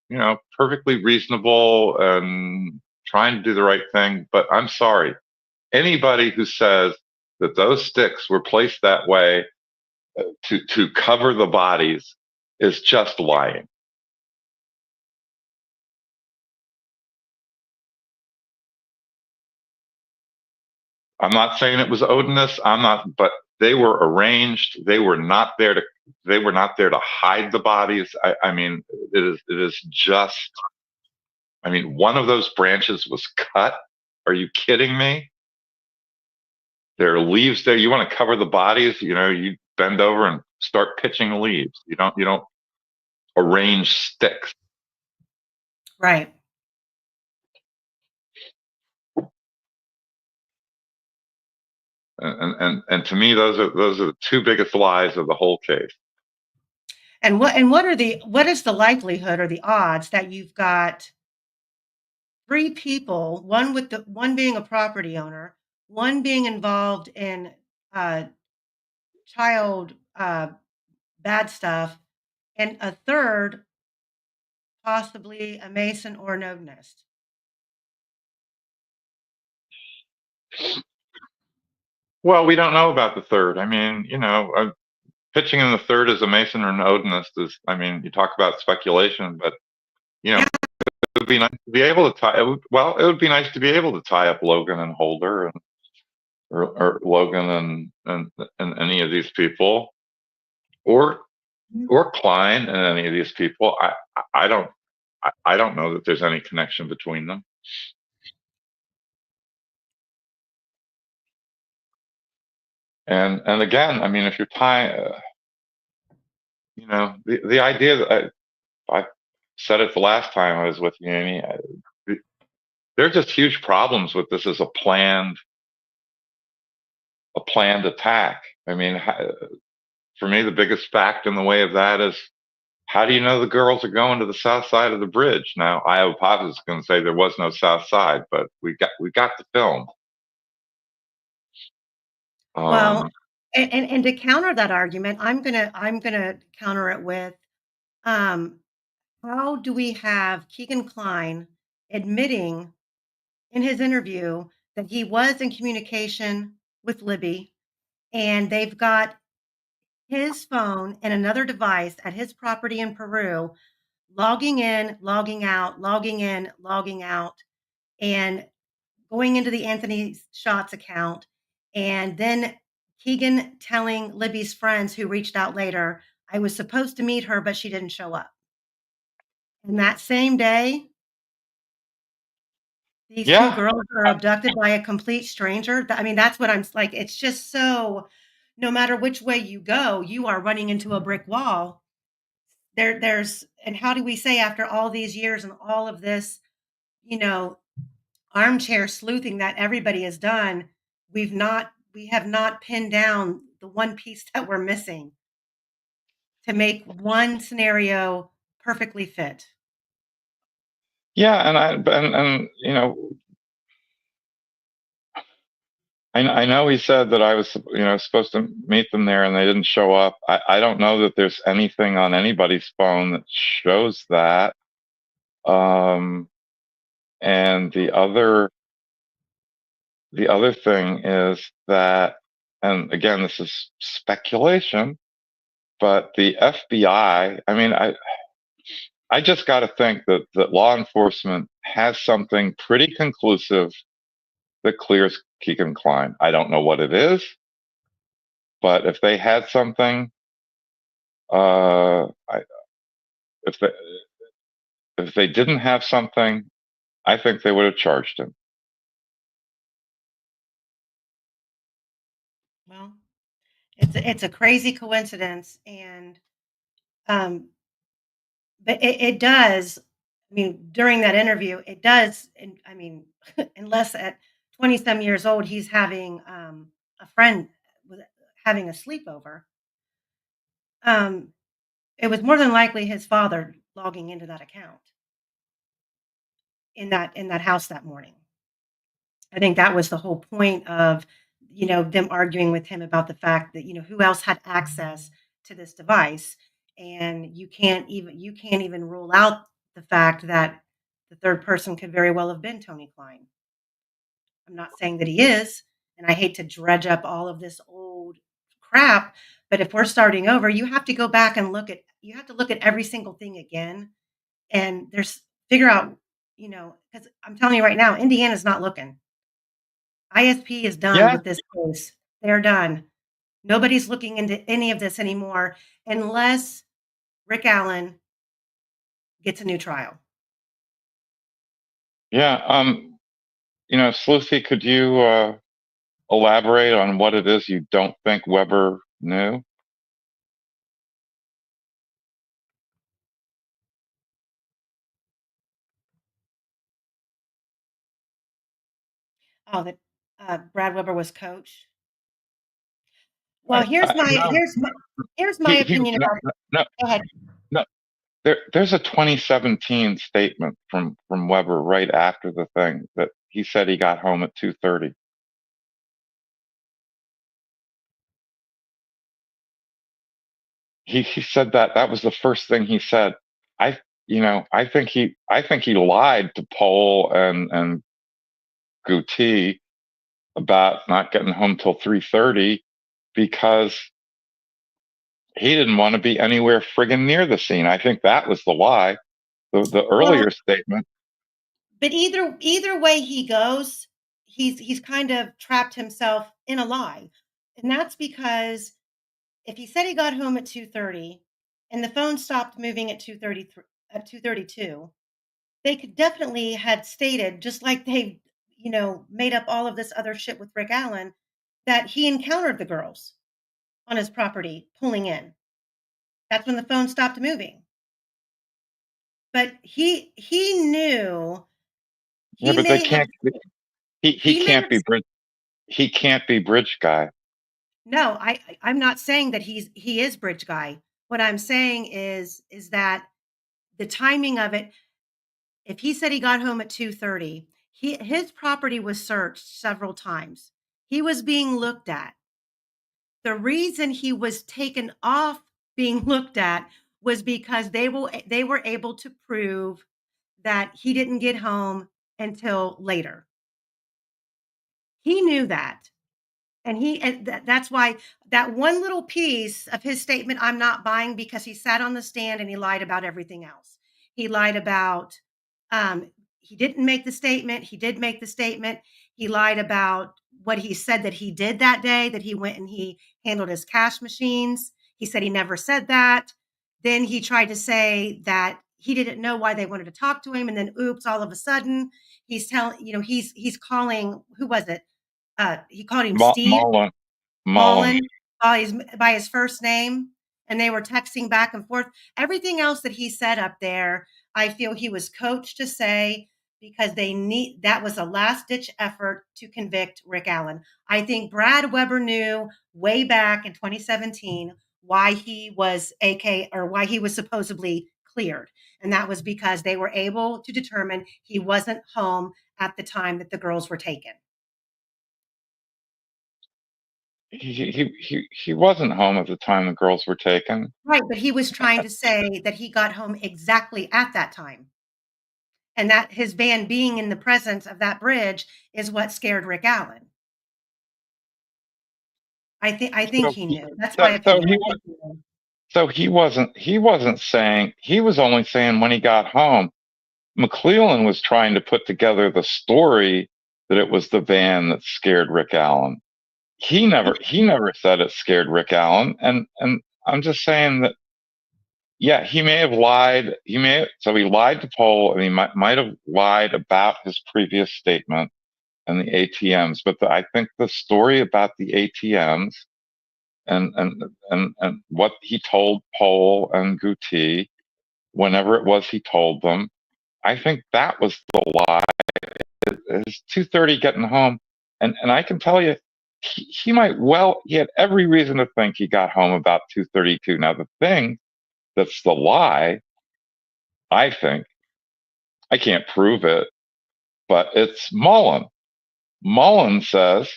perfectly reasonable and trying to do the right thing. But I'm sorry, anybody who says that those sticks were placed that way to cover the bodies is just lying. I'm not saying it was Odinus. But they were arranged. They were not there to hide the bodies. I mean, it is just, I mean, one of those branches was cut. Are you kidding me? There are leaves there. You want to cover the bodies, you bend over and start pitching leaves. You don't arrange sticks. Right. And to me, those are the two biggest lies of the whole case. And what is the likelihood or the odds that you've got three people, one being a property owner, one being involved in child bad stuff, and a third possibly a Mason or an Odinist? Well, we don't know about the third. I mean, pitching in the third as a Mason or an Odinist is, I mean, you talk about speculation, but it would be nice to be able to tie. It would be nice to be able to tie up Logan and Holder, or Logan and any of these people, or Klein and any of these people. I don't know that there's any connection between them. And again, I mean, if you're tying, the idea that I said it the last time I was with you, Amy, there are just huge problems with this as a planned attack. I mean, for me, the biggest fact in the way of that is, how do you know the girls are going to the south side of the bridge? Now, Iowa Pop is going to say there was no south side, but we got the film. Well, and to counter that argument, I'm gonna counter it with, how do we have Keegan Klein admitting in his interview that he was in communication with Libby, and they've got his phone and another device at his property in Peru, logging in, logging out, logging in, logging out, and going into the Anthony Shots account, and then Keegan telling Libby's friends who reached out later, I was supposed to meet her, but she didn't show up. And that same day, these two girls are abducted by a complete stranger. I mean, that's what I'm like. It's just so, no matter which way you go, you are running into a brick wall. And how do we say after all these years and all of this, armchair sleuthing that everybody has done, we have not pinned down the one piece that we're missing. to make one scenario perfectly fit. Yeah, and you know, I know he said that I was, supposed to meet them there and they didn't show up. I don't know that there's anything on anybody's phone that shows that. And the other thing is that, and again, this is speculation, but the FBI, I mean, I just got to think that law enforcement has something pretty conclusive that clears Keegan Klein. I don't know what it is, but if they had something, I, if they if they didn't have something, I think they would have charged him. Well, it's a crazy coincidence, and um, but it does. I mean, during that interview, it does. And I mean, unless at 20 some years old, he's having a friend with having a sleepover. Um, it was more than likely his father logging into that account in that house that morning. I think that was the whole point of, them arguing with him about the fact that, who else had access to this device. And you can't even rule out the fact that the third person could very well have been Tony Klein. I'm not saying that he is, and I hate to dredge up all of this old crap, but if we're starting over, you have to go back and look at every single thing again, and figure out, because I'm telling you right now, Indiana's not looking. ISP is done Yeah, with this case. They're done. Nobody's looking into any of this anymore unless Rick Allen gets a new trial. yeah. Sleuthy, could you elaborate on what it is you don't think Weber knew? Oh, that Brad Weber was coach. Well, No, here's my he opinion no, about it. no, Go ahead. no. There's a 2017 statement from Weber right after the thing that he said he got home at 2:30. He said that was the first thing he said. I think he lied to Pohl and Guti about not getting home till 3:30 because he didn't want to be anywhere friggin' near the scene. I think that was the lie. The Well, earlier statement. but either way he goes, he's kind of trapped himself in a lie. And that's because if he said he got home at 2:30 and the phone stopped moving at 2:33 at 2:32, they could definitely had stated, just like they, made up all of this other shit with Rick Allen, that he encountered the girls on his property pulling in. That's when the phone stopped moving. But he knew Yeah, he but they may have can't. He he may can't have be bridge. He can't be bridge guy. no, I'm not saying that he is bridge guy. What I'm saying is that the timing of it, if he said he got home at 2:30, his property was searched several times. He was being looked at. The reason he was taken off being looked at was because they were able to prove that he didn't get home until later. He knew that. That's why that one little piece of his statement I'm not buying, because he sat on the stand and he lied about everything else. He lied about he didn't make the statement, he did make the statement. He lied about what he said that he did that day, that he went and he handled his cash machines. He said he never said that. Then he tried to say that he didn't know why they wanted to talk to him, and then oops, all of a sudden he's telling, he's calling, who was it? He called him Steve Mullen. Mullen by his first name, and they were texting back and forth. Everything else that he said up there, I feel he was coached to say, because that was a last ditch effort to convict Rick Allen. I think Brad Weber knew way back in 2017 why he was why he was supposedly cleared. And that was because they were able to determine he wasn't home at the time that the girls were taken. He wasn't home at the time the girls were taken. Right, but he was trying to say that he got home exactly at that time. And that his van being in the presence of that bridge is what scared Rick Allen. I think he knew. That's my opinion. So he wasn't saying, he was only saying when he got home. McClellan was trying to put together the story that it was the van that scared Rick Allen. He never said it scared Rick Allen. And I'm just saying that, yeah, he may have lied. He lied to Pohl, and he might have lied about his previous statement and the ATMs. But I think the story about the ATMs and what he told Pohl and Guti, whenever it was he told them, I think that was the lie. His 2:30 getting home, and I can tell you, he had every reason to think he got home about 2:32. Now the thing that's the lie, I think, I can't prove it, but it's Mullen. Mullen says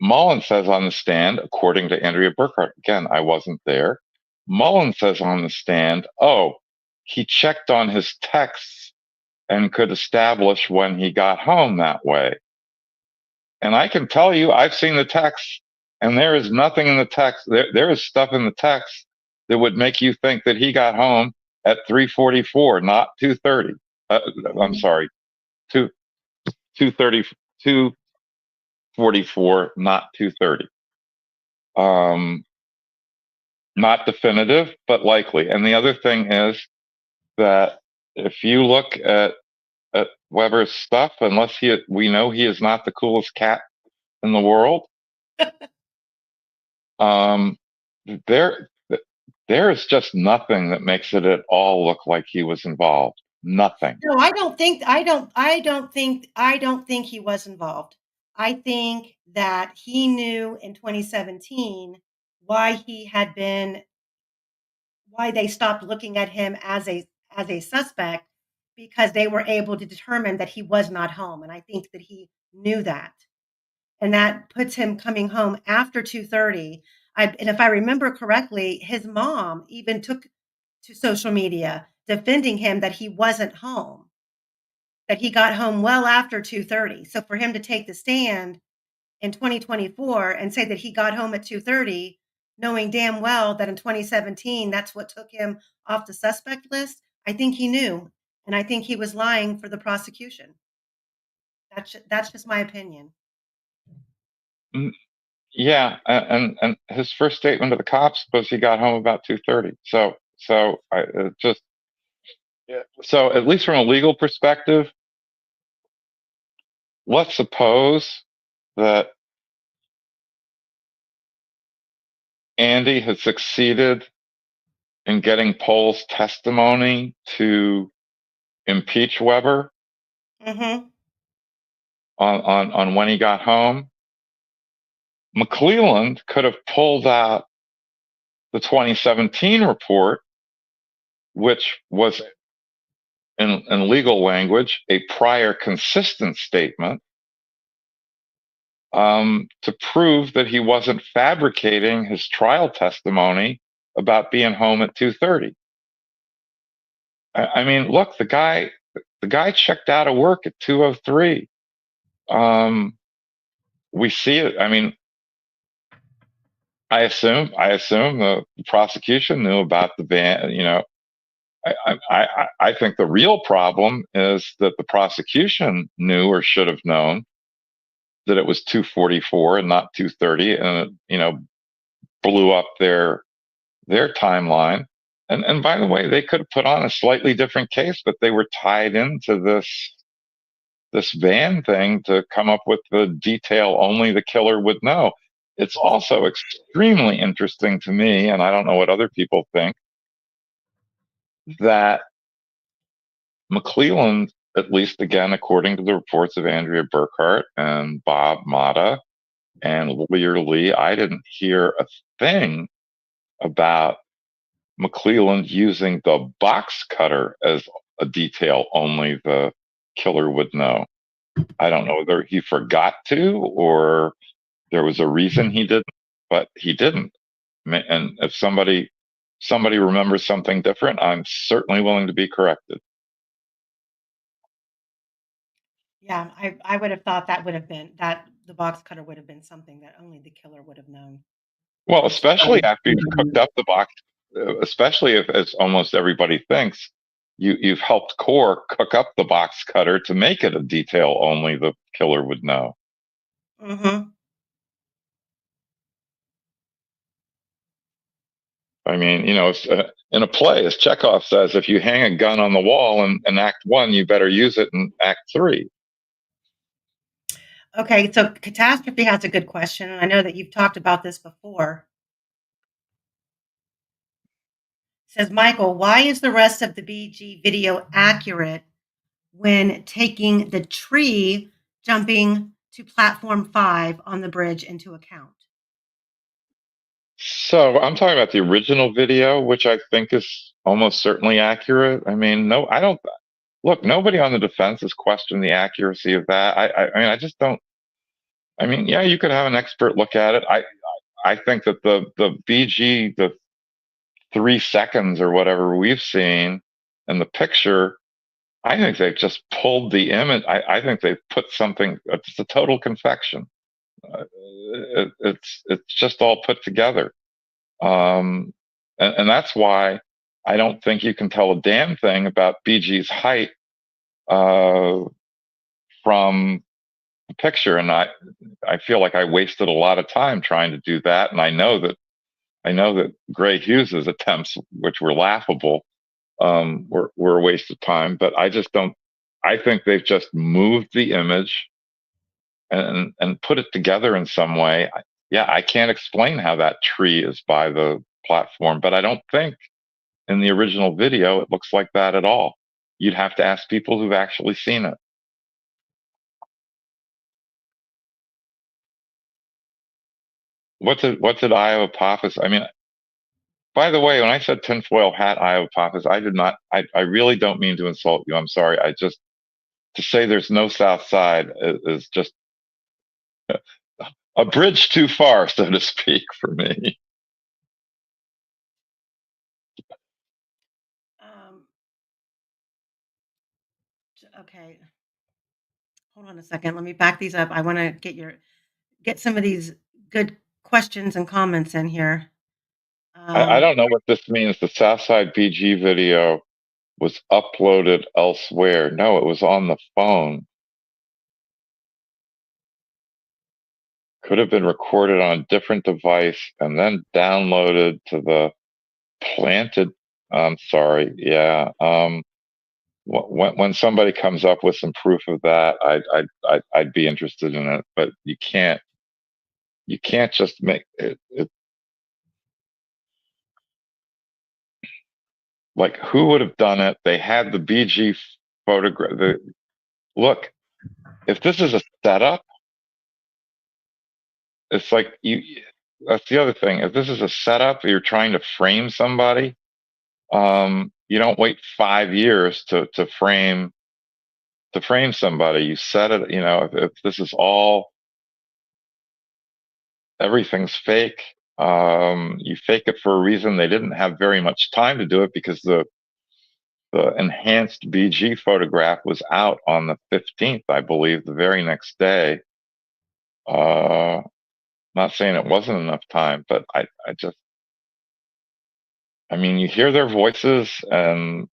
on the stand, according to Andrea Burkhart, again, I wasn't there. Mullen says on the stand, oh, he checked on his texts and could establish when he got home that way. And I can tell you, I've seen the text, and there is nothing in the text. There is stuff in the text that would make you think that he got home at 3:44, not 2:30. I'm sorry, 2:30, 2:44, not 2:30. Not definitive, but likely. And the other thing is that if you look at Weber's stuff, unless we know he is not the coolest cat in the world, there is just nothing that makes it at all look like he was involved. Nothing. No, I don't think he was involved. I think that he knew in 2017 why they stopped looking at him as a suspect, because they were able to determine that he was not home. And I think that he knew that. And that puts him coming home after 2:30. And if I remember correctly, his mom even took to social media defending him that he wasn't home, that he got home well after 2:30. So for him to take the stand in 2024 and say that he got home at 2:30, knowing damn well that in 2017 that's what took him off the suspect list, I think he knew, and I think he was lying for the prosecution. That's just my opinion. Yeah, and his first statement to the cops was he got home about 2:30. So at least from a legal perspective, let's suppose that Andy had succeeded in getting Pohl's testimony to impeach Weber on when he got home. McClelland could have pulled out the 2017 report, which was in legal language a prior consistent statement, to prove that he wasn't fabricating his trial testimony about being home at 2:30. I mean, look, the guy checked out of work at 2:03. We see it. I mean, I assume the prosecution knew about the van. You know, I think the real problem is that the prosecution knew or should have known that it was 2:44 and not 2:30, and it, blew up their timeline. And by the way, they could have put on a slightly different case, but they were tied into this van thing to come up with the detail only the killer would know. It's also extremely interesting to me, and I don't know what other people think, that McClelland, at least again, according to the reports of Andrea Burkhart and Bob Mata, And clearly, I didn't hear a thing about McClelland using the box cutter as a detail only the killer would know. I don't know whether he forgot to or there was a reason he didn't, but he didn't. And if somebody remembers something different, I'm certainly willing to be corrected. Yeah, I would have thought that would have been that the box cutter would have been something that only the killer would have known. Well, especially after you've cooked up the box, especially if, as almost everybody thinks, you've helped Core cook up the box cutter to make it a detail only the killer would know. Mm-hmm. I mean, in a play, as Chekhov says, if you hang a gun on the wall in Act 1, you better use it in Act 3. Okay, so Catastrophe has a good question, and I know that you've talked about this before. It says, Michael, why is the rest of the BG video accurate when taking the tree jumping to platform 5 on the bridge into account? So I'm talking about the original video, which I think is almost certainly accurate. I mean, no, I don't. Look, nobody on the defense has questioned the accuracy of that. I mean, I just don't. I mean, yeah, you could have an expert look at it. I think that the BG, the 3 seconds or whatever we've seen in the picture, I think they've just pulled the image. I think they've put something. It's a total confection. It's just all put together, and that's why I don't think you can tell a damn thing about BG's height from the picture. And I feel like I wasted a lot of time trying to do that, and I know that Gray Hughes's attempts, which were laughable, were a waste of time. But I just don't. I think they've just moved the image and put it together in some way. Yeah, I can't explain how that tree is by the platform, but I don't think in the original video it looks like that at all. You'd have to ask people who've actually seen it. What did Iowa Pappas? I mean, by the way, when I said tinfoil hat Iowa Pappas, I did not. I really don't mean to insult you. I'm sorry. I just to say there's no South Side is just a bridge too far, so to speak, for me. Okay, hold on a second. Let me back these up. I want to get some of these good questions and comments in here. I don't know what this means. The Southside BG video was uploaded elsewhere. No, it was on the phone. Could have been recorded on a different device and then downloaded to the planted. I'm sorry. Yeah. When somebody comes up with some proof of that, I'd be interested in it. But you can't just make it. Like, who would have done it? They had the BG photograph. Look, if this is a setup, it's like that's the other thing. If this is a setup, you're trying to frame somebody. You don't wait 5 years to frame somebody. You set it. If this is all everything's fake, you fake it for a reason. They didn't have very much time to do it because the enhanced BG photograph was out on the 15th, I believe, the very next day. Not saying it wasn't enough time, but I mean, you hear their voices, and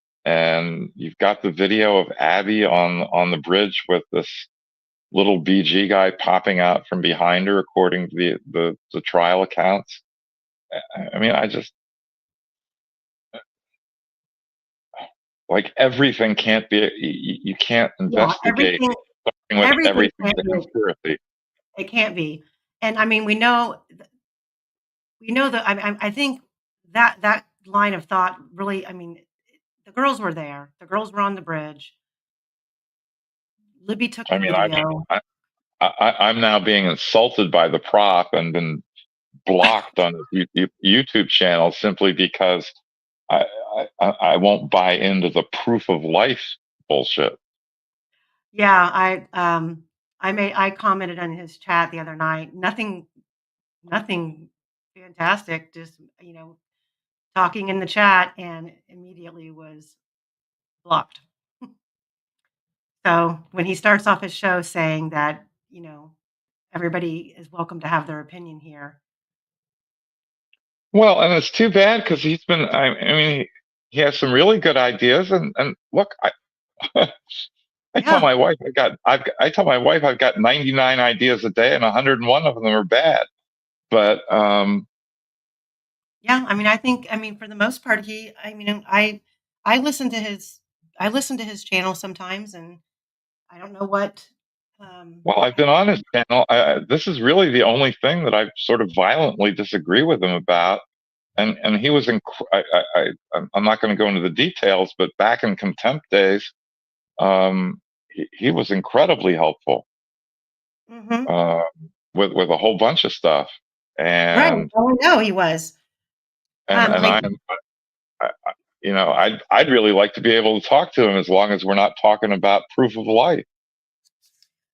you've got the video of Abby on the bridge with this little BG guy popping out from behind her, according to the trial accounts. I mean, like, everything can't be. You can't investigate Everything everything can't the be. conspiracy. It can't be. And I mean, we know that. I think that line of thought really. I mean, the girls were there. The girls were on the bridge. Libby took I the mean, video. I'm now being insulted by the prop and been blocked on his YouTube channel simply because I won't buy into the proof of life bullshit. Yeah, I commented on his chat the other night. Nothing fantastic, just talking in the chat, and immediately was blocked. So when he starts off his show saying that, everybody is welcome to have their opinion here. Well, and it's too bad because he's been. I mean, he has some really good ideas, and look, I tell Yeah. my wife I tell my wife I've got 99 ideas a day, and 101 of them are bad. But Yeah, I mean for the most part I listen to his channel sometimes, and I don't know what well, I've been on his channel. This is really the only thing that I sort of violently disagree with him about. And he was I'm not going to go into the details, but back in contempt days, he was incredibly helpful Mhm. uh, with a whole bunch of stuff. Right. And Oh, I know he was. and and Like, I'd really like to be able to talk to him as long as we're not talking about proof of life.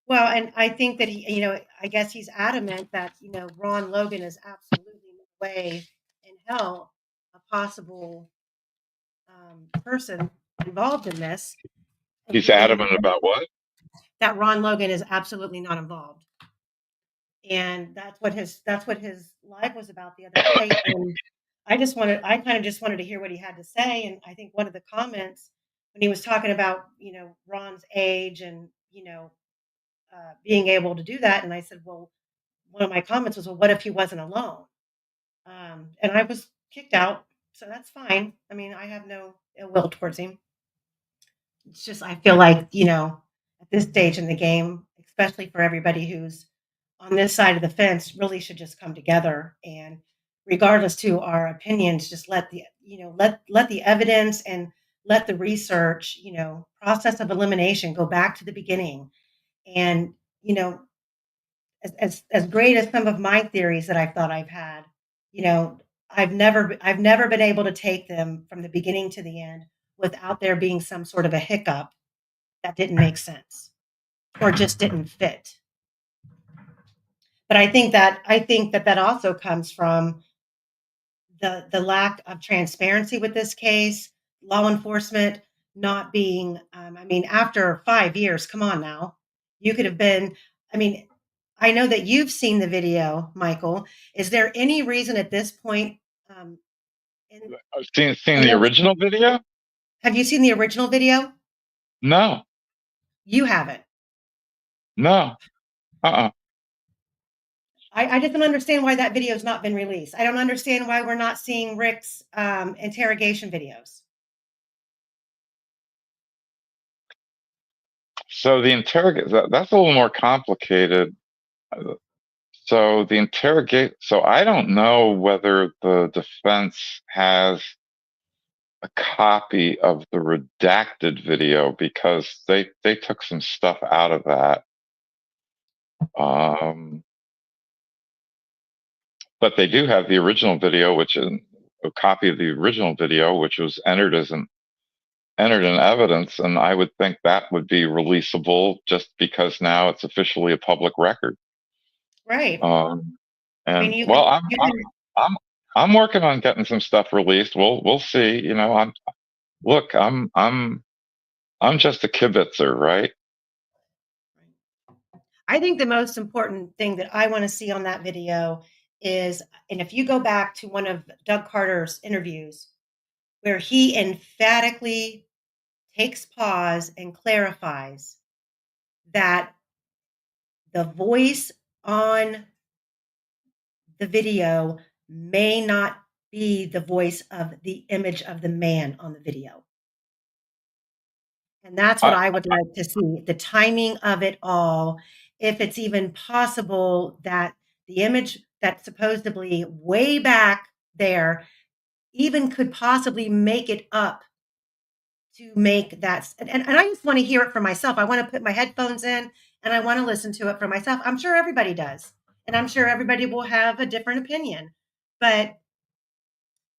well, and I think that I guess he's adamant that, Ron Logan is absolutely no way in hell a possible person involved in this. And, He's adamant about what? that Ron Logan is absolutely not involved. And that's what his live was about the other day. And I kind of just wanted to hear what he had to say. And I think one of the comments when he was talking about, Ron's age and, being able to do that. And I said, well, one of my comments was, well, what if he wasn't alone? And I was kicked out. So that's fine. I mean, I have no ill will towards him. It's just, I feel like, at this stage in the game, especially for everybody who's on this side of the fence, really should just come together and, regardless to our opinions, just let the evidence and let the research, process of elimination go back to the beginning. And, as great as some of my theories that I've thought I've had, you know, I've never been able to take them from the beginning to the end without there being some sort of a hiccup that didn't make sense or just didn't fit. But I think that also comes from the lack of transparency with this case, law enforcement not being. After 5 years, come on now, you could have been. I mean, I know that you've seen the video, Michael. Is there any reason at this point? Um, in, I've seen I the know. original video. Have you seen the original video? No, You haven't. no, uh-uh. I just don't understand why that video has not been released. I don't understand why we're not seeing Rick's interrogation videos. So that's a little more complicated. So so I don't know whether the defense has a copy of the redacted video because they took some stuff out of that. But they do have the original video, which is a copy of the original video, which was entered in evidence, and I would think that would be releasable just because now it's officially a public record. Right. And You well, can. You can. I'm I'm working on getting some stuff released. We'll see. Look, I'm just a kibitzer, right? I think the most important thing that I want to see on that video is, and if you go back to one of Doug Carter's interviews, where he emphatically takes pause and clarifies that the voice on the video may not be the voice of the image of the man on the video. And that's what I, I would like to see, the timing of it all. If it's even possible that the image that's supposedly way back there even could possibly make it up to make that. And I just want to hear it for myself. I want to put my headphones in and I want to listen to it for myself. I'm sure everybody does. And I'm sure everybody will have a different opinion. But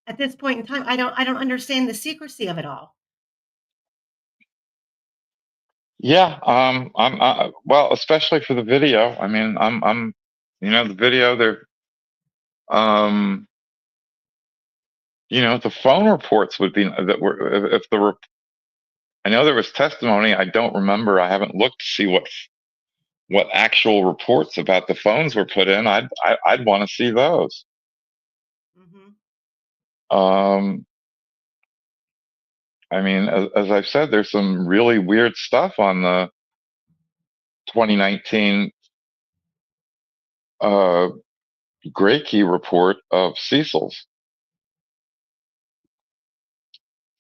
at this point in time, I don't understand the secrecy of it all. Yeah, well, especially for the video. I mean, the video there, um, the phone reports would be that were if there were. I know there was testimony. I don't remember. I haven't looked to see what actual reports about the phones were put in. I'd want to see those. Mm-hmm. I mean, as I've said, there's some really weird stuff on the 2019 Gray Key report of Cecil's.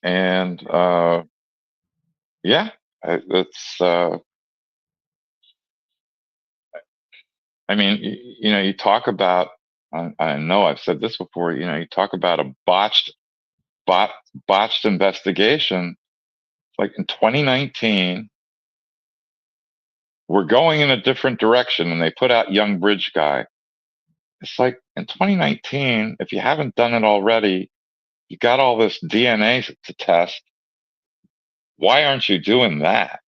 And yeah, it's. I mean, you talk about. I know I've said this before. You talk about a botched investigation. Like in 2019, we're going in a different direction, and they put out Young Bridge Guy. It's like in 2019, if you haven't done it already, you got all this DNA to test. Why aren't you doing that?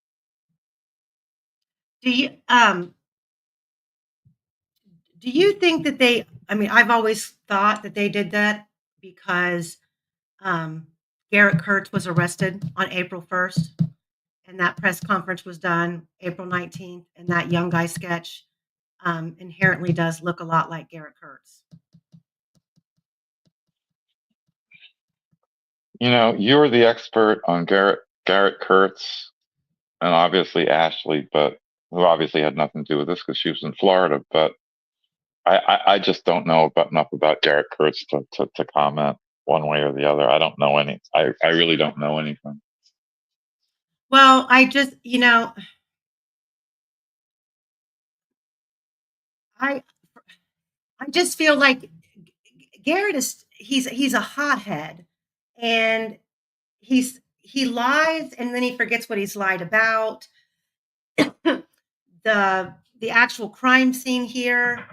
Do you think that they? I mean, I've always thought that they did that because Garrett Kurtz was arrested on April 1st, and that press conference was done April 19th, and that young guy sketch inherently does look a lot like Garrett Kurtz. You're the expert on Garrett Kurtz, and obviously Ashley, but who obviously had nothing to do with this because she was in Florida. But I just don't know enough about Garrett Kurtz to comment one way or the other. I don't know any. I really don't know anything. Well, I just, I just feel like Garrett he's a hothead, and he lies and then he forgets what he's lied about. The actual crime scene here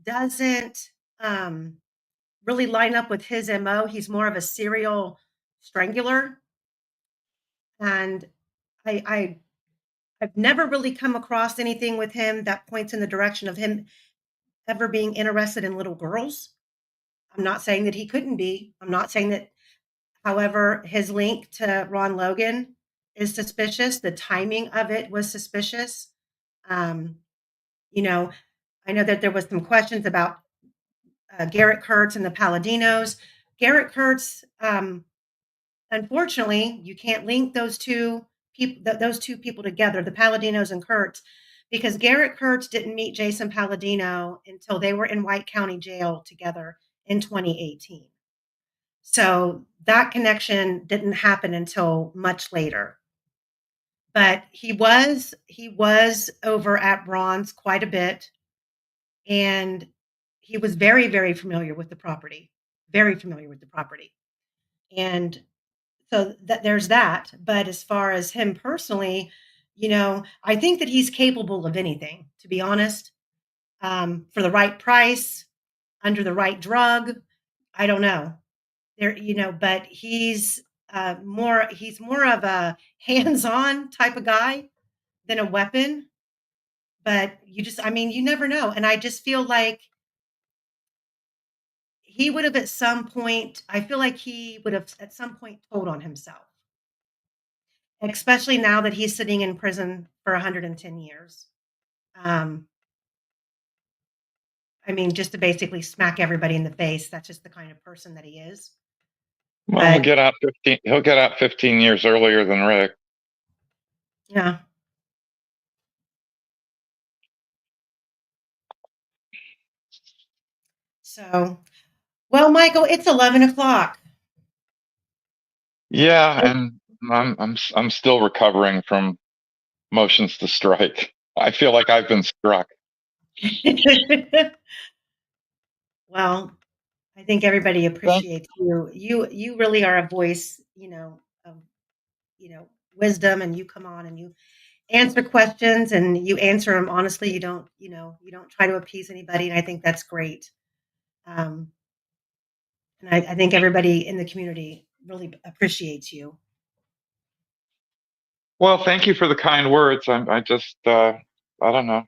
doesn't really line up with his MO. He's more of a serial strangler, and I've never really come across anything with him that points in the direction of him ever being interested in little girls. I'm not saying that he couldn't be. I'm not saying that. However, his link to Ron Logan is suspicious. The timing of it was suspicious. Um, I know that there was some questions about Garrett Kurtz and the Paladinos. Garrett Kurtz, unfortunately, you can't link those two people together, the Paladinos and Kurtz, because Garrett Kurtz didn't meet Jason Palladino until they were in White County Jail together in 2018. So that connection didn't happen until much later. But he was over at Ron's quite a bit, and he was very, very familiar with the property, very familiar with the property. And so there's that. But as far as him personally, I think that he's capable of anything, to be honest, for the right price, under the right drug. I don't know. But he's more of a hands-on type of guy than a weapon. But you never know. And I just feel like he would have at some point, I feel like he would have at some point told on himself, especially now that he's sitting in prison for 110 years. Just to basically smack everybody in the face. That's just the kind of person that he is. Well, he'll get out 15. He'll get out 15 years earlier than Rick. Yeah. So, well, Michael, it's 11 o'clock. Yeah, and I'm still recovering from motions to strike. I feel like I've been struck. Well, I think everybody appreciates you. You really are a voice, of wisdom, and you come on and answer questions and you answer them honestly. You don't try to appease anybody, and I think that's great. And I think everybody in the community really appreciates you. Well, thank you for the kind words. I just, I don't know.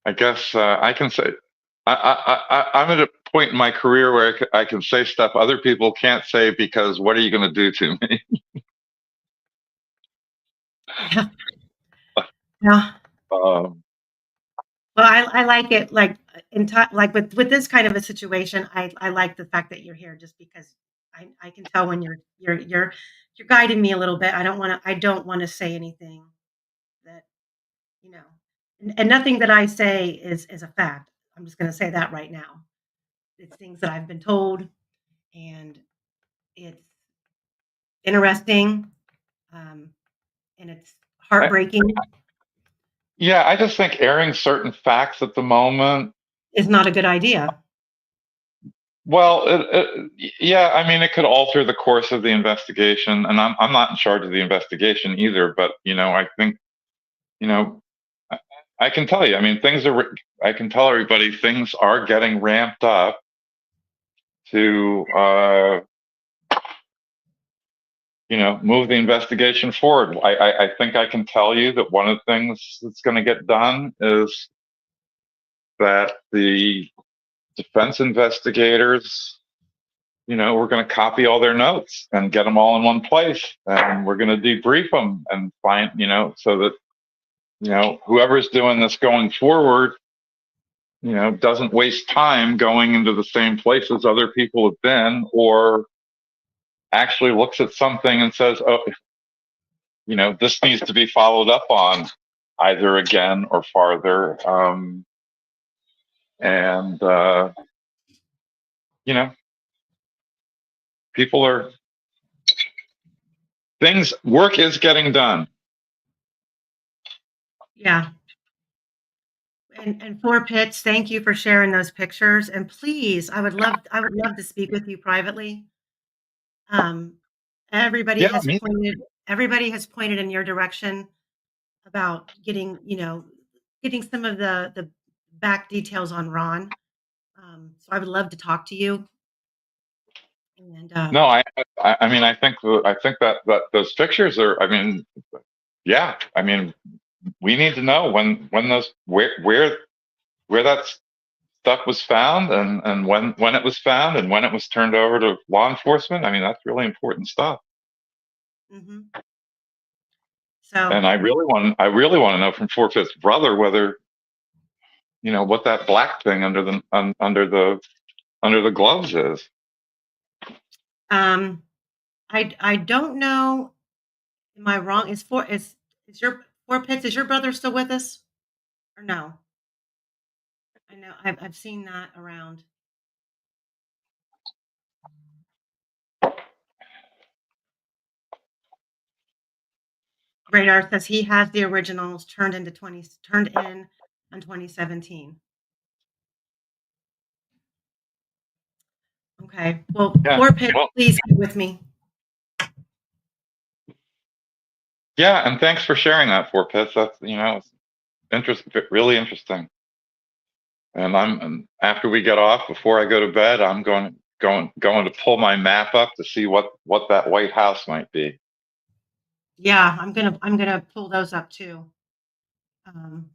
I guess I can say I'm at a point in my career where I can say stuff other people can't say because what are you going to do to me? Yeah. Yeah. Um, Well, I like it. Like like with this kind of a situation, I like the fact that you're here just because I can tell when you're guiding me a little bit. I don't want to say anything that you know, and nothing that I say is a fact. I'm just going to say that right now. It's things that I've been told, and it's interesting, um, and it's I, heartbreaking. yeah, I just think airing certain facts at the moment. Is not a good idea. Well, yeah, I mean, it could alter the course of the investigation, and I'm not in charge of the investigation either. But I think you know, I, I can tell you. I mean, I can tell everybody things are getting ramped up to move the investigation forward. I think I can tell you that one of the things that's going to get done is that the defense investigators, we're going to copy all their notes and get them all in one place, and we're going to debrief them and find, so that, whoever's doing this going forward, doesn't waste time going into the same places other people have been, or actually looks at something and says, oh, this needs to be followed up on either again or farther. And, people are, work is getting done. Yeah. And Four Pits, thank you for sharing those pictures. And please, I would love to speak with you privately. Um, everybody Yeah, has pointed in your direction about getting some of the back details on Ron. So I would love to talk to you. And no, I mean, I think that those pictures are, I mean, yeah, I mean, we need to know when those, where that stuff was found, and when it was found, and when it was turned over to law enforcement. I mean, that's really important stuff. mhm. So And I really want to know from Forfeit's brother whether, what that black thing under the gloves is. I don't know. Am I wrong? Is your Four Pits? Is your brother still with us or no? I know I've seen that around. Radar says he has the originals turned in on 2017. Okay. Well, Yeah. Four Pits, Well, please get with me. yeah, and thanks for sharing that, Forfeit. That's really interesting. And after we get off, before I go to bed, I'm going to pull my map up to see what that White House might be. Yeah, I'm gonna pull those up too. And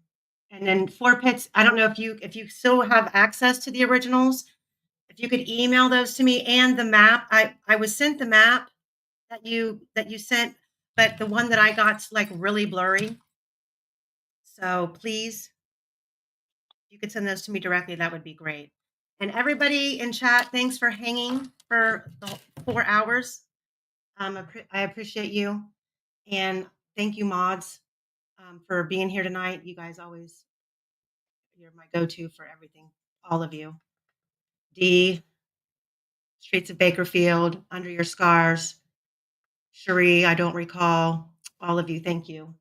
then Four Pits, I don't know if you still have access to the originals. If you could email those to me and the map. I was sent the map that you sent, but the one that I got's like really blurry. So please, if you could send those to me directly, that would be great. And everybody in chat, thanks for hanging for the 4 hours. I appreciate you, and thank you, mods, for being here tonight. You guys you're my go-to for everything. All of you. D, Streets of Bakerfield, Under Your Scars, Cherie, I don't recall. All of you, thank you.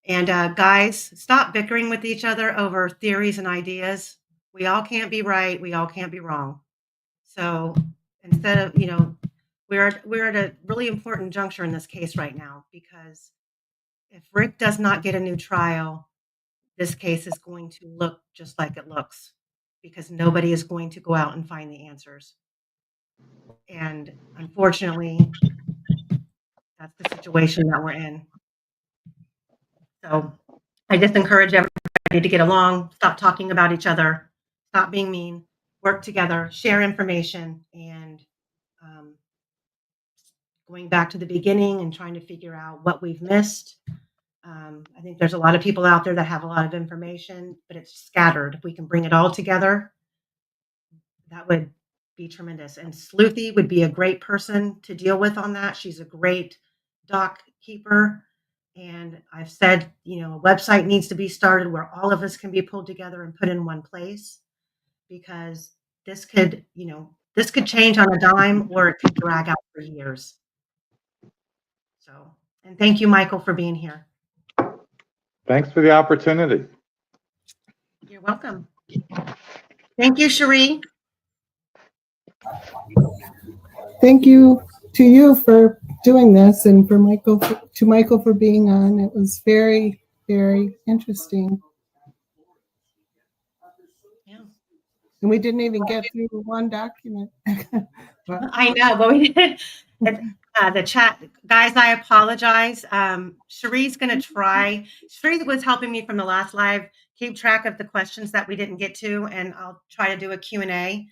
And guys, stop bickering with each other over theories and ideas. We all can't be right. We all can't be wrong. So instead of, we're at a really important juncture in this case right now because if Rick does not get a new trial, this case is going to look just like it looks because nobody is going to go out and find the answers. And unfortunately, that's the situation that we're in. So I just encourage everybody to get along, stop talking about each other, stop being mean, work together, share information, and going back to the beginning and trying to figure out what we've missed. I think there's a lot of people out there that have a lot of information, but it's scattered. If we can bring it all together, that would be tremendous. And Sleuthy would be a great person to deal with on that. She's a great doc keeper. And I've said, a website needs to be started where all of us can be pulled together and put in one place, because this could change on a dime, or it could drag out for years. So, and thank you, Michael, for being here. Thanks for the opportunity. You're welcome. Thank you, Cherie. Thank you to you for doing this, and for Michael for being on. It was very, very interesting. Yeah. And we didn't even get through one document. I know, but we did. The chat, guys, I apologize. Cherie's going to try. Cherie was helping me from the last live keep track of the questions that we didn't get to, and I'll try to do a Q&A,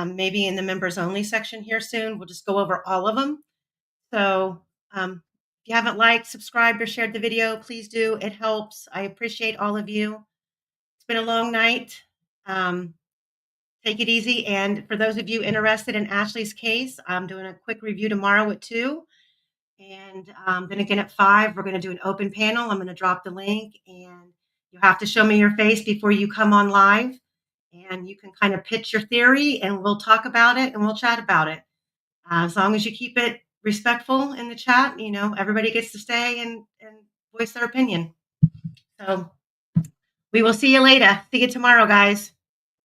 maybe in the members only section here soon. We'll just go over all of them. So if you haven't liked, subscribed, or shared the video, please do. It helps. I appreciate all of you. It's been a long night. Take it easy. And for those of you interested in Ashley's case, I'm doing a quick review tomorrow at 2. And then again at 5, we're going to do an open panel. I'm going to drop the link, and you have to show me your face before you come on live. And you can kind of pitch your theory, and we'll talk about it, and we'll chat about it. As long as you keep it respectful in the chat, everybody gets to stay and voice their opinion. So we will see you later. See you tomorrow, guys.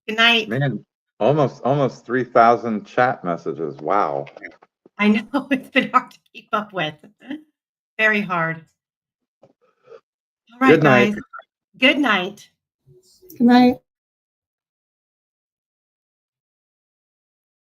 Good night. Man, almost 3,000 chat messages. Wow. I know, it's been hard to keep up with. Very hard. All right, Good night. guys. Good night. Good night.